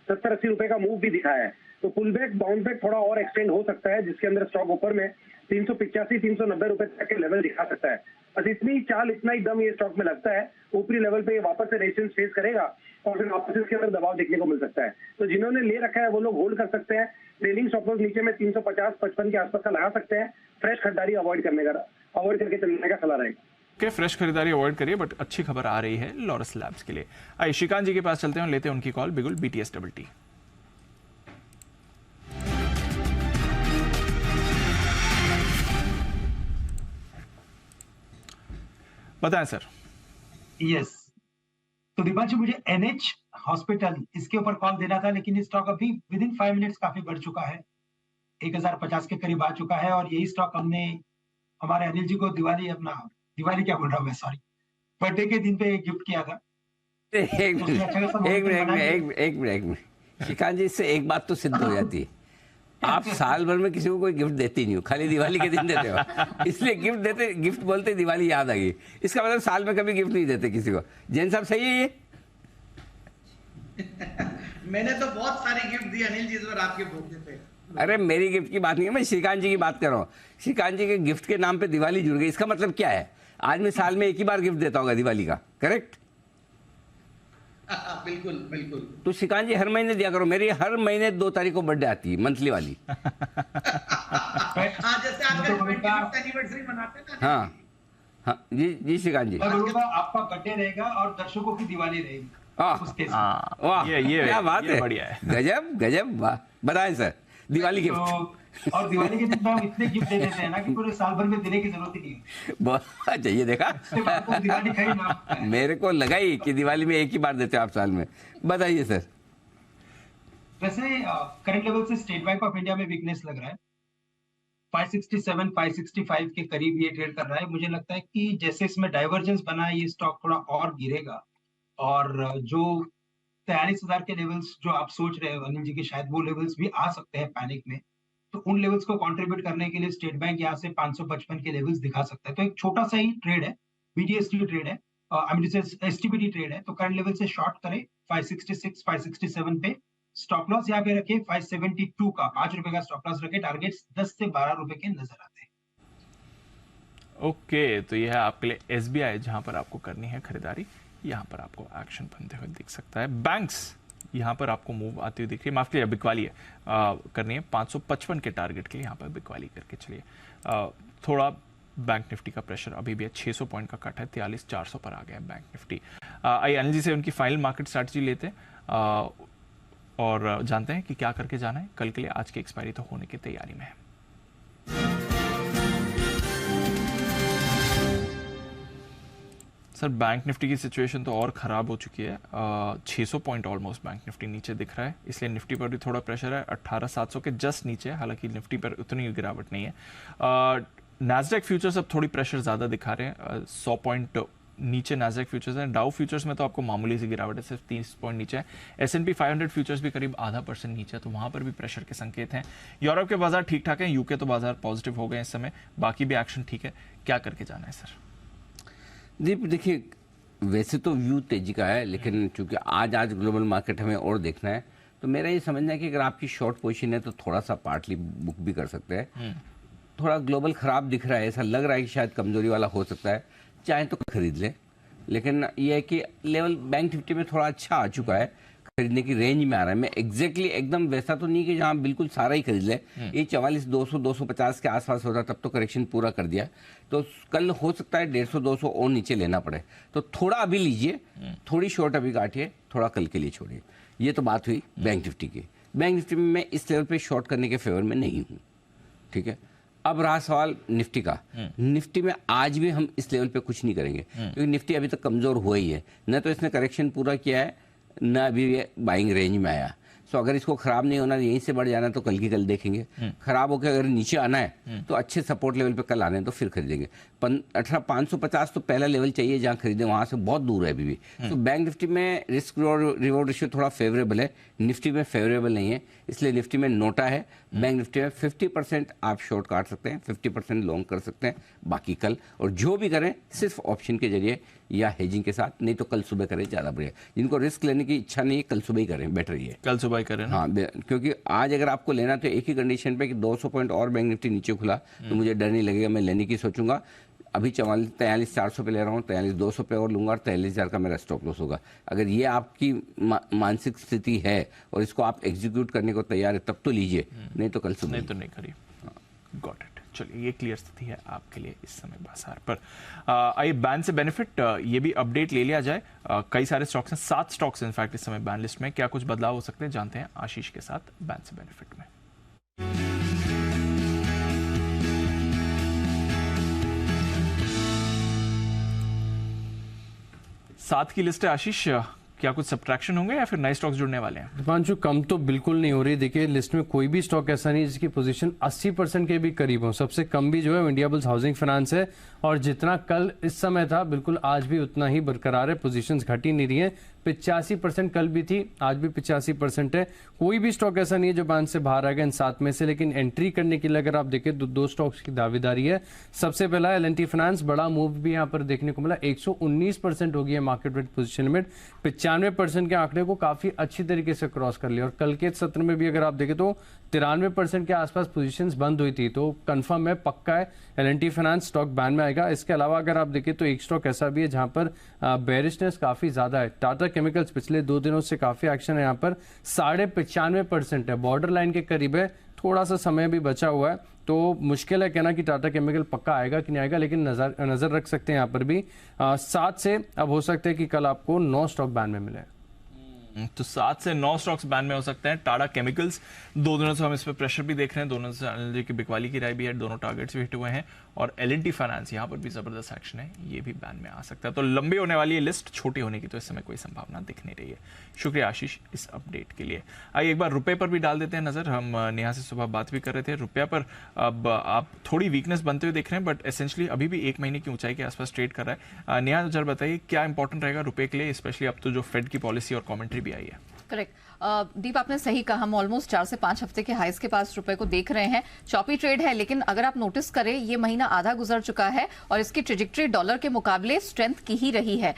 70-80 रुपए का मूव भी दिखाया है। तो पुल बैक बाउंस बैक थोड़ा और एक्सटेंड हो सकता है, जिसके अंदर स्टॉक ऊपर में 385-390 रुपए तक के लेवल दिखा सकता है। बस इतनी चाल, इतना ही दम ये स्टॉक में लगता है। ऊपरी लेवल पे ये वापस से रेजिस्टेंस फेस करेगा और फिर वापस इसके अंदर दबाव देखने को मिल सकता है। तो जिन्होंने ले रखा है वो लोग होल्ड कर सकते हैं। ट्रेलिंग स्टॉप लॉस नीचे में 350-55 के आसपास का लगा सकते हैं। फ्रेश खरीदारी अवॉइड करके चलने का सलाह रहेगा। फ्रेश खरीदारी अवॉइड करिए, बट अच्छी खबर आ रही है लॉरस लैब्स के लिए। आइए श्रीकांत जी के पास चलते हैं, लेते हैं उनकी कॉल बिगुल BTST। बताएं सर। यस, तो दीपांशु मुझे NH हॉस्पिटल इसके ऊपर कॉल देना था, लेकिन ये स्टॉक अभी विद इन 5 मिनट्स काफी बढ़ चुका है, 1050 के करीब आ चुका है। और यही स्टॉक हमने हमारे अनिल जी को दिवाली क्या बोल रहा हूँ मैं, सॉरी, बर्थडे के दिन पे गिफ्ट किया था। एक मिनट श्रीकांत जी, इससे एक बात तो सिद्ध हो जाती है, आप साल भर में किसी को कोई गिफ्ट देते नहीं हो, खाली दिवाली के दिन देते हो। इसलिए गिफ्ट बोलते दिवाली याद आ गई। इसका मतलब साल में कभी गिफ्ट नहीं देते किसी को। जैन साहब सही है ये? मैंने तो बहुत सारे गिफ्ट दिए अनिल जी इस बार आपके बर्थडे पे। अरे मेरी गिफ्ट की बात नहीं है, मैं श्रीकांत जी की बात कर रहा हूँ। श्रीकांत जी के गिफ्ट के नाम पे दिवाली जुड़ गई, इसका मतलब क्या है? आज मैं साल में एक ही बार गिफ्ट देता होगा दिवाली का, करेक्ट? बिल्कुल बिल्कुल। तो श्रीकांत जी हर महीने दिया करो, मेरी हर महीने 2 तारीख को बर्थडे आती है, मंथली वाली। जैसे आजकल एनिवर्सरी मनाते हैं ना। हाँ, हाँ जी श्रीकांत जी। आपका बर्थडे रहेगा और दर्शकों की दिवाली रहेगी। वाह ये क्या बात है, बढ़िया है, गजब गजब, वाह, बताएं सर। दिवाली गिफ्ट और दिवाली के दिन हम इतने गिफ्ट दे देते हैं ना कि पूरे साल भर में देने की जरूरत ही नहीं है। बहुत चाहिए, देखा दिवाली का ही नाम मेरे को लगा ही कि दिवाली में एक ही बार देते हैं आप साल में। बताइए सर। वैसे करंट लेवल से स्टेट बैंक ऑफ इंडिया में वीकनेस लग रहा है। 567 565 के करीब ये ट्रेड कर रहा है। मुझे लगता है कि जैसे इसमें डाइवर्जेंस बना है, ये स्टॉक थोड़ा और गिरेगा और जो 43,000 के लेवल्स जो आप सोच रहे हो अनिल जी के, शायद वो लेवल्स भी आ सकते हैं पैनिक में। तो उन लेवल्स को कंट्रीब्यूट करने के लिए स्टेट बैंक यहाँ से 555 के लेवल्स दिखा सकता है। तो एक छोटा सा ही ट्रेड है, बीटीएसटी ट्रेड है, एसटीबीटी ट्रेड है। तो करंट लेवल से शॉर्ट करें 566 567 पे, स्टॉप लॉस यहाँ पे रखे 572 का, 5 रुपए का स्टॉप लॉस रखे। टारगेट्स 10 से 12 रुपए के नजर आते हैं। ओके, तो यह है आपके लिए एसबीआई, जहां पर आपको करनी है खरीदारी। यहाँ पर आपको एक्शन बनते हुए दिख सकता है। बैंक्स यहाँ पर आपको मूव आती हुई दिख रही है, माफ कीजिए बिकवाली है, करनी है 555 के टारगेट के लिए, यहाँ पर बिकवाली करके चलिए। थोड़ा बैंक निफ्टी का प्रेशर अभी भी है, 600 पॉइंट का कट है, 43,400 पर आ गया है बैंक निफ्टी। आइए अनिल जी से उनकी फाइनल मार्केट स्ट्रैटेजी लेते हैं और जानते हैं कि क्या करके जाना है कल के लिए। आज की एक्सपायरी तो होने की तैयारी में है। सर बैंक निफ्टी की सिचुएशन तो और ख़राब हो चुकी है, 600 पॉइंट ऑलमोस्ट बैंक निफ्टी नीचे दिख रहा है, इसलिए निफ्टी पर भी थोड़ा प्रेशर है। 18,700 के जस्ट नीचे, हालांकि निफ्टी पर उतनी गिरावट नहीं है। नैस्डैक फ्यूचर्स अब थोड़ी प्रेशर ज़्यादा दिखा रहे हैं, 100 पॉइंट नीचे नैस्डैक फ्यूचर्स हैं। डाउ फ्यूचर्स में तो आपको मामूली सी गिरावट है, सिर्फ 30 पॉइंट नीचे है। S&P 500 फ्यूचर्स भी करीब 0.5% नीचे है, तो वहाँ पर भी प्रेशर के संकेत हैं। यूरोप के बाजार ठीक ठाक हैं, यूके तो बाजार पॉजिटिव हो गए इस समय, बाकी भी एक्शन ठीक है। क्या करके जाना है सर? दीप देखिए, वैसे तो व्यू तेजी का है, लेकिन चूंकि आज ग्लोबल मार्केट हमें और देखना है, तो मेरा ये समझना है कि अगर आपकी शॉर्ट पोजीशन है तो थोड़ा सा पार्टली बुक भी कर सकते हैं। थोड़ा ग्लोबल खराब दिख रहा है, ऐसा लग रहा है कि शायद कमजोरी वाला हो सकता है, चाहे तो खरीद लें। लेकिन ये है कि लेवल बैंक निफ्टी में थोड़ा अच्छा आ चुका है, खरीदने की रेंज में आ रहा है। मैं एग्जैक्टली एकदम वैसा तो नहीं कि जहां बिल्कुल सारा ही खरीद ले, ये 44,200 250 के आसपास होता तब तो करेक्शन पूरा कर दिया, तो कल हो सकता है 150 200 और नीचे लेना पड़े, तो थोड़ा अभी लीजिए, थोड़ी शॉर्ट अभी काटिए, थोड़ा कल के लिए छोड़िए। ये तो बात हुई बैंक निफ्टी की। बैंक निफ्टी में मैं इस लेवल पे शॉर्ट करने के फेवर में नहीं हूँ, ठीक है। अब रहा सवाल निफ्टी का। निफ्टी में आज भी हम इस लेवल पे कुछ नहीं करेंगे, क्योंकि निफ्टी अभी तक कमजोर हुआ ही है, न तो इसने करेक्शन पूरा किया है, न अभी ये बाइंग रेंज में आया। सो अगर इसको खराब नहीं होना, यहीं से बढ़ जाना है तो कल की कल देखेंगे। खराब होकर अगर नीचे आना है तो अच्छे सपोर्ट लेवल पे कल आने हैं तो फिर खरीदेंगे। 18,550 तो पहला लेवल चाहिए जहां खरीदें, वहां से बहुत दूर है अभी भी। तो बैंक निफ्टी में रिस्क रिवॉर्ड रेशियो थोड़ा फेवरेबल है, निफ्टी में फेवरेबल नहीं है, इसलिए निफ्टी में नोटा है। बैंक निफ्टी में 50% आप शॉर्ट काट सकते हैं, 50% लॉन्ग कर सकते हैं, बाकी कल। और जो भी करें सिर्फ ऑप्शन के जरिए या हेजिंग के साथ, नहीं तो कल सुबह करें, ज़्यादा बढ़िया। जिनको रिस्क लेने की इच्छा नहीं है कल सुबह ही करें, बेटर ही है कल सुबह ही करें। हाँ, क्योंकि आज अगर आपको लेना तो एक ही कंडीशन पे कि 200 पॉइंट और बैंक निफ्टी नीचे खुला तो मुझे डर नहीं लगेगा, मैं लेने की सोचूंगा। अभी 43,400 पे ले रहा हूँ, 43,200 पे और लूंगा और 43,000 का मेरा स्टॉप लॉस होगा। अगर ये आपकी मानसिक स्थिति है और इसको आप एग्जीक्यूट करने को तैयार है तब तो लीजिए, नहीं तो कल सुबह नहीं तो नहीं करिए। Got it. चलिए, ये क्लियर स्थिति है आपके लिए इस समय बाजार पर। आइए बैन से बेनिफिट, ये भी अपडेट ले लिया जाए। कई सारे स्टॉक्स हैं, 7 स्टॉक्स इनफैक्ट इस समय बैन लिस्ट में। क्या कुछ बदलाव हो सकते हैं जानते हैं आशीष के साथ बैन से बेनिफिट में। 7 की लिस्ट है आशीष, क्या कुछ सब्ट्रैक्शन होंगे या फिर नए स्टॉक्स जुड़ने वाले हैं? दीपांशु, कम तो बिल्कुल नहीं हो रही। देखिए लिस्ट में कोई भी स्टॉक ऐसा नहीं जिसकी पोजीशन 80% के भी करीब हो। सबसे कम भी जो है इंडिया बुल्स हाउसिंग फाइनेंस है, और जितना कल इस समय था बिल्कुल आज भी उतना ही बरकरार है, पोजीशंस घट ही नहीं रही है। 85% कल भी थी, आज भी 85% है। कोई भी स्टॉक ऐसा नहीं है जो बांध से बाहर आ गया इन 7 में से। लेकिन एंट्री करने के लिए अगर आप देखें तो 2 स्टॉक्स की दावेदारी है। सबसे पहला L&T फाइनेंस, बड़ा मूव भी यहाँ पर देखने को मिला, 119% हो गई है मार्केट वेट पोजीशन में, 95% के आंकड़े को काफी अच्छी तरीके से क्रॉस कर लिया। और कल के सत्र में भी अगर आप देखें तो 93% के आसपास पोजीशंस बंद हुई थी, तो कंफर्म है, पक्का है L&T फाइनेंस स्टॉक बैन में आएगा। इसके अलावा अगर आप देखें तो एक स्टॉक ऐसा भी है जहां पर बेरिशनेस काफी ज्यादा है, टाटा केमिकल्स। पिछले 2 दिनों से काफी एक्शन है यहाँ पर, 95% है, बॉर्डर लाइन के करीब है, थोड़ा सा समय भी बचा हुआ है। तो मुश्किल है कहना कि टाटा केमिकल पक्का आएगा कि नहीं आएगा, लेकिन नजर रख सकते हैं यहाँ पर भी। 7 से अब हो सकता है कि कल आपको 9 स्टॉक बैन में मिले। तो 7 से 9 स्टॉक्स बैन में हो सकते हैं। टाटा केमिकल्स 2 दिनों से हम इस पर प्रेशर भी देख रहे हैं, दोनों से एनर्जी की बिकवाली की राय भी है, दोनों टारगेट्स भी हिट हुए हैं। और L&T फाइनेंस यहाँ पर भी जबरदस्त एक्शन है, ये भी बैन में आ सकता है। तो लंबी होने वाली है लिस्ट, छोटी होने की तो इस समय कोई संभावना दिख नहीं रही है। शुक्रिया आशीष इस अपडेट के लिए। आइए एक बार रुपए पर भी डाल देते हैं नजर। हम नेहा से सुबह बात भी कर रहे थे, रुपया पर अब आप थोड़ी वीकनेस बनते हुए देख रहे हैं, बट एसेंशियली अभी भी 1 महीने की ऊंचाई के आसपास ट्रेड कर रहा है। नेहा जरा बताइए क्या इंपॉर्टेंट रहेगा रुपए के लिए, स्पेशली अब तो जो फेड की पॉलिसी और कमेंट्री भी आई है। करेक्ट दीप, आपने सही कहा, हम ऑलमोस्ट 4 से 5 हफ्ते के हाईस के पास रुपए को देख रहे हैं। चॉपी ट्रेड है, लेकिन अगर आप नोटिस करें ये महीना आधा गुजर चुका है और इसकी ट्रेजेक्टरी डॉलर के मुकाबले स्ट्रेंथ की ही रही है।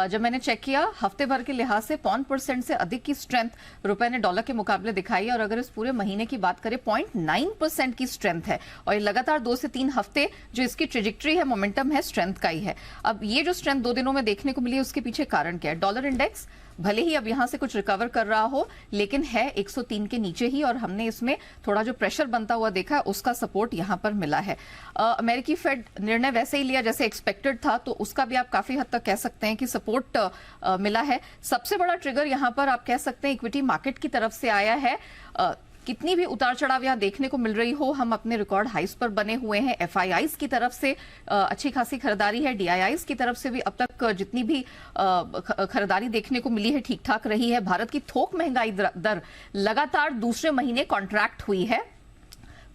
जब मैंने चेक किया हफ्ते भर के लिहाज से 0.1% से अधिक की स्ट्रेंथ रुपए ने डॉलर के मुकाबले दिखाई है। और अगर इस पूरे महीने की बात करें 0.9% की स्ट्रेंथ है, और ये लगातार 2 से 3 हफ्ते जो इसकी ट्रेजेक्टरी है, मोमेंटम है, स्ट्रेंथ का ही है। अब ये जो स्ट्रेंथ 2 दिनों में देखने को मिली है, उसके पीछे कारण क्या है? डॉलर इंडेक्स भले ही अब यहां से कुछ रिकवर कर रहा हो, लेकिन है 103 के नीचे ही, और हमने इसमें थोड़ा जो प्रेशर बनता हुआ देखा है, उसका सपोर्ट यहां पर मिला है। अमेरिकी फेड निर्णय वैसे ही लिया जैसे एक्सपेक्टेड था, तो उसका भी आप काफी हद तक कह सकते हैं कि सपोर्ट मिला है। सबसे बड़ा ट्रिगर यहां पर आप कह सकते हैं इक्विटी मार्केट की तरफ से आया है। कितनी भी उतार चढ़ाव यहाँ देखने को मिल रही हो, हम अपने रिकॉर्ड हाइस पर बने हुए हैं। FIIs की तरफ से अच्छी खासी खरीदारी है, DIIs की तरफ से भी अब तक जितनी भी खरीदारी देखने को मिली है ठीक ठाक रही है। भारत की थोक महंगाई दर लगातार दूसरे महीने कॉन्ट्रैक्ट हुई है,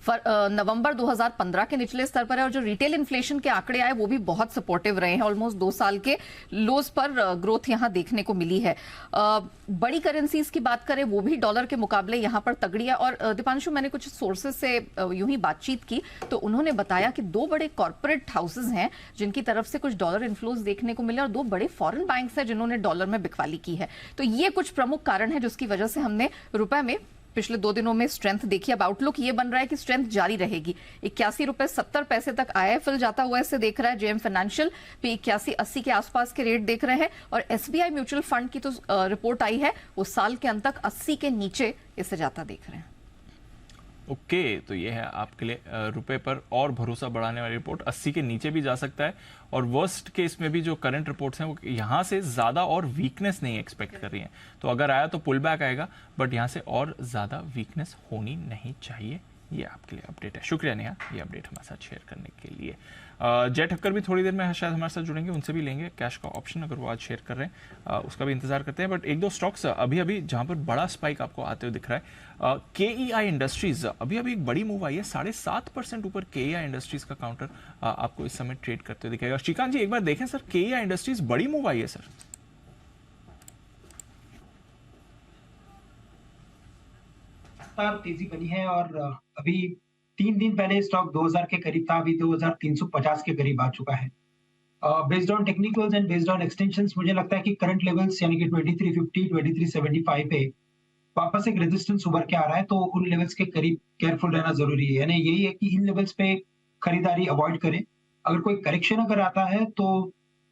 नवंबर 2015 के निचले स्तर पर है। और जो रिटेल इन्फ्लेशन के आंकड़े आए वो भी बहुत सपोर्टिव रहे हैं, ऑलमोस्ट 2 साल के लोज पर ग्रोथ यहां देखने को मिली है। बड़ी करेंसीज की बात करें वो भी डॉलर के मुकाबले यहां पर तगड़ी है। और दीपांशु, मैंने कुछ सोर्सेज से यूं ही बातचीत की तो उन्होंने बताया कि 2 बड़े कॉर्पोरेट हाउसेज हैं जिनकी तरफ से कुछ डॉलर इन्फ्लोज देखने को मिले, और 2 बड़े फॉरेन बैंक्स हैं जिन्होंने डॉलर में बिकवाली की है। तो ये कुछ प्रमुख कारण है जिसकी वजह से हमने रुपए में पिछले 2 दिनों में स्ट्रेंथ देखी। अब आउटलुक ये बन रहा है कि स्ट्रेंथ जारी रहेगी। 81.70 तक IIFL जाता हुआ इसे देख रहा है। JM फाइनेंशियल पे 81-80 के आसपास के रेट देख रहे हैं। और SBI म्यूचुअल फंड की तो रिपोर्ट आई है, वो साल के अंत तक 80 के नीचे इसे जाता देख रहे हैं। ओके, तो ये है आपके लिए रुपए पर और भरोसा बढ़ाने वाली रिपोर्ट। 80 के नीचे भी जा सकता है, और वर्स्ट केस में भी जो करंट रिपोर्ट्स हैं वो यहाँ से ज़्यादा और वीकनेस नहीं एक्सपेक्ट कर रही हैं। तो अगर आया तो पुल बैक आएगा, बट यहाँ से और ज़्यादा वीकनेस होनी नहीं चाहिए। ये आपके लिए अपडेट है। शुक्रिया नेहा ये अपडेट हमारे साथ शेयर करने के लिए। जय ठक्कर भी थोड़ी देर में शायद हमारे साथ जुड़ेंगे, उनसे भी लेंगे कैश का ऑप्शन अगर वो आज शेयर कर रहे हैं, उसका भी इंतजार करते हैं। बट 1-2 स्टॉक्स अभी जहां पर बड़ा स्पाइक आपको आते हुए दिख रहा है। KEI इंडस्ट्रीज अभी एक बड़ी मूव आई है, 7.5% ऊपर KEI इंडस्ट्रीज का काउंटर आपको इस समय ट्रेड करते हुए दिखेगा। श्रीकांत जी एक बार देखें सर, KEI इंडस्ट्रीज बड़ी मूव आई है सर। तेजी बनी है, और अभी 3 दिन पहले स्टॉक 2000 के करीब था, अभी 2350 के करीब आ चुका है। Based on technicals and based on extensions, मुझे लगता है कि करंट लेवल्स यानी कि 2350 2375 पे वापस एक रेजिस्टेंस उभर के आ रहा है, तो उन लेवल्स के करीब केयरफुल रहना जरूरी है। यानी यही है कि इन लेवल्स पे खरीदारी अवॉइड करें। अगर कोई करेक्शन अगर आता है तो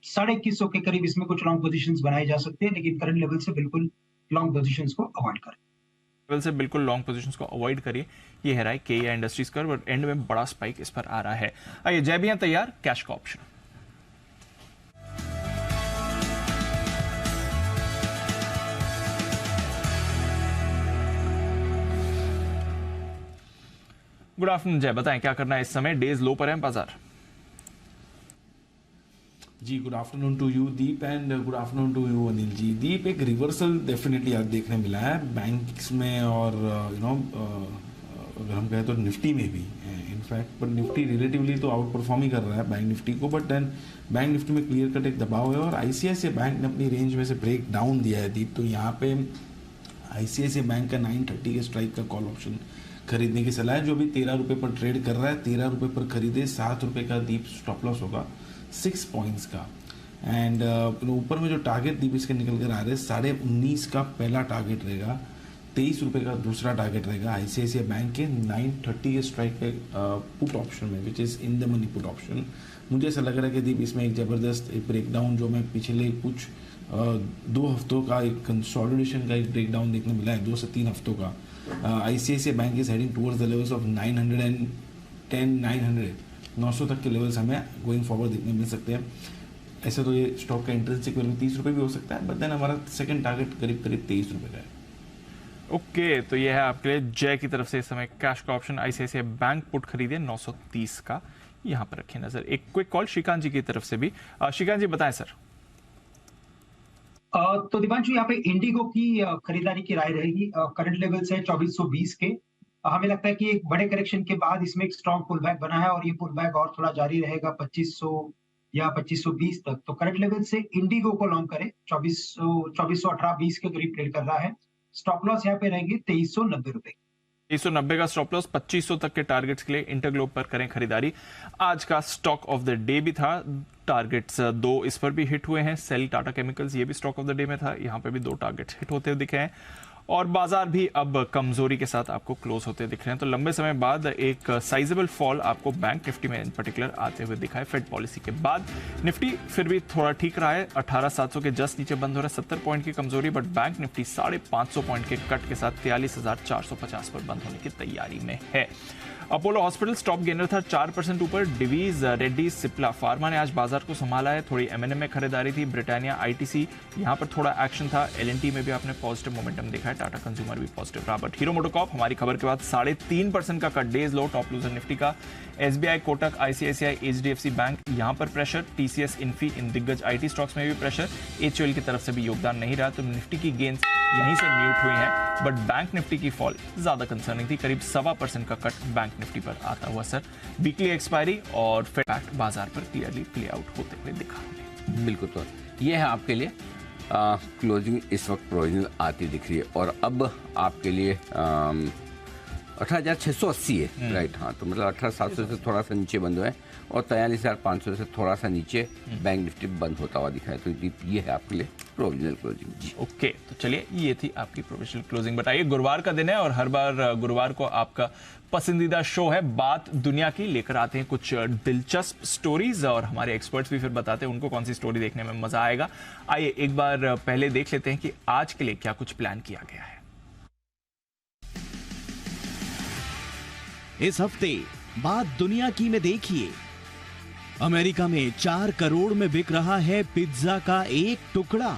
2150 के करीब इसमें कुछ लॉन्ग पोजीशंस बनाई जा सकती है, लेकिन करंट लेवल से बिल्कुल लॉन्ग पोजीशंस को अवॉइड करें। से बिल्कुल लॉन्ग पोजीशंस को अवॉइड करिए। ये है KEI इंडस्ट्रीज का, और एंड में बड़ा स्पाइक इस पर आ रहा है। आइए जय भैया तैयार, कैश का ऑप्शन। गुड आफ्टरनून जय, बताएं क्या करना है इस समय, डेज लो पर है बाजार। जी good afternoon to you Deep, and good afternoon to you Anil ji. Deep, एक रिवर्सल डेफिनेटली आज देखने मिला है बैंक्स में, और अगर हम कहें तो निफ्टी में भी इनफैक्ट, बट निफ्टी रिलेटिवली तो आउट परफॉर्म ही कर रहा है बैंक निफ्टी को, बट देन बैंक निफ्टी में क्लियर कट एक दबाव है। और ICICI बैंक ने अपनी रेंज में से ब्रेक डाउन दिया है दीप, तो यहाँ पे ICICI बैंक का 930 के स्ट्राइक का कॉल ऑप्शन खरीदने की सलाह है, जो भी 13 रुपये पर ट्रेड कर रहा है। 13 रुपये पर खरीदे, 7 रुपये का दीप स्टॉप लॉस होगा 6 पॉइंट्स का। एंड ऊपर में जो टारगेट दीप इसके निकल कर आ रहे हैं, 19.5 का पहला टारगेट रहेगा, 23 रुपये का दूसरा टारगेट रहेगा ICICI बैंक के 930 के स्ट्राइक पे पुट ऑप्शन में, which is in the money put option. मुझे ऐसा लग रहा है कि दीप इसमें एक ज़बरदस्त एक ब्रेकडाउन, जो मैं पिछले कुछ 2 हफ्तों का एक कंसोलिडेशन का एक ब्रेकडाउन देखने मिला है, 2 से 3 हफ्तों का। ICICI bank is heading towards the levels of 900 and 900 तक के लेवल्स हमें गोइंग फॉरवर्ड देखने मिल सकते हैं। ऐसे तो ये स्टॉक का इंट्रिंसिक वैल्यू 30 रुपये भी हो सकता है, बट देन हमारा सेकंड टारगेट करीब 23 रुपये का है। ओके, तो ये है आपके लिए जय की तरफ से इस समय कैश का ऑप्शन। ICICI बैंक पुट खरीदे 930 का, यहाँ पर रखें नजर। एक क्विक कॉल श्रीकांत जी की तरफ से भी। श्रीकांत जी बताएं सर। तो दिवांशु, यहाँ पे इंडिगो की खरीदारी की राय रहेगी। करंट लेवल से 2420 के। हमें लगता है कि एक बड़े करेक्शन के बाद इसमें एक स्ट्रॉन्ग पुल बैक बना है और ये पुल बैक और थोड़ा जारी रहेगा 2500 या 2520 तक। तो करंट लेवल से इंडिगो को लॉन्ग करें, 2418-20 के करीब ट्रेड कर रहा है। स्टॉप लॉस यहाँ पे रहेंगे 2390 रुपए। 2390 का स्टॉप लॉस, 2500 तक के टारगेट्स के लिए इंटरग्लोब पर करें खरीदारी। आज का स्टॉक ऑफ द डे भी था, टारगेट्स 2 इस पर भी हिट हुए हैं। सेल टाटा केमिकल्स ये भी स्टॉक ऑफ द डे में था, यहाँ पे भी 2 टारगेट्स हिट होते हुए दिखे हैं और बाजार भी अब कमजोरी के साथ आपको क्लोज होते दिख रहे हैं। तो लंबे समय बाद एक साइजेबल फॉल आपको बैंक निफ्टी में इन पर्टिकुलर आते हुए दिखा है। फेड पॉलिसी के बाद निफ्टी फिर भी थोड़ा ठीक रहा है, 18700 के जस्ट नीचे बंद हो रहा है, 70 पॉइंट की कमजोरी, बट बैंक निफ्टी 550 पॉइंट के कट के साथ 43450 पर बंद होने की तैयारी में है। अपोलो हॉस्पिटल्स टॉप गेनर था, 4% ऊपर। डिवीज, रेड्डीज, सिप्ला फार्मा ने आज बाजार को संभाला है। थोड़ी M&M में खरीदारी थी। ब्रिटानिया, ITC यहाँ पर थोड़ा एक्शन था। L&T में भी आपने पॉजिटिव मोमेंटम देखा है। टाटा कंज्यूमर भी पॉजिटिव रहा, बट हीरो मोटोकॉर्प हमारी खबर के बाद 3.5% का कट, डेज लो, टॉप लूजर निफ्टी का। SBI, Kotak, ICICI, HDFC bank यहाँ पर प्रेशर। TCS, इन्फी, इन दिग्गज IT स्टॉक्स में भी प्रेशर। HUL की तरफ से भी योगदान नहीं रहा, तो निफ्टी की गेन्स यहीं से म्यूट हुई हैं, बट बैंक निफ्टी की फॉल ज्यादा कंसर्निंग थी, करीब 1.25% का कट बैंक निफ्टी पर आता हुआ सर। वीकली एक्सपायरी और फैक्ट बाजार पर क्लियरली प्ले आउट होते हुए दिखा हमें। बिल्कुल, तो ये है आपके लिए क्लोजिंग इस वक्त प्रोविजनल आती दिख रही है और अब आपके लिए 18,680 है, राइट। हाँ, तो मतलब 18,700 से थोड़ा सा नीचे बंद हुआ है और 43,500 से थोड़ा सा नीचे बैंक निफ्टी बंद होता हुआ दिखा है। तो ये है आपके लिए प्रोविजनल क्लोजिंग जी। ओके, तो चलिए ये थी आपकी प्रोविजनल क्लोजिंग। बताइए, गुरुवार का दिन है और हर बार गुरुवार को आपका पसंदीदा शो है बात दुनिया की। लेकर आते हैं कुछ दिलचस्प स्टोरीज और हमारे एक्सपर्ट्स भी फिर बताते हैं उनको कौन सी स्टोरी देखने में मजा आएगा। आइए एक बार पहले देख लेते हैं कि आज के लिए क्या कुछ प्लान किया गया है। इस हफ्ते बात दुनिया की में देखिए, अमेरिका में 4 करोड़ में बिक रहा है पिज्जा का एक टुकड़ा।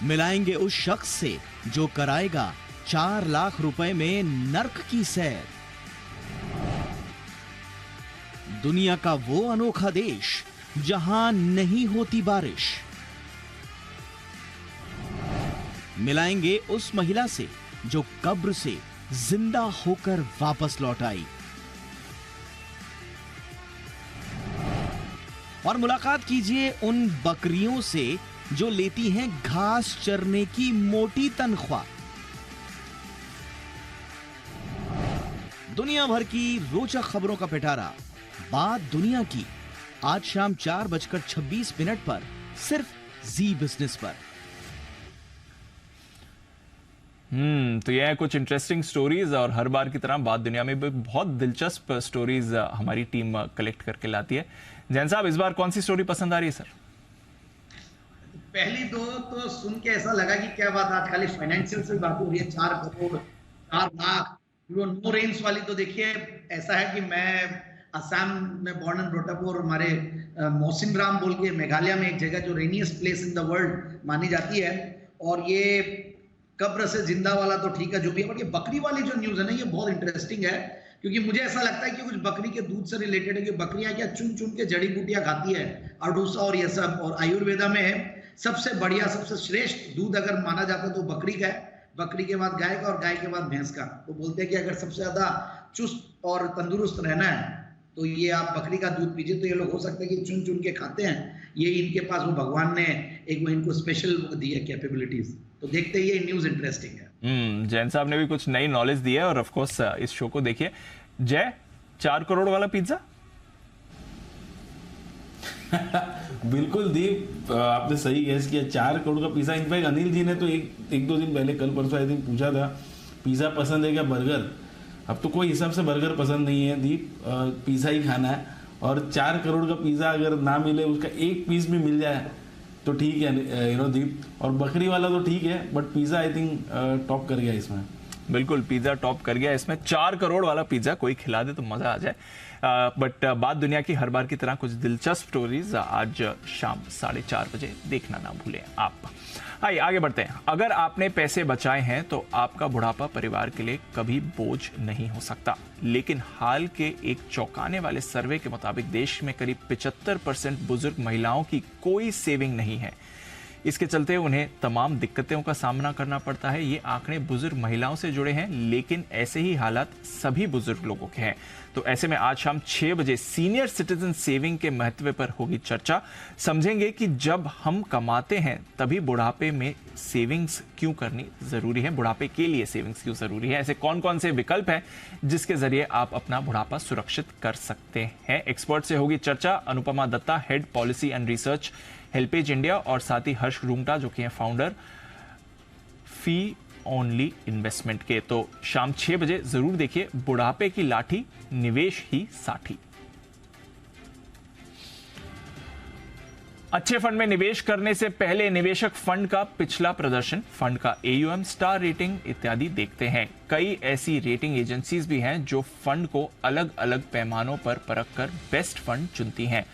मिलाएंगे उस शख्स से जो कराएगा 4 लाख रुपए में नर्क की सैर। दुनिया का वो अनोखा देश जहां नहीं होती बारिश। मिलाएंगे उस महिला से जो कब्र से जिंदा होकर वापस लौट आई। और मुलाकात कीजिए उन बकरियों से जो लेती हैं घास चरने की मोटी तनख्वाह। दुनिया भर की रोचक खबरों का पिटारा बात दुनिया की, आज शाम 4:26 पर सिर्फ जी बिजनेस पर। तो यह है कुछ इंटरेस्टिंग स्टोरीज और हर बार की तरह बात दुनिया में भी बहुत दिलचस्प स्टोरीज हमारी टीम कलेक्ट करके लाती है। जैन साहब, इस बार कौन सी स्टोरी पसंद आ रही है सर? पहली 2 तो सुन के ऐसा लगा कि क्या बात, आज खाली फाइनेंशियल से बात हो रही है। 4 करोड़ 4 लाख वो नो रेंज वाली। तो देखिए, ऐसा है कि मैं असम में बॉर्न एंड ब्रॉट अप और हमारे मौसिन राम बोल के मेघालय में एक जगह जो रेनियस्ट प्लेस इन द वर्ल्ड मानी जाती है, और ये कब्र से जिंदा वाला तो ठीक है जो भी है, बट ये बकरी वाली जो न्यूज है ना, ये बहुत इंटरेस्टिंग है, क्योंकि मुझे ऐसा लगता है कि कुछ बकरी के दूध से रिलेटेड है कि बकरियां क्या चुन चुन के जड़ी बूटियां खाती है, अडूसा और ये सब। और आयुर्वेदा में सबसे बढ़िया, सबसे श्रेष्ठ दूध अगर माना जाता है तो बकरी का है, बकरी के बाद गाय का और गाय के बाद भैंस का। तो बोलते हैं कि अगर सबसे ज्यादा चुस्त और तंदुरुस्त रहना है तो ये आप बकरी का दूध पीजिए। तो ये लोग हो सकता है कि चुन चुन के खाते हैं, ये इनके पास वो भगवान ने एक वो इनको स्पेशल दी है कैपेबिलिटीज। तो देखते ही ये न्यूज इंटरेस्टिंग है। जैन साहब ने भी कुछ नई नॉलेज दी है और ऑफ कोर्स इस शो को देखिए। जय, 4 करोड़ वाला पिज्जा? बिल्कुल दीप, आपने सही गैस किया, 4 करोड़ का पिज्जा। इनफैक्ट अनिल जी ने तो एक 2 दिन पहले, कल परसों आई थिंक, पूछा था पिज्जा पसंद है क्या बर्गर। अब तो कोई हिसाब से बर्गर पसंद नहीं है दीप, पिज्जा ही खाना है। और 4 करोड़ का पिज्जा अगर ना मिले, उसका एक पीस भी मिल जाए तो ठीक है, दीप। और बकरी वाला तो ठीक है, but pizza I think top कर गया इसमें। बिल्कुल, पिज्जा टॉप कर गया। इसमें 4 करोड़ वाला पिज्जा कोई खिला दे तो मजा आ जाए। बट बात दुनिया की हर बार की तरह कुछ दिलचस्प स्टोरीज आज शाम 4:30 बजे देखना ना भूलें आप। आइए आगे बढ़ते हैं। अगर आपने पैसे बचाए हैं तो आपका बुढ़ापा परिवार के लिए कभी बोझ नहीं हो सकता, लेकिन हाल के एक चौंकाने वाले सर्वे के मुताबिक देश में करीब 75% बुजुर्ग महिलाओं की कोई सेविंग नहीं है। इसके चलते उन्हें तमाम दिक्कतों का सामना करना पड़ता है। ये आंकड़े बुजुर्ग महिलाओं से जुड़े हैं, लेकिन ऐसे ही हालात सभी बुजुर्ग लोगों के हैं। तो ऐसे में आज शाम 6 बजे सीनियर सिटीजन सेविंग के महत्व पर होगी चर्चा। समझेंगे कि जब हम कमाते हैं तभी बुढ़ापे में सेविंग्स क्यों करनी जरूरी है, बुढ़ापे के लिए सेविंग्स क्यों जरूरी है, ऐसे कौन कौन से विकल्प हैं जिसके जरिए आप अपना बुढ़ापा सुरक्षित कर सकते हैं। एक्सपर्ट से होगी चर्चा। Anupama Dutta, head policy and research, HelpAge India, और साथ ही हर्ष रुंगटा जो कि हैं फाउंडर फी ओनली इन्वेस्टमेंट के। तो शाम 6 बजे जरूर देखिए बुढ़ापे की लाठी, निवेश ही साठी। अच्छे फंड में निवेश करने से पहले निवेशक फंड का पिछला प्रदर्शन, फंड का AUM, स्टार रेटिंग इत्यादि देखते हैं। कई ऐसी रेटिंग एजेंसीज भी हैं जो फंड को अलग अलग पैमानों पर परखकर बेस्ट फंड चुनती हैं।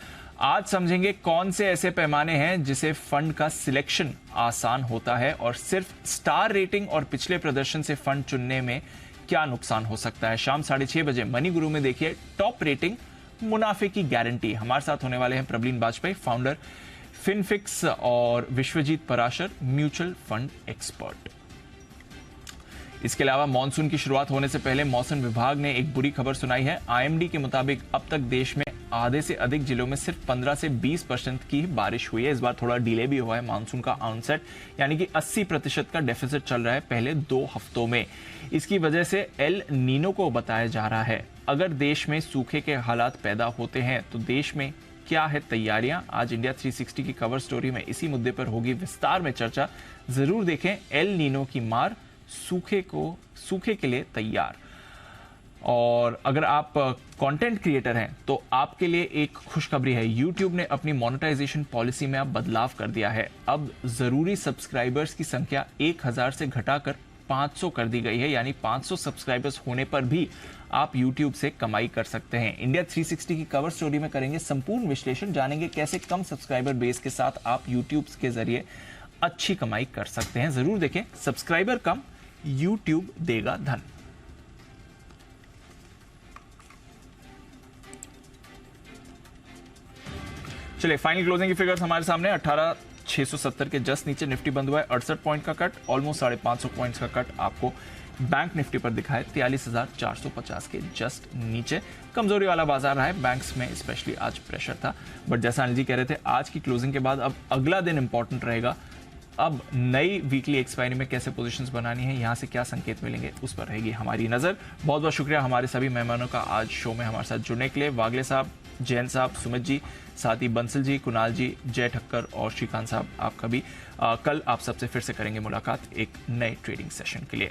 आज समझेंगे कौन से ऐसे पैमाने हैं जिसे फंड का सिलेक्शन आसान होता है, और सिर्फ स्टार रेटिंग और पिछले प्रदर्शन से फंड चुनने में क्या नुकसान हो सकता है। शाम 6:30 बजे मनी गुरु में देखिए टॉप रेटिंग, मुनाफे की गारंटी। हमारे साथ होने वाले हैं प्रवीण बाजपेयी, फाउंडर फिनफिक्स, और Vishwajeet Parashar, mutual fund expert. इसके अलावा मॉनसून की शुरुआत होने से पहले मौसम विभाग ने एक बुरी खबर सुनाई है। IMD के मुताबिक अब तक देश में आधे से अधिक जिलों में सिर्फ 15 से 20% की बारिश हुई है। इस बार थोड़ा डिले भी हुआ है मानसून का ऑनसेट, यानी कि 80% का डेफिसिट चल रहा है पहले 2 हफ्तों में। इसकी वजह से एल नीनो को बताया जा रहा है। अगर देश में सूखे के हालात पैदा होते हैं तो देश में क्या है तैयारियां। आज इंडिया 360 की कवर स्टोरी में इसी मुद्दे पर होगी विस्तार में चर्चा। जरूर देखें एल नीनो की मार, सूखे के लिए तैयार। और अगर आप कंटेंट क्रिएटर हैं तो आपके लिए एक खुशखबरी है। YouTube ने अपनी मोनेटाइजेशन पॉलिसी में अब बदलाव कर दिया है। अब जरूरी सब्सक्राइबर्स की संख्या 1000 से घटाकर 500 कर दी गई है, यानी 500 सब्सक्राइबर्स होने पर भी आप YouTube से कमाई कर सकते हैं। इंडिया 360 की कवर स्टोरी में करेंगे संपूर्ण विश्लेषण, जानेंगे कैसे कम सब्सक्राइबर बेस के साथ आप YouTube के जरिए अच्छी कमाई कर सकते हैं। जरूर देखें। सब्सक्राइबर कम, YouTube देगा धन। चलिए फाइनल क्लोजिंग की फिगर्स हमारे सामने। 18,670 के जस्ट नीचे निफ्टी बंद हुआ है। 68 पॉइंट का कट, ऑलमोस्ट 550 पॉइंट्स का कट आपको बैंक निफ्टी पर दिखा है 43,450 के जस्ट नीचे। कमजोरी वाला बाजार रहा है, बैंक्स में स्पेशली आज प्रेशर था। बट जैसा अनिल जी कह रहे थे, आज की क्लोजिंग के बाद अब अगला दिन इंपॉर्टेंट रहेगा। अब नई वीकली एक्सपायरी में कैसे पोजीशंस बनानी है, यहां से क्या संकेत मिलेंगे, उस पर रहेगी हमारी नजर। बहुत बहुत शुक्रिया हमारे सभी मेहमानों का आज शो में हमारे साथ जुड़ने के लिए। वागले साहब, जैन साहब, सुमित जी, साथ ही बंसल जी, कुणाल जी, जय ठक्कर और श्रीकांत साहब, आपका भी कल आप सबसे फिर से करेंगे मुलाकात एक नए ट्रेडिंग सेशन के लिए।